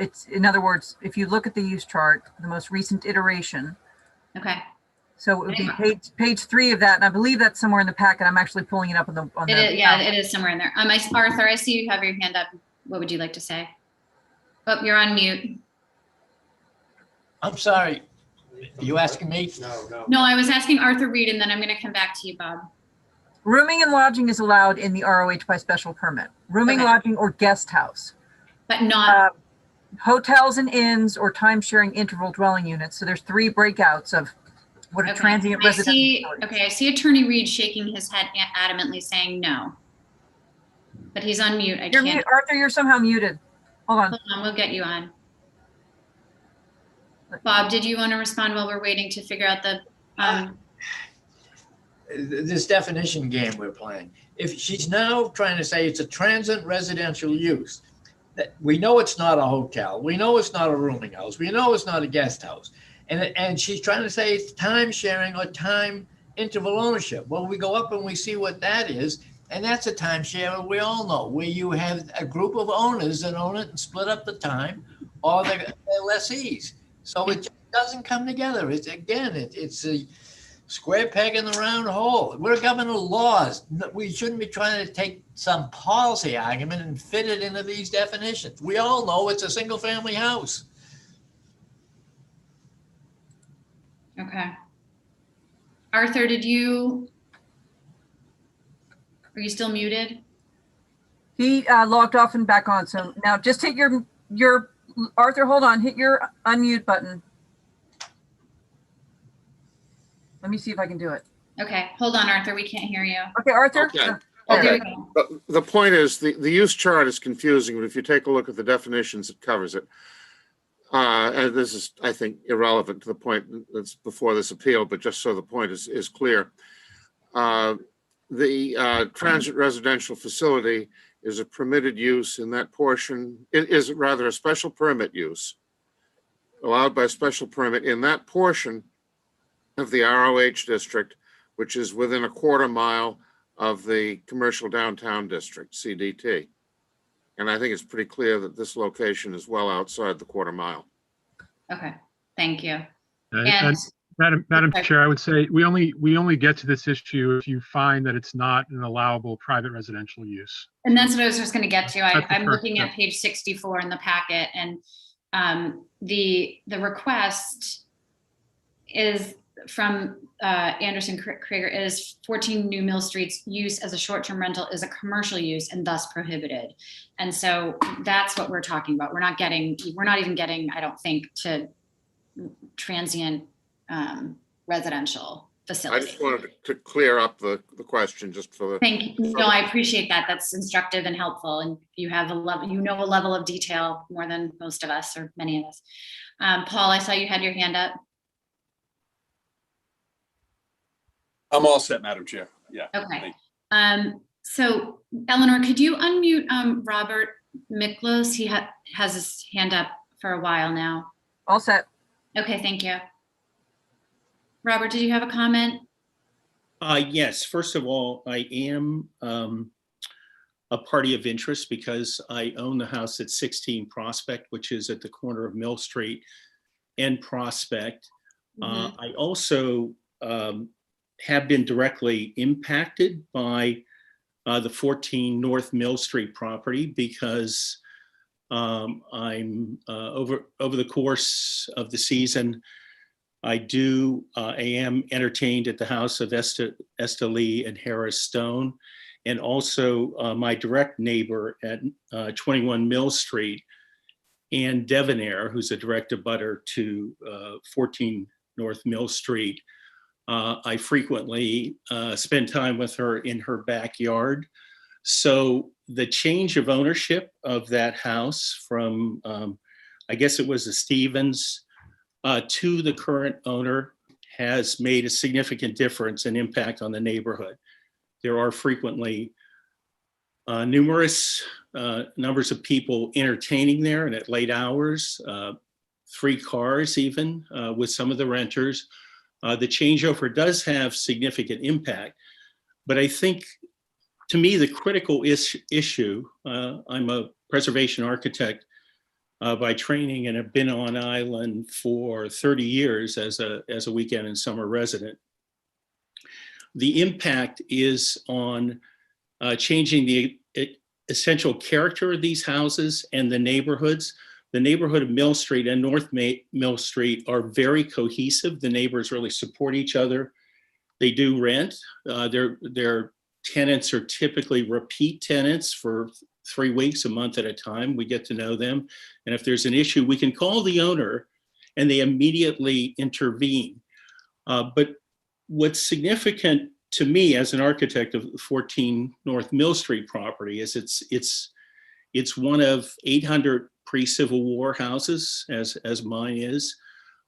It's, in other words, if you look at the use chart, the most recent iteration. Okay. So it would be page 3 of that, and I believe that's somewhere in the packet. I'm actually pulling it up on Yeah, it is somewhere in there. Arthur, I see you have your hand up. What would you like to say? Oh, you're on mute. I'm sorry. Are you asking me? No, I was asking Arthur Reed, and then I'm going to come back to you, Bob. Rooming and lodging is allowed in the ROH by special permit. Rooming, lodging, or guest house. But not hotels and inns or time-sharing interval dwelling units. So there's 3 breakouts of what a transient residential. I see Attorney Reed shaking his head adamantly saying no. But he's on mute. You're mute, Arthur, you're somehow muted. Hold on. Hold on, we'll get you on. Bob, did you want to respond while we're waiting to figure out the this definition game we're playing. If she's now trying to say it's a transient residential use, that we know it's not a hotel, we know it's not a rooming house, we know it's not a guest house, and she's trying to say it's time sharing or time interval ownership. Well, we go up and we see what that is, and that's a timeshare we all know, where you have a group of owners that own it and split up the time, or the lessees. So it just doesn't come together. It's a square peg in the round hole. We're a government of laws. We shouldn't be trying to take some policy argument and fit it into these definitions. We all know it's a single family house. Okay. Arthur, are you still muted? He logged off and back on. So now just hit your Arthur, hold on, hit your unmute button. Let me see if I can do it. Okay, hold on, Arthur, we can't hear you. Okay, Arthur. Okay. Oh, there Okay. we go. But the point is, the use chart is confusing, but if you take a look at the definitions, it covers it. And this is, I think, irrelevant to the point that's before this appeal, but just so the point is clear. The transit residential facility is a permitted use in that portion. It is rather a special permit use allowed by special permit in that portion of the ROH district, which is within a quarter mile of the commercial downtown district, CDT. And I think it's pretty clear that this location is well outside the quarter mile. Okay, thank you. And Madam Chair, I would say we only get to this issue if you find that it's not an allowable private residential use. And that's what I was just going to get to. That's the I'm first looking at step. page 64 in the packet, and the request is from Anderson Krieger is 14 New Mill Street's use as a short-term rental is a commercial use and thus prohibited. And so that's what we're talking about. We're not even getting, I don't think, to transient residential I facility. just wanted to clear up the question just for the. Thank you. No, I appreciate that. That's instructive and helpful. And you have a level of detail more than most of us or many of us. Paul, I saw you had your hand up. I'm all set, Madam Chair. Yeah. Okay. So Eleanor, could you unmute Robert Miklos? He has his hand up for a while now. All set. Okay, thank you. Robert, did you have a comment? Yes, first of all, I am a party of interest because I own the house at 16 Prospect, which is at the corner of Mill Street and Prospect. I also have been directly impacted by the 14 North Mill Street property because I'm over the course of the season, I am entertained at the house of Esther Lee and Harris Stone, and also my direct neighbor at 21 Mill Street, Ann Devonair, who's a direct abutter to 14 North Mill Street. I frequently spend time with her in her backyard. So the change of ownership of that house from, I guess it was a Stevens, to the current owner has made a significant difference and impact on the neighborhood. There are frequently numerous numbers of people entertaining there and at late hours, 3 cars even with some of the renters. The changeover does have significant impact, but I think to me, the critical issue, I'm a preservation architect by training and have been on island for 30 years as a weekend and summer resident. The impact is on changing the essential character of these houses and the neighborhoods. The neighborhood of Mill Street and North Mill Street are very cohesive. The neighbors really support each other. They do rent. Their tenants are typically repeat tenants for 3 weeks, a month at a time. We get to know them. And if there's an issue, we can call the owner and they immediately intervene. But what's significant to me as an architect of 14 North Mill Street property is it's one of 800 pre-Civil War houses, as mine is.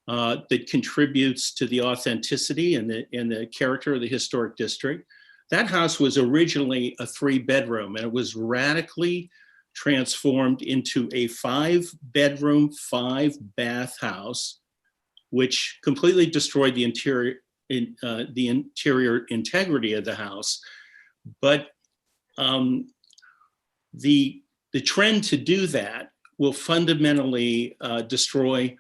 that contributes to the authenticity and the character of the historic district. That house was originally a 3-bedroom, and it was radically transformed into a 5-bedroom, 5-bath house, which completely destroyed the interior integrity of the house. But the trend to do that will fundamentally destroy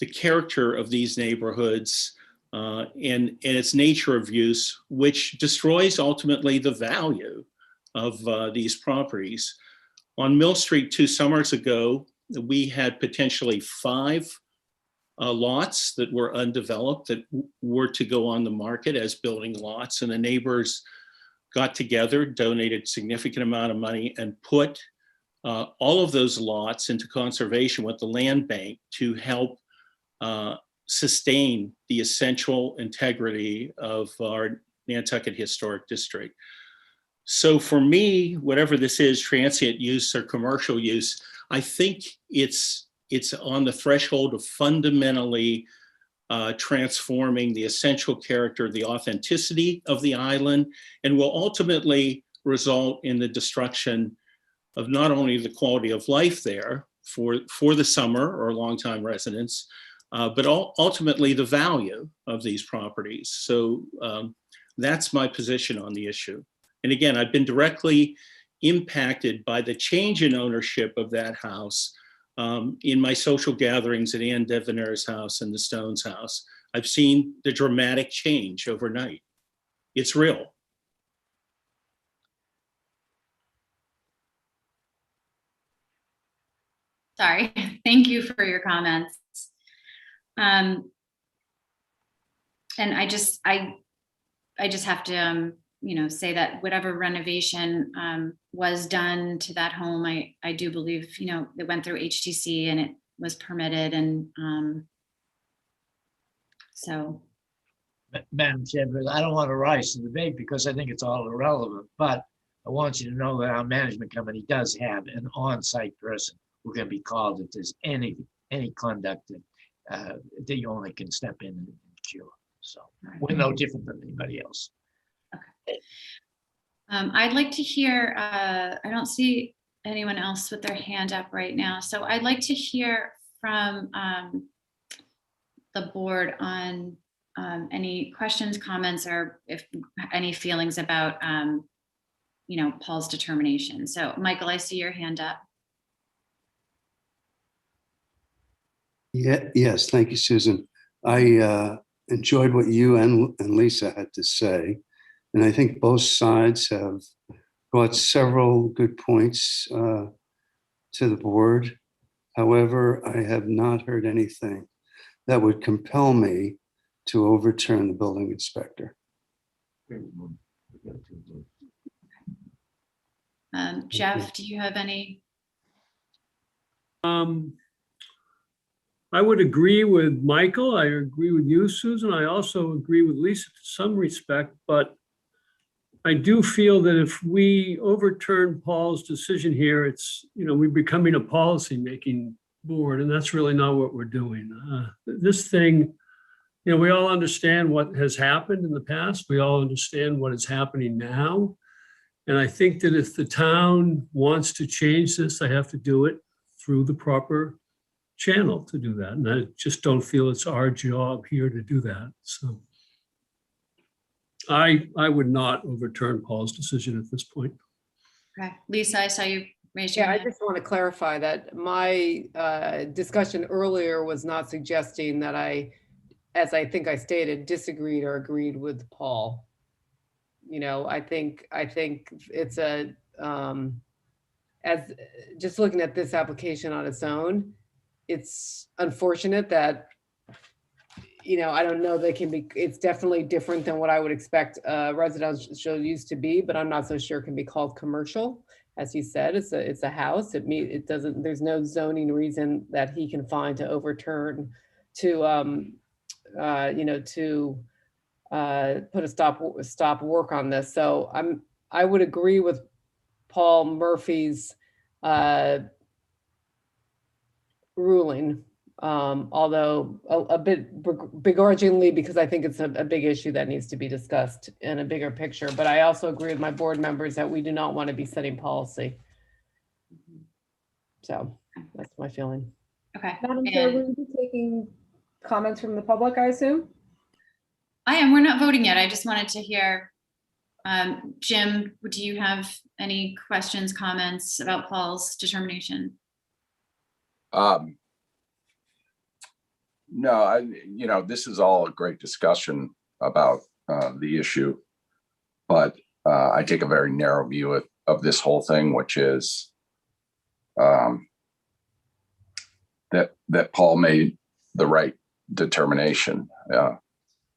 the character of these neighborhoods and its nature of use, which destroys ultimately the value of these properties. On Mill Street 2 summers ago, we had potentially 5 lots that were undeveloped that were to go on the market as building lots, and the neighbors got together, donated significant amount of money, and put all of those lots into conservation with the land bank to help sustain the essential integrity of our Nantucket Historic District. So for me, whatever this is, transient use or commercial use, I think it's on the threshold of fundamentally transforming the essential character, the authenticity of the island, and will ultimately result in the destruction of not only the quality of life there for the summer or longtime residents, but ultimately the value of these properties. So that's my position on the issue. And again, I've been directly impacted by the change in ownership of that house in my social gatherings at Ann Deveneur's house and the Stones house. I've seen the dramatic change overnight. It's real. Sorry, thank you for your comments. And I just have to, say that whatever renovation was done to that home, I do believe, it went through HTC and it was permitted, and so. Madam Chairman, I don't want to rise to the debate because I think it's all irrelevant, but I want you to know that our management company does have an on-site person who can be called if there's any conduct that the owner can step in and cure. So we're no different than anybody else. Okay. I'd like to hear, I don't see anyone else with their hand up right now. So I'd like to hear from the board on any questions, comments, or if any feelings about, Paul's determination. So Michael, I see your hand up. Yes, thank you, Susan. I enjoyed what you and Lisa had to say, and I think both sides have brought several good points to the board. However, I have not heard anything that would compel me to overturn the building inspector. Jeff, do you have any? I would agree with Michael. I agree with you, Susan. I also agree with Lisa to some respect, but I do feel that if we overturn Paul's decision here, it's, we're becoming a policy-making board, and that's really not what we're doing. This thing, we all understand what has happened in the past. We all understand what is happening now. And I think that if the town wants to change this, they have to do it through the proper channel to do that. And I just don't feel it's our job here to do that. So I would not overturn Paul's decision at this point. Okay, Lisa, I saw you raise your hand. I just want to clarify that my discussion earlier was not suggesting that as I think I stated, disagreed or agreed with Paul. I think it's as just looking at this application on its own, it's unfortunate that, I don't know, it's definitely different than what I would expect residential use to be, but I'm not so sure it can be called commercial. As he said, it's a house. There's no zoning reason that he can find to overturn to put a stop work on this. So I would agree with Paul Murphy's ruling although a bit begrudgingly, because I think it's a big issue that needs to be discussed in a bigger picture. But I also agree with my board members that we do not want to be setting policy. So that's my feeling. Okay. Madam Chair, will you be taking comments from the public, I assume? I am. We're not voting yet. I just wanted to hear, Jim, do you have any questions, comments about Paul's determination? No, this is all a great discussion about the issue, but I take a very narrow view of this whole thing, which is that Paul made the right determination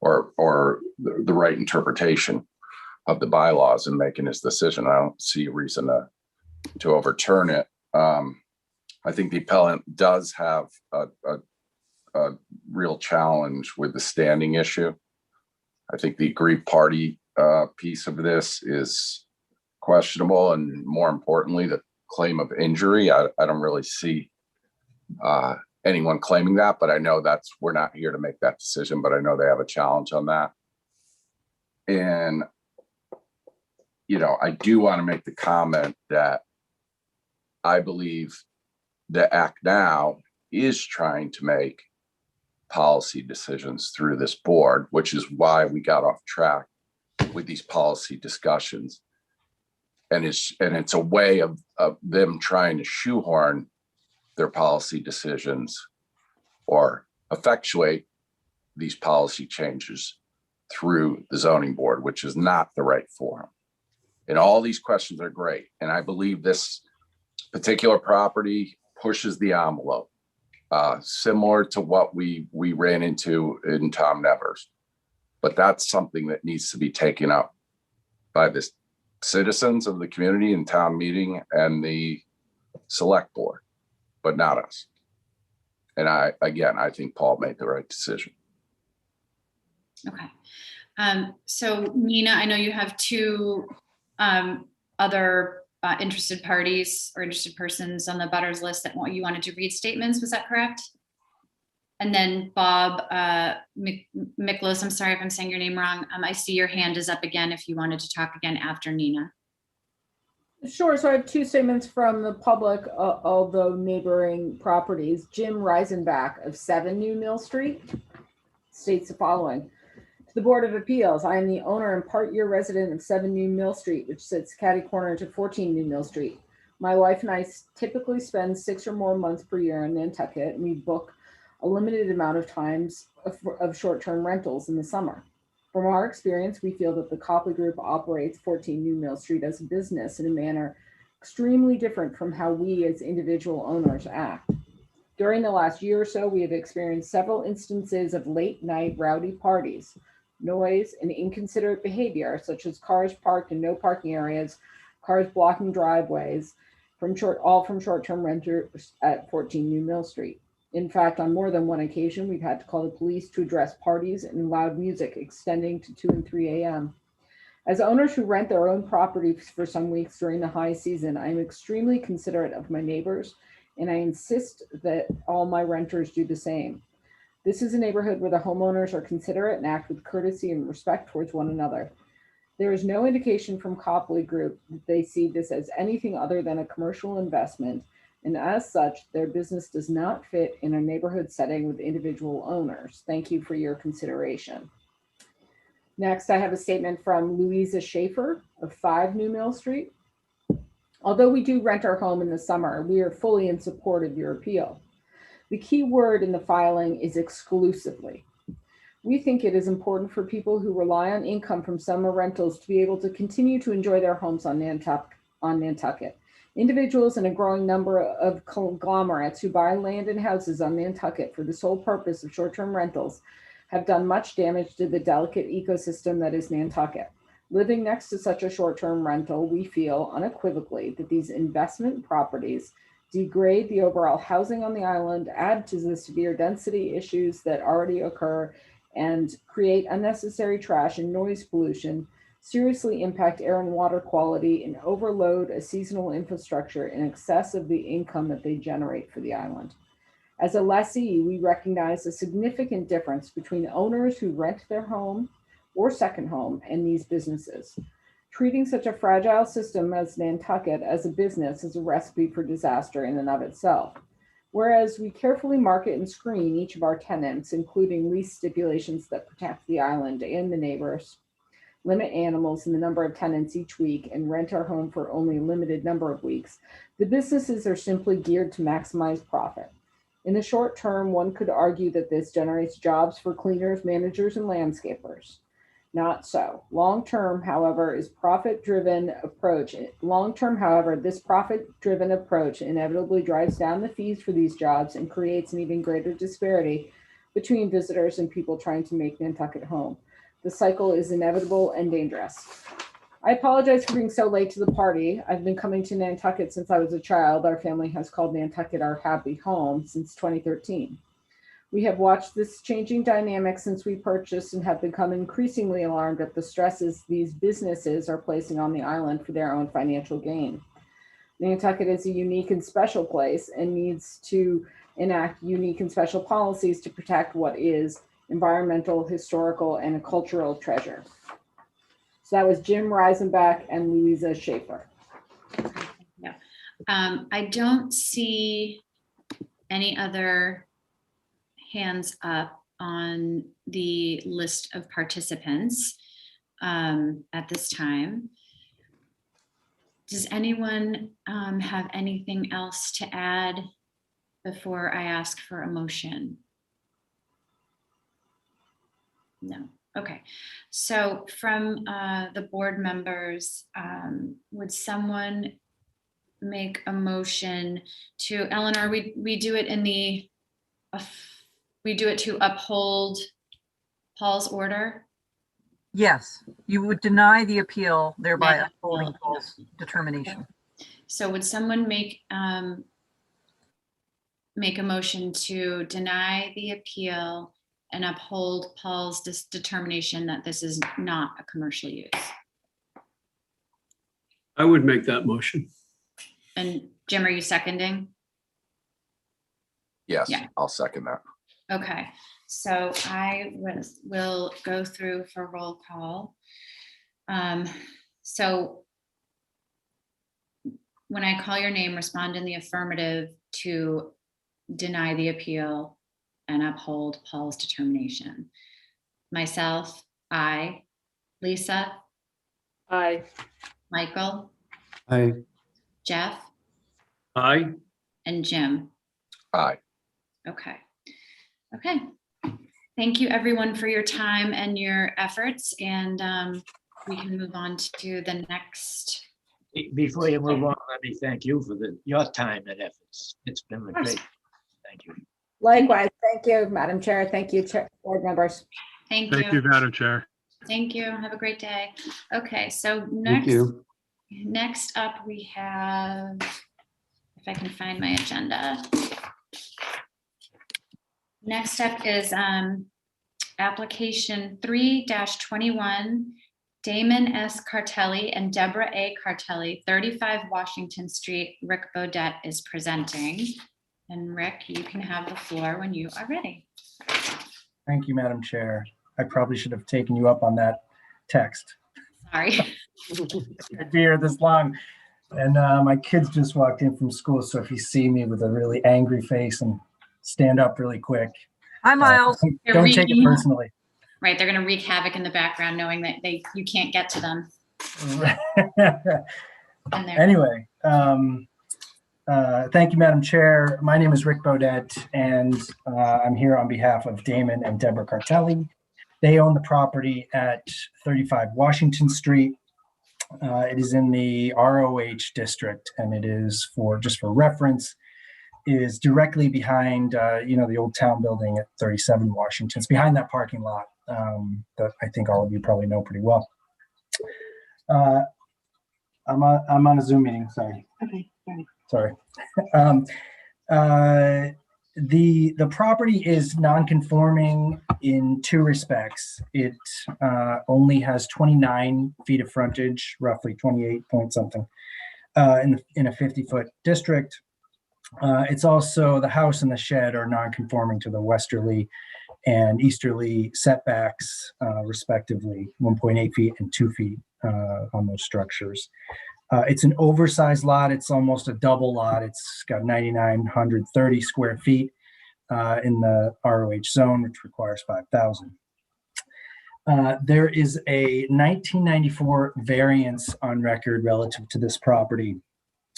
or the right interpretation of the bylaws in making his decision. I don't see a reason to overturn it. I think the appellant does have a real challenge with the standing issue. I think the aggrieved party piece of this is questionable, and more importantly, the claim of injury. I don't really see anyone claiming that, but I know we're not here to make that decision, but I know they have a challenge on that. And, I do want to make the comment that I believe the Act Now is trying to make policy decisions through this board, which is why we got off track with these policy discussions. And it's a way of them trying to shoehorn their policy decisions or effectuate these policy changes through the zoning board, which is not the right forum. And all these questions are great. And I believe this particular property pushes the envelope, similar to what we ran into in Tom Nevers. But that's something that needs to be taken up by the citizens of the community and town meeting and the select board, but not us. And I think Paul made the right decision. Okay. So Nina, I know you have two other interested parties or interested persons on the butters list that you wanted to read statements. Was that correct? And then Bob Miklos, I'm sorry if I'm saying your name wrong. I see your hand is up again if you wanted to talk again after Nina. Sure. So I have two statements from the public, although neighboring properties. Jim Reisenbach of 7 New Mill Street states the following. To the Board of Appeals, I am the owner and part-year resident of 7 New Mill Street, which sits catty-corner to 14 New Mill Street. My wife and I typically spend 6 or more months per year in Nantucket, and we book a limited amount of times of short-term rentals in the summer. From our experience, we feel that the Copley Group operates 14 New Mill Street as a business in a manner extremely different from how we as individual owners act. During the last year or so, we have experienced several instances of late-night rowdy parties, noise, and inconsiderate behavior, such as cars parked in no parking areas, cars blocking driveways, all from short-term renters at 14 New Mill Street. In fact, on more than one occasion, we've had to call the police to address parties and loud music extending to 2 and 3 a.m. As owners who rent their own properties for some weeks during the high season, I am extremely considerate of my neighbors, and I insist that all my renters do the same. This is a neighborhood where the homeowners are considerate and act with courtesy and respect towards one another. There is no indication from Copley Group that they see this as anything other than a commercial investment, and as such, their business does not fit in a neighborhood setting with individual owners. Thank you for your consideration. Next, I have a statement from Louisa Schaefer of 5 New Mill Street. Although we do rent our home in the summer, we are fully in support of your appeal. The key word in the filing is exclusively. We think it is important for people who rely on income from summer rentals to be able to continue to enjoy their homes on Nantucket. Individuals and a growing number of conglomerates who buy land and houses on Nantucket for the sole purpose of short-term rentals have done much damage to the delicate ecosystem that is Nantucket. Living next to such a short-term rental, we feel unequivocally that these investment properties degrade the overall housing on the island, add to the severe density issues that already occur, and create unnecessary trash and noise pollution, seriously impact air and water quality, and overload a seasonal infrastructure in excess of the income that they generate for the island. As a lessee, we recognize a significant difference between owners who rent their home or second home and these businesses. Treating such a fragile system as Nantucket as a business is a recipe for disaster in and of itself. Whereas we carefully market and screen each of our tenants, including lease stipulations that protect the island and the neighbors, limit animals and the number of tenants each week, and rent our home for only a limited number of weeks, the businesses are simply geared to maximize profit. In the short term, one could argue that this generates jobs for cleaners, managers, and landscapers. Not so. Long-term, however, this profit-driven approach inevitably drives down the fees for these jobs and creates an even greater disparity between visitors and people trying to make Nantucket home. The cycle is inevitable and dangerous. I apologize for being so late to the party. I've been coming to Nantucket since I was a child. Our family has called Nantucket our happy home since 2013. We have watched this changing dynamic since we purchased and have become increasingly alarmed at the stresses these businesses are placing on the island for their own financial gain. Nantucket is a unique and special place and needs to enact unique and special policies to protect what is environmental, historical, and a cultural treasure. So that was Jim Reisenbeck and Louisa Schaefer. Yeah. I don't see any other hands up on the list of participants at this time. Does anyone have anything else to add before I ask for a motion? No. Okay. So from the board members, would someone make a motion to, Eleanor, we do it in the, we do it to uphold Paul's order? Yes, you would deny the appeal, thereby upholding Paul's determination. So would someone make a motion to deny the appeal and uphold Paul's determination that this is not a commercial use? I would make that motion. And Jim, are you seconding? Yes, Yeah. I'll second that. Okay, so I will go through for roll call. So when I call your name, respond in the affirmative to deny the appeal and uphold Paul's determination. Myself, I. Lisa? Aye. Michael? Aye. Jeff? Aye. And Jim? Aye. Okay. Okay. Thank you everyone for your time and your efforts, and we can move on to the next. Before you move on, let me thank you for your time and efforts. It's been a great, thank you. Likewise, thank you, Madam Chair. Thank you, board members. Thank Thank you, Madam Chair. Thank you. Have a great day. Okay, so Thank you. next up we have, if I can find my agenda. Next up is application 3-21, Damon S. Cartelli and Deborah A. Cartelli, 35 Washington Street. Rick Beaudette is presenting. And Rick, you can have the floor when you are ready. Thank you, Madam Chair. I probably should have taken you up on that text. Sorry. I'd be here this long. And my kids just walked in from school, so if you see me with a really angry face and stand up really quick. Hi, Miles. Don't take it personally. Right, they're gonna wreak havoc in the background knowing that you can't get to them. Anyway, thank you, Madam Chair. My name is Rick Beaudette, and I'm here on behalf of Damon and Deborah Cartelli. They own the property at 35 Washington Street. It is in the ROH district, and it is just for reference, is directly behind, the old town building at 37 Washington. It's behind that parking lot that I think all of you probably know pretty well. I'm on a Zoom meeting, sorry. Okay, sorry. The property is non-conforming in two respects. It only has 29 feet of frontage, roughly 28 point something, in a 50-foot district. It's also the house and the shed are non-conforming to the westerly and easterly setbacks, respectively, 1.8 feet and 2 feet on those structures. It's an oversized lot. It's almost a double lot. It's got 9,930 square feet in the ROH zone, which requires 5,000. There is a 1994 variance on record relative to this property,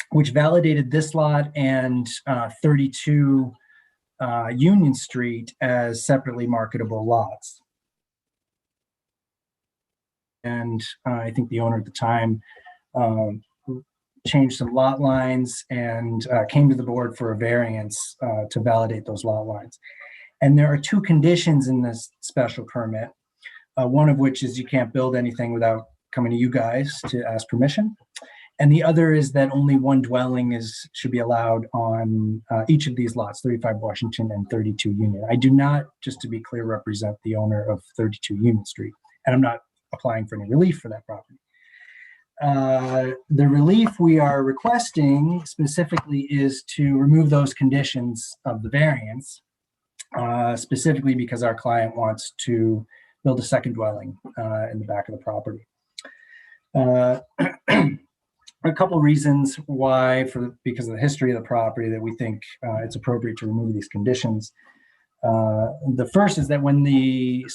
which validated this lot and 32 Union Street as separately marketable lots. And I think the owner at the time changed some lot lines and came to the board for a variance to validate those lot lines. And there are two conditions in this special permit, one of which is you can't build anything without coming to you guys to ask permission. And the other is that only one dwelling should be allowed on each of these lots, 35 Washington and 32 Union. I do not, just to be clear, represent the owner of 32 Union Street, and I'm not applying for any relief for that property. The relief we are requesting specifically is to remove those conditions of the variance, specifically because our client wants to build a second dwelling in the back of the property. A couple of reasons why, because of the history of the property, that we think it's appropriate to remove these conditions. The first is that when the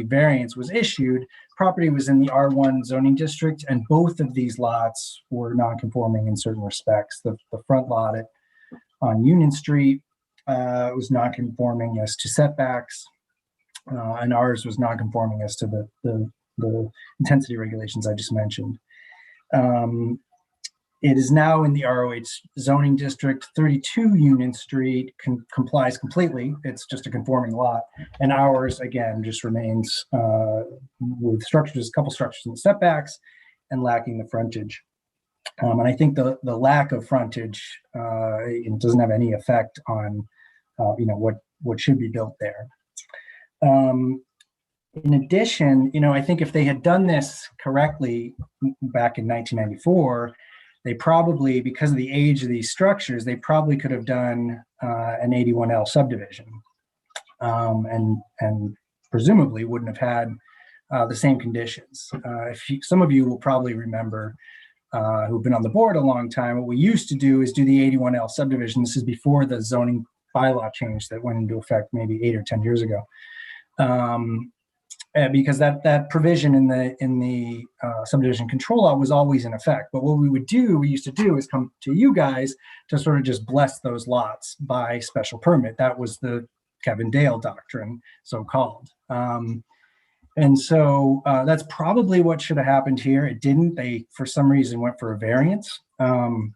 variance was issued, property was in the R1 zoning district, and both of these lots were non-conforming in certain respects. The front lot on Union Street was non-conforming as to setbacks, and ours was non-conforming as to the intensity regulations I just mentioned. It is now in the ROH zoning district. 32 Union Street complies completely. It's just a conforming lot. And ours, again, just remains with structures, a couple structures in the setbacks and lacking the frontage. And I think the lack of frontage it doesn't have any effect on what should be built there. In addition, I think if they had done this correctly back in 1994, they probably, because of the age of these structures, they probably could have done an 81L subdivision, and presumably wouldn't have had the same conditions. Some of you will probably remember, who've been on the board a long time, what we used to do is do the 81L subdivision. This is before the zoning bylaw change that went into effect maybe 8 or 10 years ago. Because that provision in the subdivision control law was always in effect. But what we used to do is come to you guys to sort of just bless those lots by special permit. That was the Kevin Dale doctrine, so-called. And so that's probably what should have happened here. It didn't. They, for some reason, went for a variance. And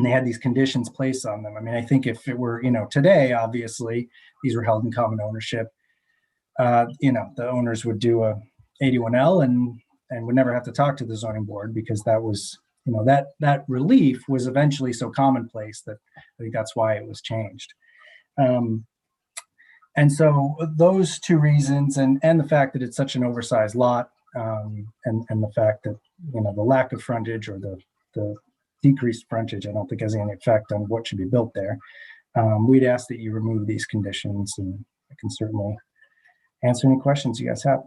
they had these conditions placed on them. I mean, I think if it were, today, obviously, these were held in common ownership. The owners would do a 81L and would never have to talk to the zoning board, because that was, that relief was eventually so commonplace that I think that's why it was changed. And so those two reasons, and the fact that it's such an oversized lot, and the fact that, the lack of frontage or the decreased frontage, I don't think has any effect on what should be built there. We'd ask that you remove these conditions, and I can certainly answer any questions you guys have.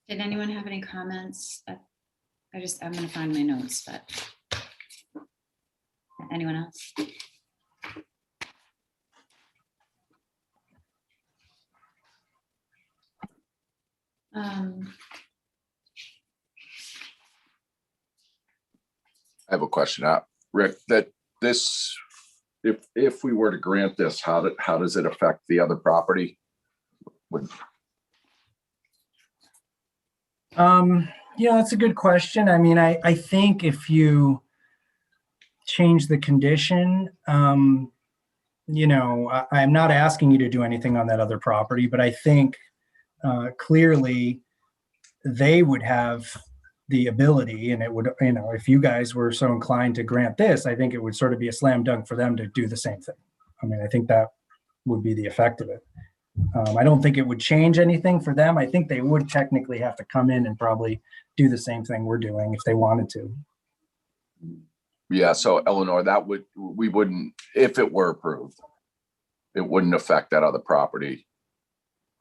Did anyone have any comments? I'm going to find my notes, but anyone else? I have a question. Rick, if we were to grant this, how does it affect the other property? That's a good question. I mean, I think if you change the condition, I'm not asking you to do anything on that other property, but I think clearly they would have the ability, and it would, if you guys were so inclined to grant this, I think it would sort of be a slam dunk for them to do the same thing. I mean, I think that would be the effect of it. I don't think it would change anything for them. I think they would technically have to come in and probably do the same thing we're doing if they wanted to. Yeah, so Eleanor, we wouldn't, if it were approved, it wouldn't affect that other property.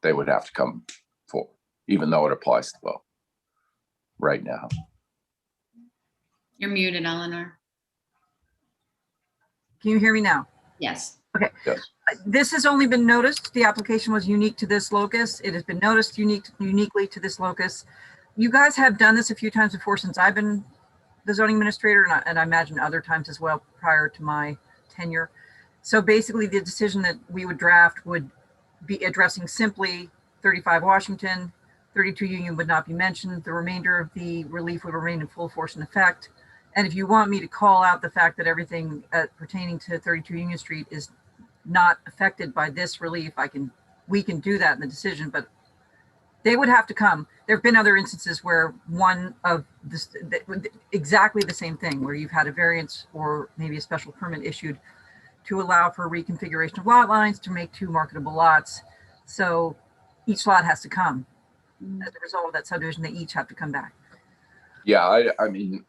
They would have to come forward, even though it applies to both right now. You're muted, Eleanor. Can you hear me now? Yes. Okay. Yes. This has only been noticed. The application was unique to this locus. It has been noticed uniquely to this locus. You guys have done this a few times before since I've been the zoning administrator, and I imagine other times as well prior to my tenure. So basically the decision that we would draft would be addressing simply 35 Washington, 32 Union would not be mentioned. The remainder of the relief would remain in full force and effect. And if you want me to call out the fact that everything pertaining to 32 Union Street is not affected by this relief, we can do that in the decision, but they would have to come. There have been other instances where one of this, exactly the same thing, where you've had a variance or maybe a special permit issued to allow for reconfiguration of lot lines to make 2 marketable lots. So each lot has to come. As a result of that subdivision, they each have to come back. Yeah, I mean,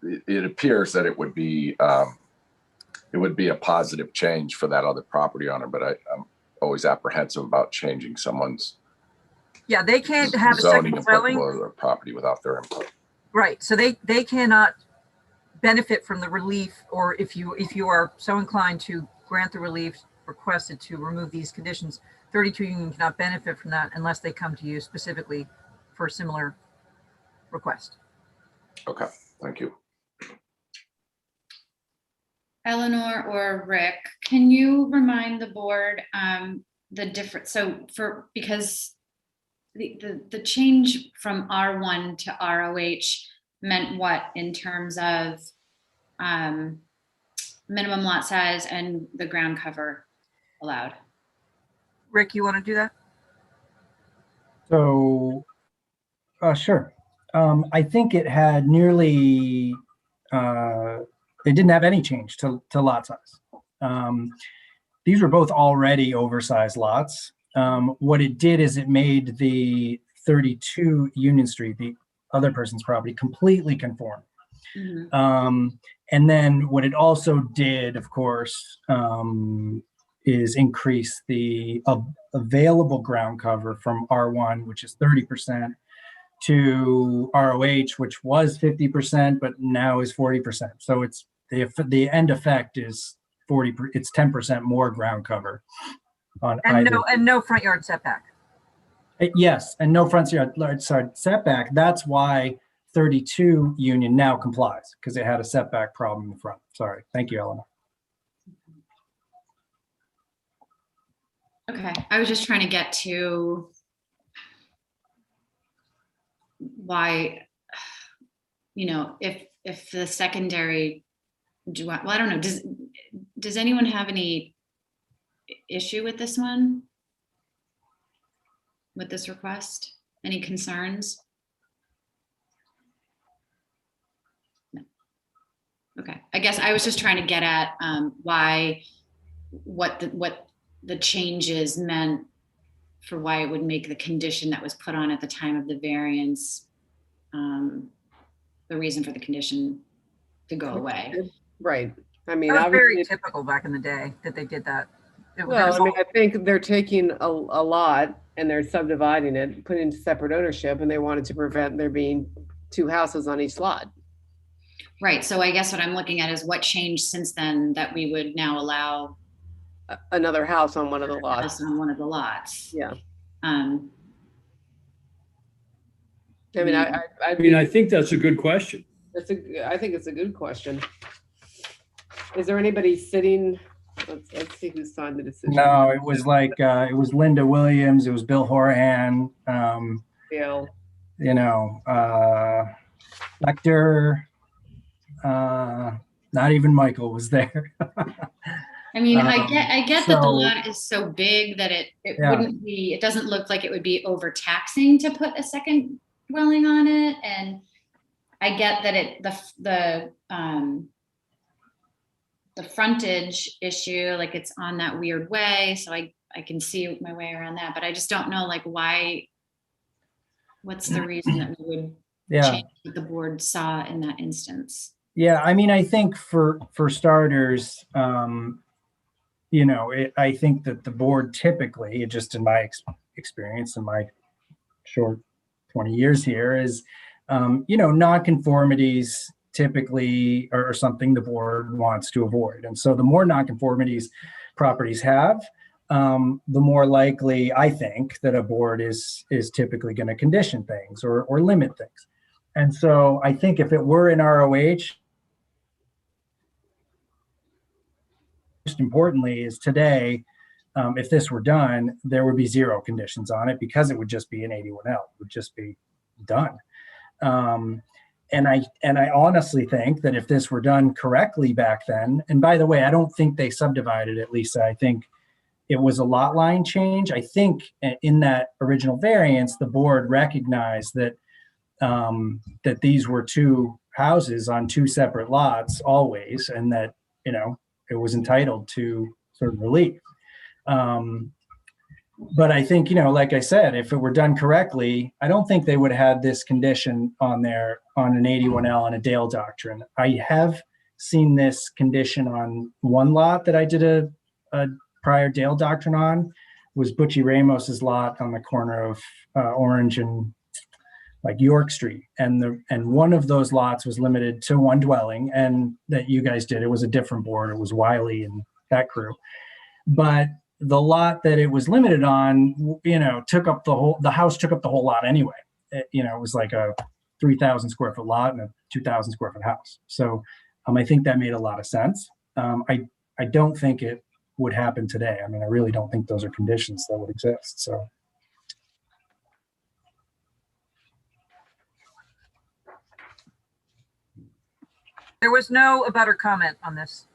it appears that it would be a positive change for that other property owner, but I'm always apprehensive about changing someone's They can't have a zoning second dwelling. applicable to their property without their input. Right. So they cannot benefit from the relief, or if you are so inclined to grant the relief requested to remove these conditions, 32 Union cannot benefit from that unless they come to you specifically for a similar request. Okay, thank you. Eleanor or Rick, can you remind the board the difference? So because the change from R1 to ROH meant what in terms of minimum lot size and the ground cover allowed? Rick, you want to do that? So, sure. I think it had nearly, it didn't have any change to lot size. These were both already oversized lots. What it did is it made the 32 Union Street, the other person's property, completely conform. Mm-hmm. And then what it also did, of course, is increase the available ground cover from R1, which is 30%, to ROH, which was 50%, but now is 40%. So it's the end effect is 40. It's 10% more ground cover on either. No front yard setback. Yes, and no front yard setback. That's why 32 Union now complies, because it had a setback problem in the front. Sorry. Thank you, Eleanor. Okay, I was just trying to get to why, if the secondary, I don't know, does anyone have any issue with this one? With this request? Any concerns? No. Okay, I guess I was just trying to get at what the changes meant for why it would make the condition that was put on at the time of the variance, the reason for the condition to go away. Right. I mean, That was very typical back in the day that they did that. Well, I mean, I think they're taking a lot and they're subdividing it, putting it into separate ownership, and they wanted to prevent there being 2 houses on each lot. Right. So I guess what I'm looking at is what changed since then that we would now allow another house on one of the lots. On one of the lots. Yeah. I mean, I think that's a good question. I think it's a good question. Is there anybody sitting? Let's see who signed the decision. No, it was it was Linda Williams, it was Bill Horahan, Bill. Lecter, not even Michael was there. I mean, I get that the lot is so big that it wouldn't be, it doesn't look like it would be overtaxing to put a second dwelling on it. And I get that the frontage issue, like it's on that weird way. So I I can see my way around that, but I just don't know like what's the reason that we would Yeah. change what the board saw in that instance? Yeah, I mean, I think for starters, I think that the board typically, just in my experience in my short 20 years here, is, nonconformities typically are something the board wants to avoid. And so the more nonconformities properties have, the more likely I think that a board is typically going to condition things or limit things. And so I think if it were in ROH, most importantly is today, if this were done, there would be zero conditions on it because it would just be an 81L. It would just be done. And I honestly think that if this were done correctly back then, and by the way, I don't think they subdivided it, Lisa. I think it was a lot line change. I think in that original variance, the board recognized that that these were two houses on two separate lots always, and that, it was entitled to certain relief. But I think, like I said, if it were done correctly, I don't think they would have had this condition on an 81L and a Dale doctrine. I have seen this condition on one lot that I did a prior Dale doctrine on, was Butchie Ramos's lot on the corner of Orange and like York Street. And one of those lots was limited to one dwelling, and that you guys did, it was a different board. It was Wiley and that crew. But the lot that it was limited on, the house took up the whole lot anyway. It was like a 3,000 square foot lot and a 2,000 square foot house. So I think that made a lot of sense. I don't think it would happen today. I mean, I really don't think those are conditions that would exist. So. There was no abutter comment on this.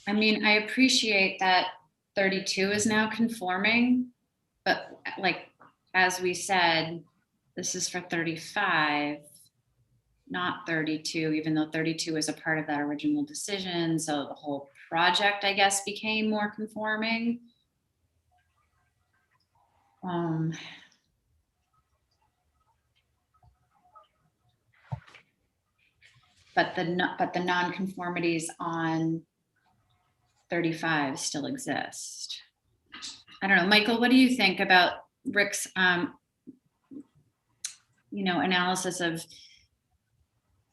I mean, I appreciate that 32 is now conforming, but like, as we said, this is for 35, not 32, even though 32 is a part of that original decision. So the whole project, I guess, became more conforming. But the non-conformities on 35 still exist. I don't know, Michael, what do you think about Rick's, analysis of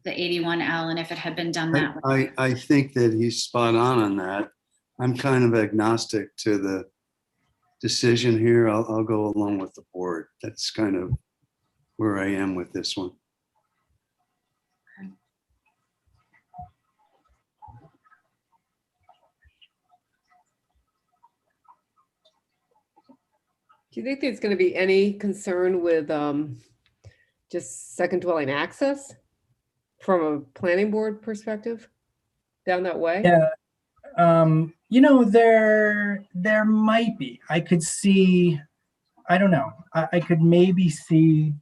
the 81L and if it had been done that way? I think that he's spot on that. I'm kind of agnostic to the decision here. I'll go along with the board. That's kind of where I am with this one. Do you think there's going to be any concern with just second dwelling access from a planning board perspective down that way? Yeah, there might be. I could see, I don't know. I could maybe see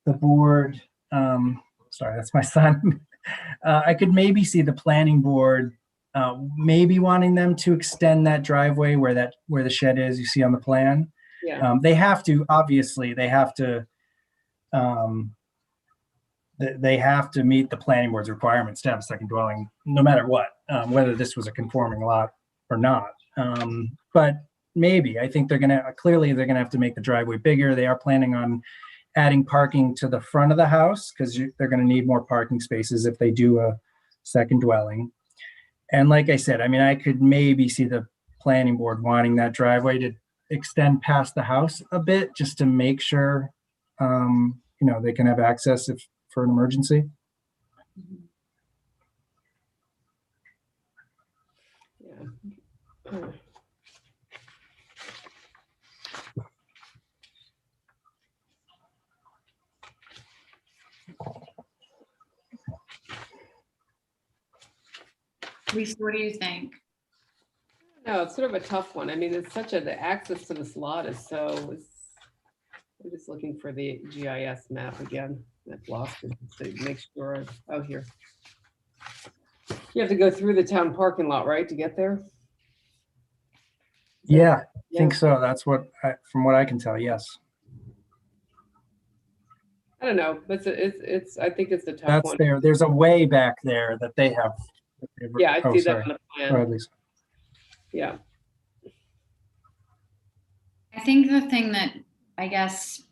the board. Sorry, that's my son. I could maybe see the planning board maybe wanting them to extend that driveway where the shed is. You see on the plan. Yeah. They have to, obviously, they have to meet the planning board's requirements to have a second dwelling, no matter what, whether this was a conforming lot or not. But maybe, I think they're going to have to make the driveway bigger. They are planning on adding parking to the front of the house because they're going to need more parking spaces if they do a second dwelling. And like I said, I mean, I could maybe see the planning board wanting that driveway to extend past the house a bit just to make sure they can have access for an emergency. Yeah. Lisa, what do you think? No, it's sort of a tough one. I mean, the access to this lot is I'm just looking for the GIS map again. I've lost it to make sure. Oh, here. You have to go through the town parking lot, right, to get there? Yeah, I think so. That's from what I can tell, yes. I don't know, but I think it's the tough That's one. there. There's a way back there that they have. Yeah, I Oh, see that sorry. on the Go ahead, plan. Lisa. Yeah. I think the thing that I guess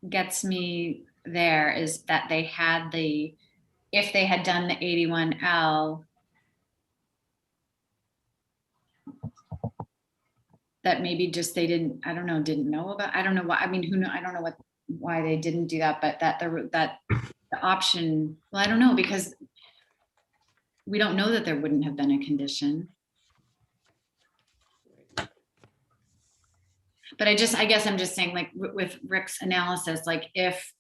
gets me there is that they had if they had done the 81L, that maybe just they didn't know about, I don't know why, I mean, I don't know why they didn't do that, but that the option, well, I don't know, because we don't know that there wouldn't have been a condition. But I guess I'm just saying, like with Rick's analysis, like if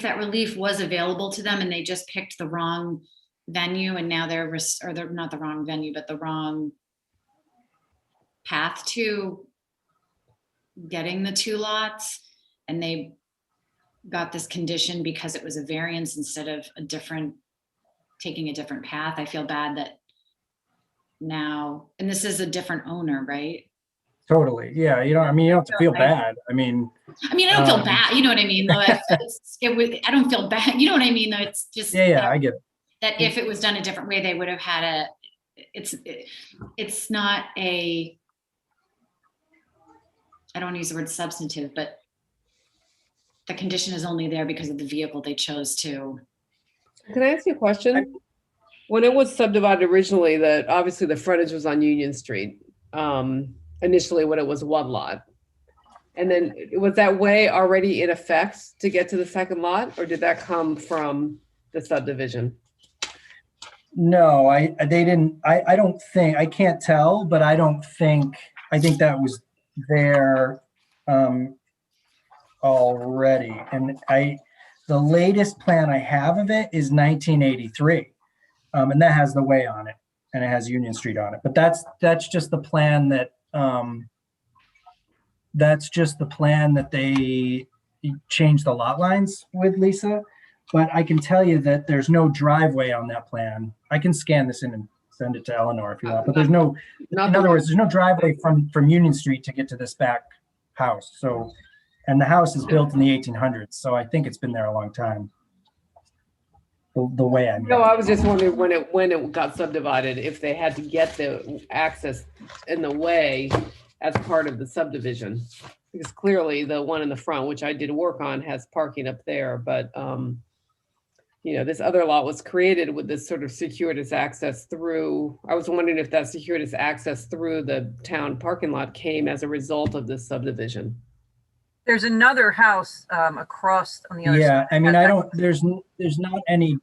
that relief was available to them and they just picked the wrong venue and now they're not the wrong venue, but the wrong path to getting the 2 lots, and they got this condition because it was a variance instead of taking a different path. I feel bad that now, and this is a different owner, right? Totally. Yeah. You don't have to feel bad. I mean, I don't feel bad. You know what I mean? Though I don't feel bad. You know what I mean? Though it's just yeah, I get it. That if it was done a different way, they would have had it's not a, I don't want to use the word substantive, but the condition is only there because of the vehicle they chose to. Can I ask you a question? When it was subdivided originally, that obviously the frontage was on Union Street, initially when it was 1 lot. And then was that way already in effect to get to the 2nd lot, or did that come from the subdivision? No, they didn't. I don't think, I can't tell, but I think that was there already. And the latest plan I have of it is 1983. And that has the way on it and it has Union Street on it. But that's just the plan that they changed the lot lines with, Lisa. But I can tell you that there's no driveway on that plan. I can scan this in and send it to Eleanor if you want. But there's no, in other words, there's no driveway from Union Street to get to this back house. So, and the house is built in the 1800s. So I think it's been there a long time. The way I mean. No, I was just wondering when it got subdivided, if they had to get the access in the way as part of the subdivision. Because clearly the one in the front, which I did work on, has parking up there, but this other lot was created with this sort of circuitous access through. I was wondering if that circuitous access through the town parking lot came as a result of this subdivision. There's another house across on the other side. Yeah, I mean, there's not any.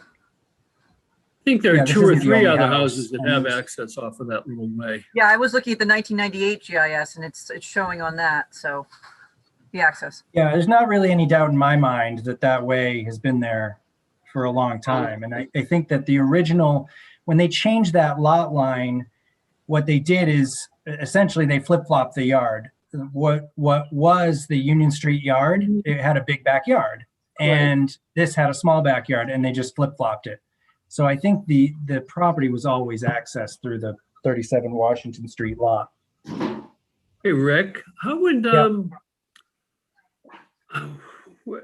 I think there are 2 or 3 other house. houses that have access off of that little way. Yeah, I was looking at the 1998 GIS and it's showing on that. So the access. Yeah, there's not really any doubt in my mind that way has been there for a long time. And I think that the original, when they changed that lot line, what they did is essentially they flip-flopped the yard. What was the Union Street yard, it had a big backyard, and this had a small backyard, and they just flip-flopped it. So I think the property was always accessed through the 37 Washington Street lot. Hey, Rick, how would,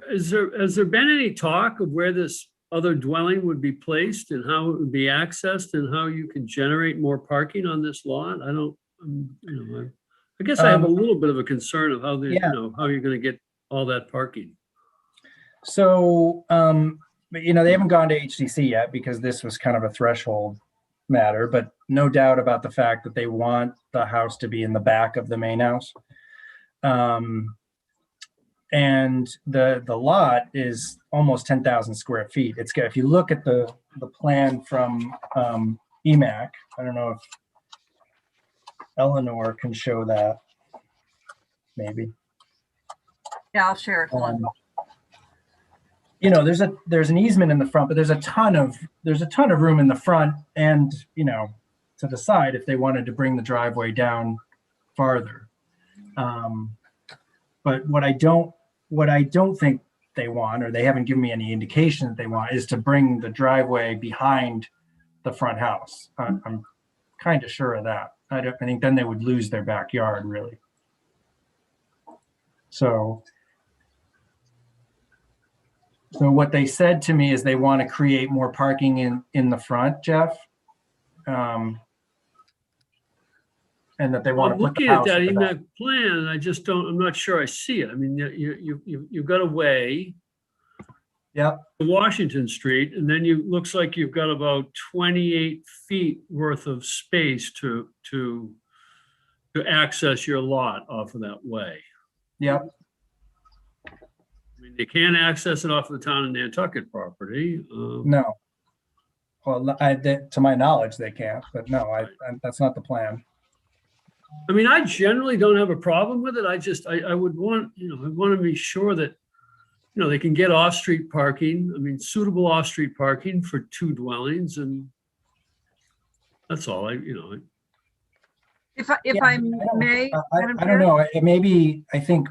has there been any talk of where this other dwelling would be placed and how it would be accessed and how you can generate more parking on this lot? I guess I have a little bit of a concern of how how you're going to get all that parking. So, they haven't gone to HCC yet because this was kind of a threshold matter, but no doubt about the fact that they want the house to be in the back of the main house. And the lot is almost 10,000 square feet. If you look at the plan from EMAC, I don't know if Eleanor can show that, maybe. Yeah, I'll share it. There's an easement in the front, but there's a ton of room in the front and to the side if they wanted to bring the driveway down farther. But what I don't think they want, or they haven't given me any indication that they want, is to bring the driveway behind the front house. I'm kind of sure of that. I think then they would lose their backyard, really. So what they said to me is they want to create more parking in the front, Jeff. And that they want I'm to put the looking at house that at the in back. that plan, and I just don't, I'm not sure I see it. I mean, you've got a way, Yep. Washington Street, and then looks like you've got about 28 feet worth of space to access your lot off of that way. Yep. I mean, you can't access it off of the town of Nantucket property. No. Well, to my knowledge, they can't, but no, that's not the plan. I mean, I generally don't have a problem with it. I would want, I want to be sure that, they can get off-street parking. I mean, suitable off-street parking for 2 dwellings, and that's all. If I may, Madam I Chair? don't know. I think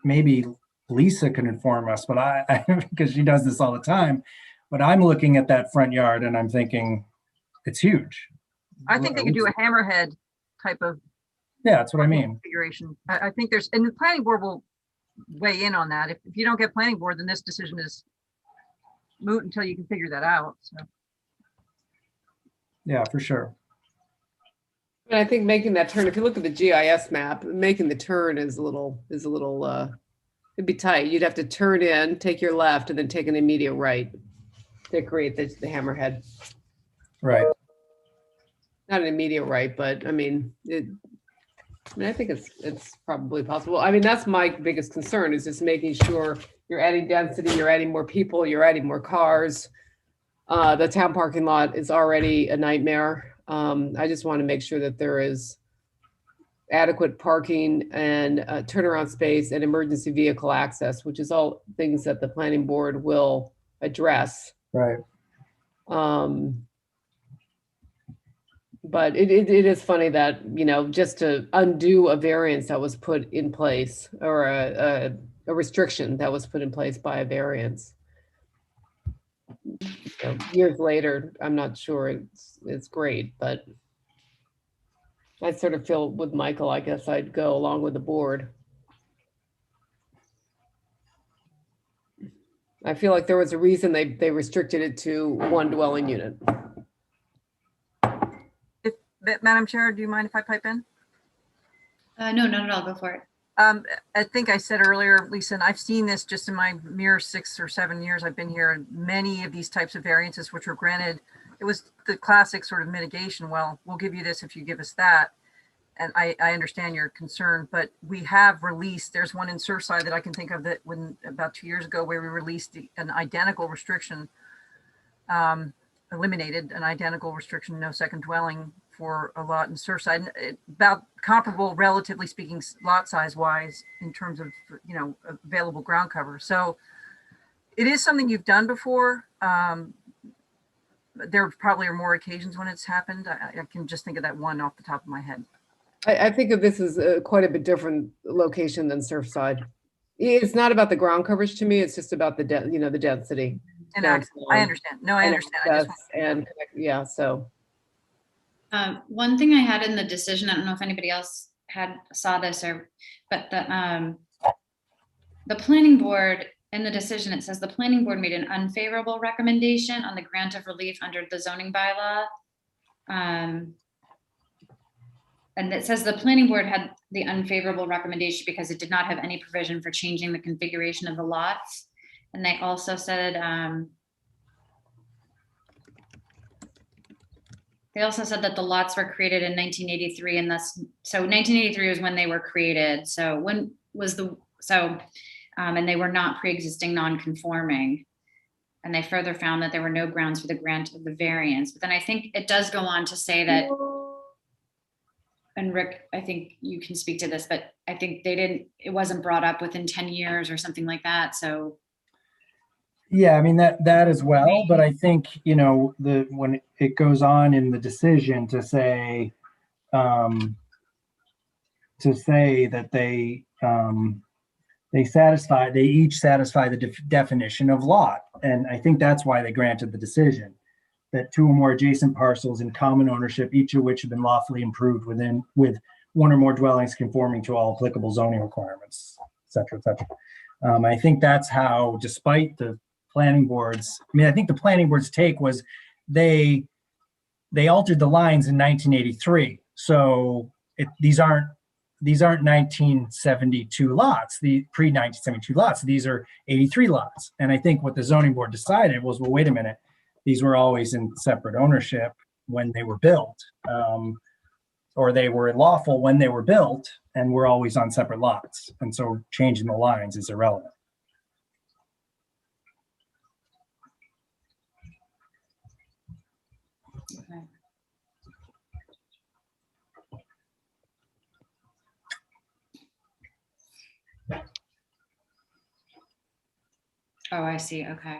maybe Lisa can inform us, but I because she does this all the time. But I'm looking at that front yard and I'm thinking it's huge. I think they could do a hammerhead type of Yeah, that's what I mean. configuration. I think and the planning board will weigh in on that. If you don't get planning board, then this decision is moot until you can figure that out. So. Yeah, for sure. And I think making that turn, if you look at the GIS map, making the turn is a little, it'd be tight. You'd have to turn in, take your left, and then take an immediate right to create the hammerhead. Right. Not an immediate right, but I mean, I think it's probably possible. I mean, that's my biggest concern, is just making sure you're adding density, you're adding more people, you're adding more cars. The town parking lot is already a nightmare. I just want to make sure that there is adequate parking and turnaround space and emergency vehicle access, which is all things that the planning board will address. Right. But it is funny that, just to undo a variance that was put in place, or a restriction that was put in place by a variance. Years later, I'm not sure it's great, but I sort of feel with Michael, I guess I'd go along with the board. I feel like there was a reason they restricted it to 1 dwelling unit. Madam Chair, do you mind if I pipe in? No, not at all. Go for it. I think I said earlier, Lisa, and I've seen this just in my mere 6 or 7 years I've been here, and many of these types of variances which were granted, it was the classic sort of mitigation. Well, we'll give you this if you give us that. And I understand your concern, but we have released, there's one in Surfside that I can think of that when about 2 years ago where we released an identical restriction, eliminated an identical restriction, no second dwelling for a lot in Surfside, about comparable, relatively speaking, lot size wise in terms of, available ground cover. So it is something you've done before. There probably are more occasions when it's happened. I can just think of that one off the top of my head. I think of this as quite a bit different location than Surfside. It's not about the ground coverage to me. It's just about the the density. And I understand. No, I understand. So. One thing I had in the decision, I don't know if anybody else saw this, but the planning board, in the decision, it says the planning board made an unfavorable recommendation on the grant of relief under the zoning bylaw. And it says the planning board had the unfavorable recommendation because it did not have any provision for changing the configuration of the lots. And they also said, that the lots were created in 1983, and so 1983 was when they were created. So and they were not pre-existing non-conforming. And they further found that there were no grounds for the grant of the variance. But then I think it does go on to say that, and Rick, I think you can speak to this, but I think it wasn't brought up within 10 years or something like that. So. Yeah, I mean, that as well, but I think, when it goes on in the decision to say that they, they each satisfy the definition of lot. And I think that's why they granted the decision, that two or more adjacent parcels in common ownership, each of which have been lawfully improved with one or more dwellings conforming to all applicable zoning requirements, et cetera, et cetera. I think that's how, despite the planning boards, I think the planning board's take was they altered the lines in 1983. So these aren't 1972 lots, the pre-1972 lots. These are 83 lots. And I think what the zoning board decided was, well, wait a minute, these were always in separate ownership when they were built, or they were lawful when they were built, and we're always on separate lots. And so changing the lines is irrelevant. Okay. Oh, I see. Okay.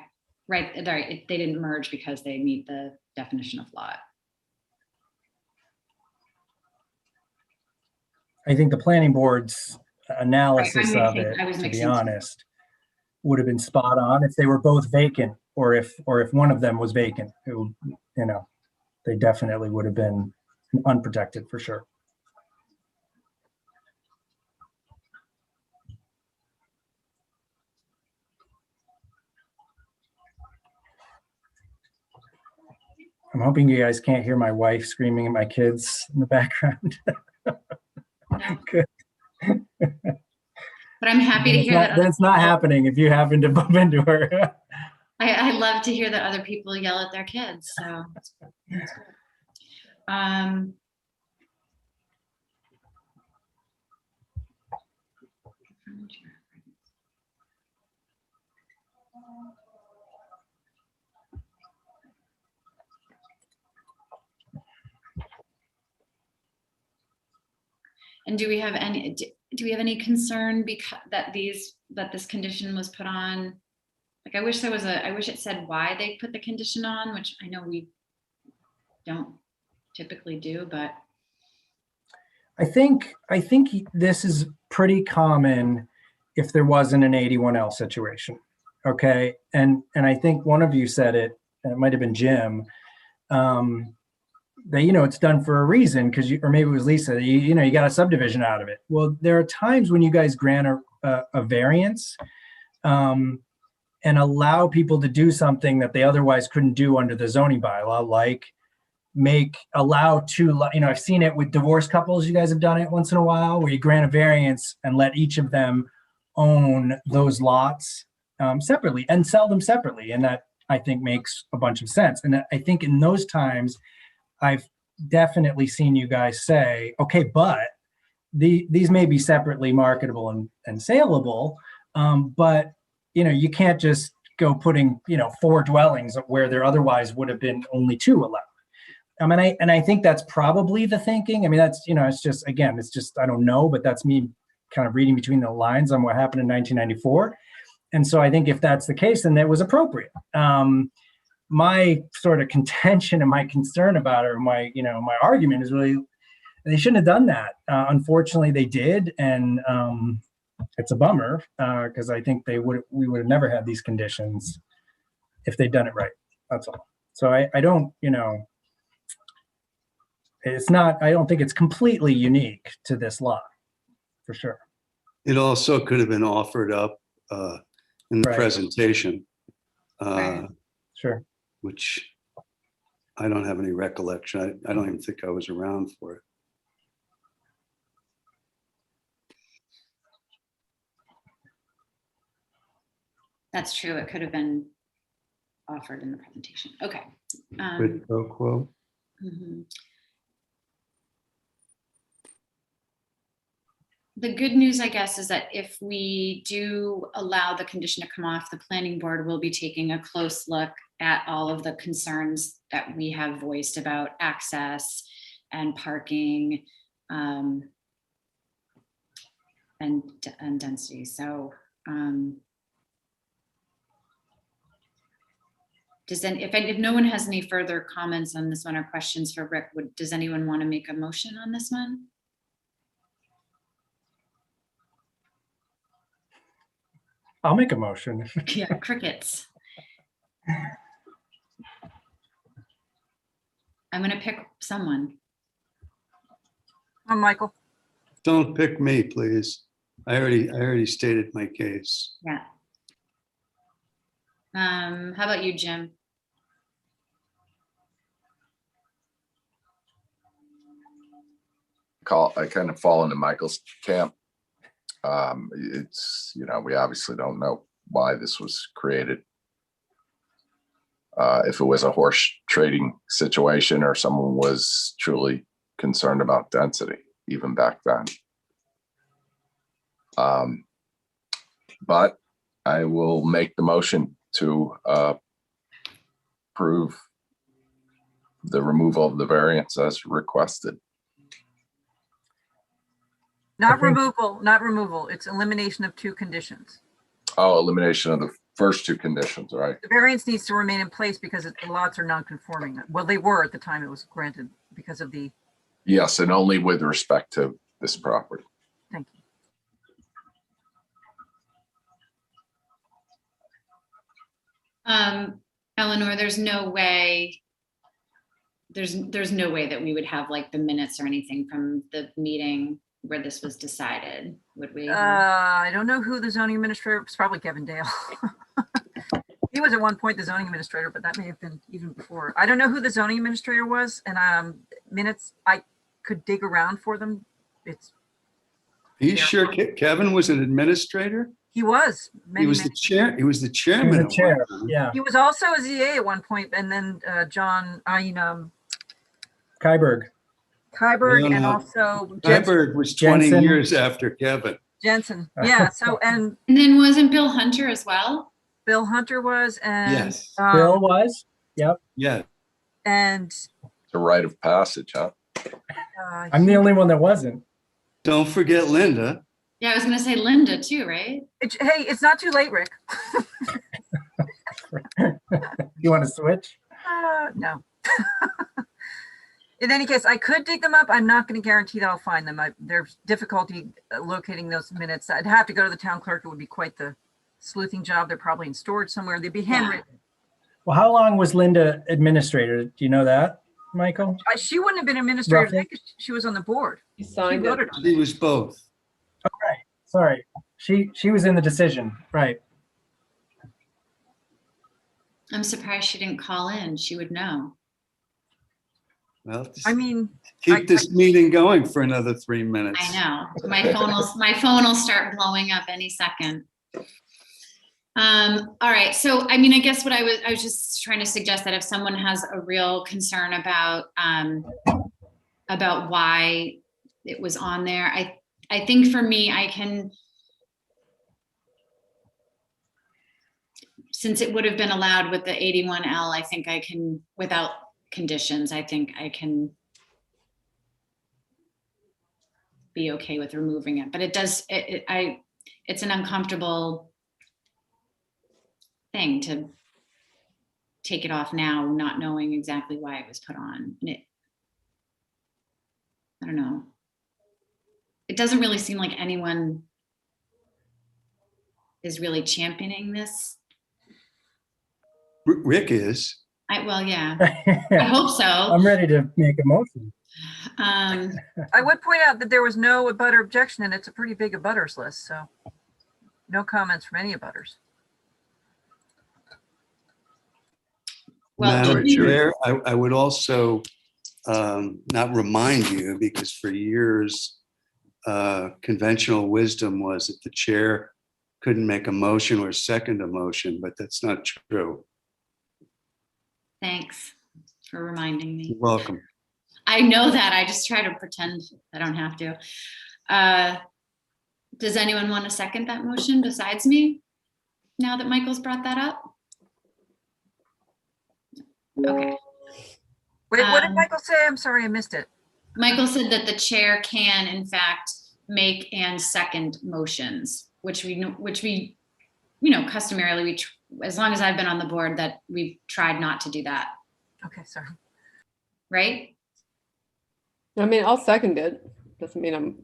Right. They didn't merge because they meet the definition of lot. I think the planning board's analysis Right, of it, I was to be mixing honest, would have been spot on if they were both vacant, or if one of them was vacant. It would, they definitely would have been unprotected for sure. I'm hoping you guys can't hear my wife screaming at my kids in the background. Good. But I'm happy to hear that. That's not happening if you happen to bump into her. I love to hear that other people yell at their kids. So that's good. And do we have any concern because that this condition was put on? Like, I wish it said why they put the condition on, which I know we don't typically do, but I think this is pretty common if there wasn't an 81L situation. Okay. And I think one of you said it, and it might have been Jim, that, it's done for a reason, or maybe it was Lisa, you got a subdivision out of it. Well, there are times when you guys grant a variance and allow people to do something that they otherwise couldn't do under the zoning bylaw, like I've seen it with divorce couples. You guys have done it once in a while, where you grant a variance and let each of them own those lots separately and sell them separately. And that, I think, makes a bunch of sense. And I think in those times, I've definitely seen you guys say, okay, but these may be separately marketable and saleable, but you can't just go putting 4 dwellings where there otherwise would have been only 2 allowed. I think that's probably the thinking. That's it's just, again, I don't know, but that's me kind of reading between the lines on what happened in 1994. And so I think if that's the case, then that was appropriate. My sort of contention and my concern about it, or my argument is really, they shouldn't have done that. Unfortunately, they did. And it's a bummer because I think we would have never had these conditions if they'd done it right. That's all. So I don't, I don't think it's completely unique to this lot, for sure. It also could have been offered up in the presentation. Sure. Which I don't have any recollection. I don't even think I was around for it. that's true. It could have been offered in the presentation. Okay. Quid pro quo. Mhm. The good news, I guess, is that if we do allow the condition to come off, the planning board will be taking a close look at all of the concerns that we have voiced about access and parking and density. So if no one has any further comments on this one or questions for Rick, does anyone want to make a motion on this one? I'll make a motion. Yeah, crickets. I'm gonna pick someone. I'm Michael. Don't pick me, please. I already stated my case. Yeah. How about you, Jim? I kind of fall into Michael's camp. It's, we obviously don't know why this was created. If it was a horse trading situation or someone was truly concerned about density, even back then. But I will make the motion to approve the removal of the variance as requested. Not removal. It's elimination of 2 conditions. Oh, elimination of the first 2 conditions, right? The variance needs to remain in place because the lots are non-conforming. Well, they were at the time it was granted because of the. Yes, and only with respect to this property. Thank you. Eleanor, there's no way that we would have like the minutes or anything from the meeting where this was decided, would we? I don't know who the zoning administrator, it's probably Kevin Dale. He was at one point the zoning administrator, but that may have been even before. I don't know who the zoning administrator was, and minutes, I could dig around for them. Are you sure Kevin was an administrator? He was. He was the chair. He was the chairman. He was the chair. Yeah. He was also a ZA at one point, and then John, Kyberg. And also Kyberg was 20 Jensen. years after Kevin. Jensen. Yeah. So and then wasn't Bill Hunter as well? Bill Hunter was, and Yes. Bill was. Yep. Yeah. And It's a rite of passage, huh? I'm the only one that wasn't. Don't forget Linda. Yeah, I was gonna say Linda too, right? Hey, it's not too late, Rick. You want to switch? No. In any case, I could dig them up. I'm not going to guarantee that I'll find them. There's difficulty locating those minutes. I'd have to go to the town clerk. It would be quite the sleuthing job. They're probably in storage somewhere. They'd be handwritten. Well, how long was Linda administrator? Do you know that, Michael? She wouldn't have been administrator. Roughly? I think she was on the board. He signed She it. voted on He it. was both. Okay. Sorry. She was in the decision. Right. I'm surprised she didn't call in. She would know. Well, just I mean, keep this meeting going for another 3 minutes. I know. My phone will start blowing up any second. All right. So, I mean, I guess what I was just trying to suggest that if someone has a real concern about why it was on there, I think for me, I can, since it would have been allowed with the 81L, I think I can, without conditions, I think I can be okay with removing it, but it does, it's an uncomfortable thing to take it off now, not knowing exactly why it was put on. And I don't know. It doesn't really seem like anyone is really championing this. Rick is. Well, yeah, I hope so. I'm ready to make a motion. I would point out that there was no abutter objection, and it's a pretty big abutters list, so no comments from any abutters. Well, Madam Chair, I would also not remind you, because for years, conventional wisdom was that the chair couldn't make a motion or second a motion, but that's not true. Thanks for reminding me. You're welcome. I know that. I just try to pretend I don't have to. Does anyone want to second that motion besides me? Now that Michael's brought that up? Okay. Wait, what did Michael say? I'm sorry, I missed it. Michael said that the chair can, in fact, make and second motions, which we, customarily, as long as I've been on the board, that we've tried not to do that. Okay, sorry. Right? I mean, I'll second it. Doesn't mean I'm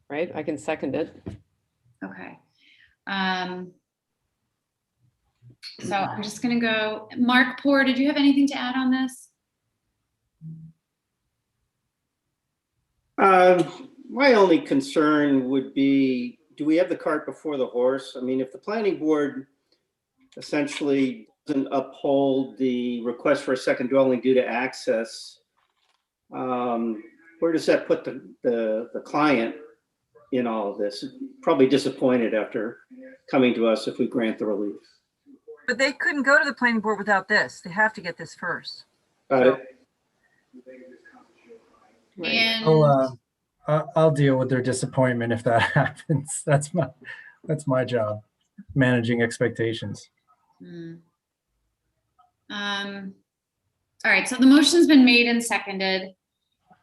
right. I can second it. Okay. So I'm just gonna go, Mark Poor, did you have anything to add on this? My only concern would be, do we have the cart before the horse? I mean, if the planning board essentially doesn't uphold the request for a second dwelling due to access, where does that put the client in all of this? Probably disappointed after coming to us if we grant the relief. But they couldn't go to the planning board without this. They have to get this first. Got it. And I'll deal with their disappointment if that happens. That's my job, managing expectations. All right, so the motion's been made and seconded.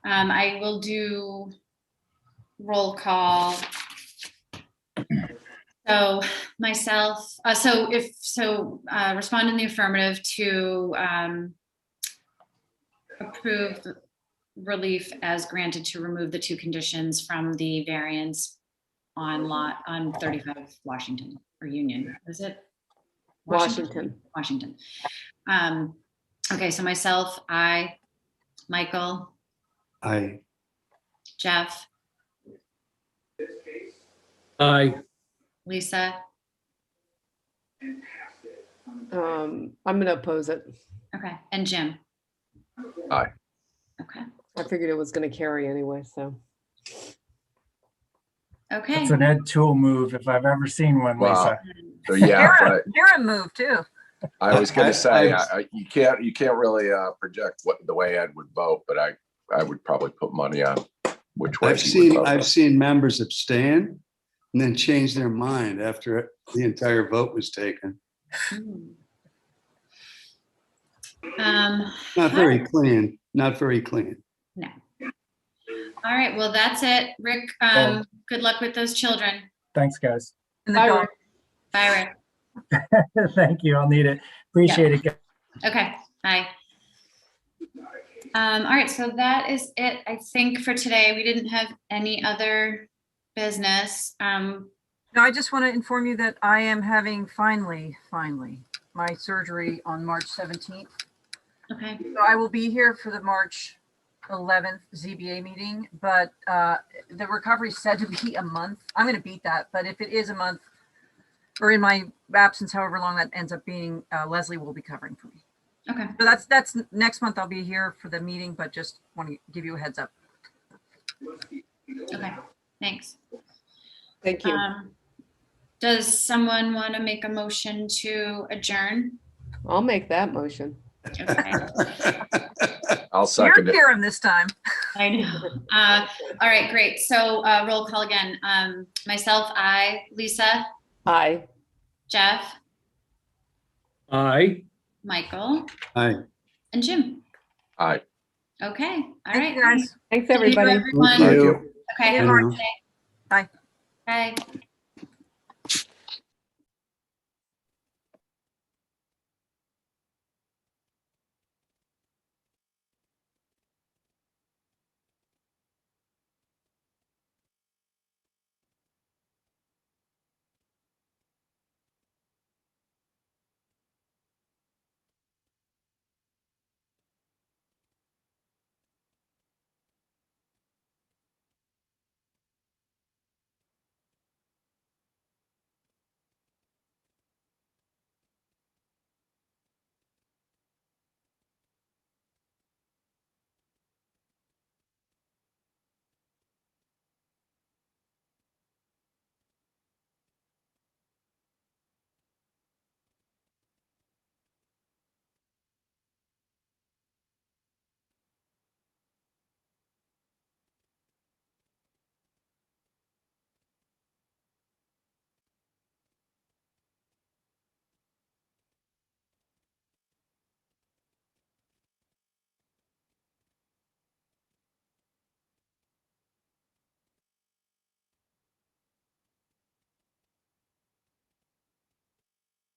I will do roll call. So myself, respond in the affirmative to approve the relief as granted to remove the 2 conditions from the variance on 35 Washington or Union. Is it? Washington. Washington. Okay, so myself, I, Michael, Aye. Jeff, Aye. Lisa, I'm gonna oppose it. okay, and Jim. Aye. Okay. I figured it was gonna carry anyway, so. Okay. It's an Ed Tool move if I've ever seen one, Wow. Lisa. So yeah, but Karen moved too. I was going to say, I- you can't really project what the way Ed would vote, but I would probably put money on which way he would vote. I've seen members abstain and then change their mind after the entire vote was taken. Not very clean, not very clean. No. All right, well, that's it. Rick, good luck with those children. Thanks, guys. And the Bye, dog. Rick. Bye, Rick. Thank you. I'll need it. Appreciate it, guys. Okay, bye. All right, so that is it, I think, for today. We didn't have any other business. No, I just want to inform you that I am having finally, my surgery on March 17th. Okay. So I will be here for the March 11th ZBA meeting, but the recovery is said to be a month. I'm going to beat that, but if it is a month or in my absence, however long that ends up being, Leslie will be covering for me. Okay. So that's next month. I'll be here for the meeting, but just want to give you a heads up. Okay, thanks. Thank you. Does someone want to make a motion to adjourn? I'll make that motion. Okay. I'll second You're it. Karen this time. I know. All right, great. So roll call again. Myself, I, Lisa, Aye. Jeff, Aye. Michael, Aye. and Jim. Aye. Okay, all Thank right. you, guys. Thanks, Thank you, everybody. everyone. Thank you. Okay, I have a know. nice day. Bye. Bye.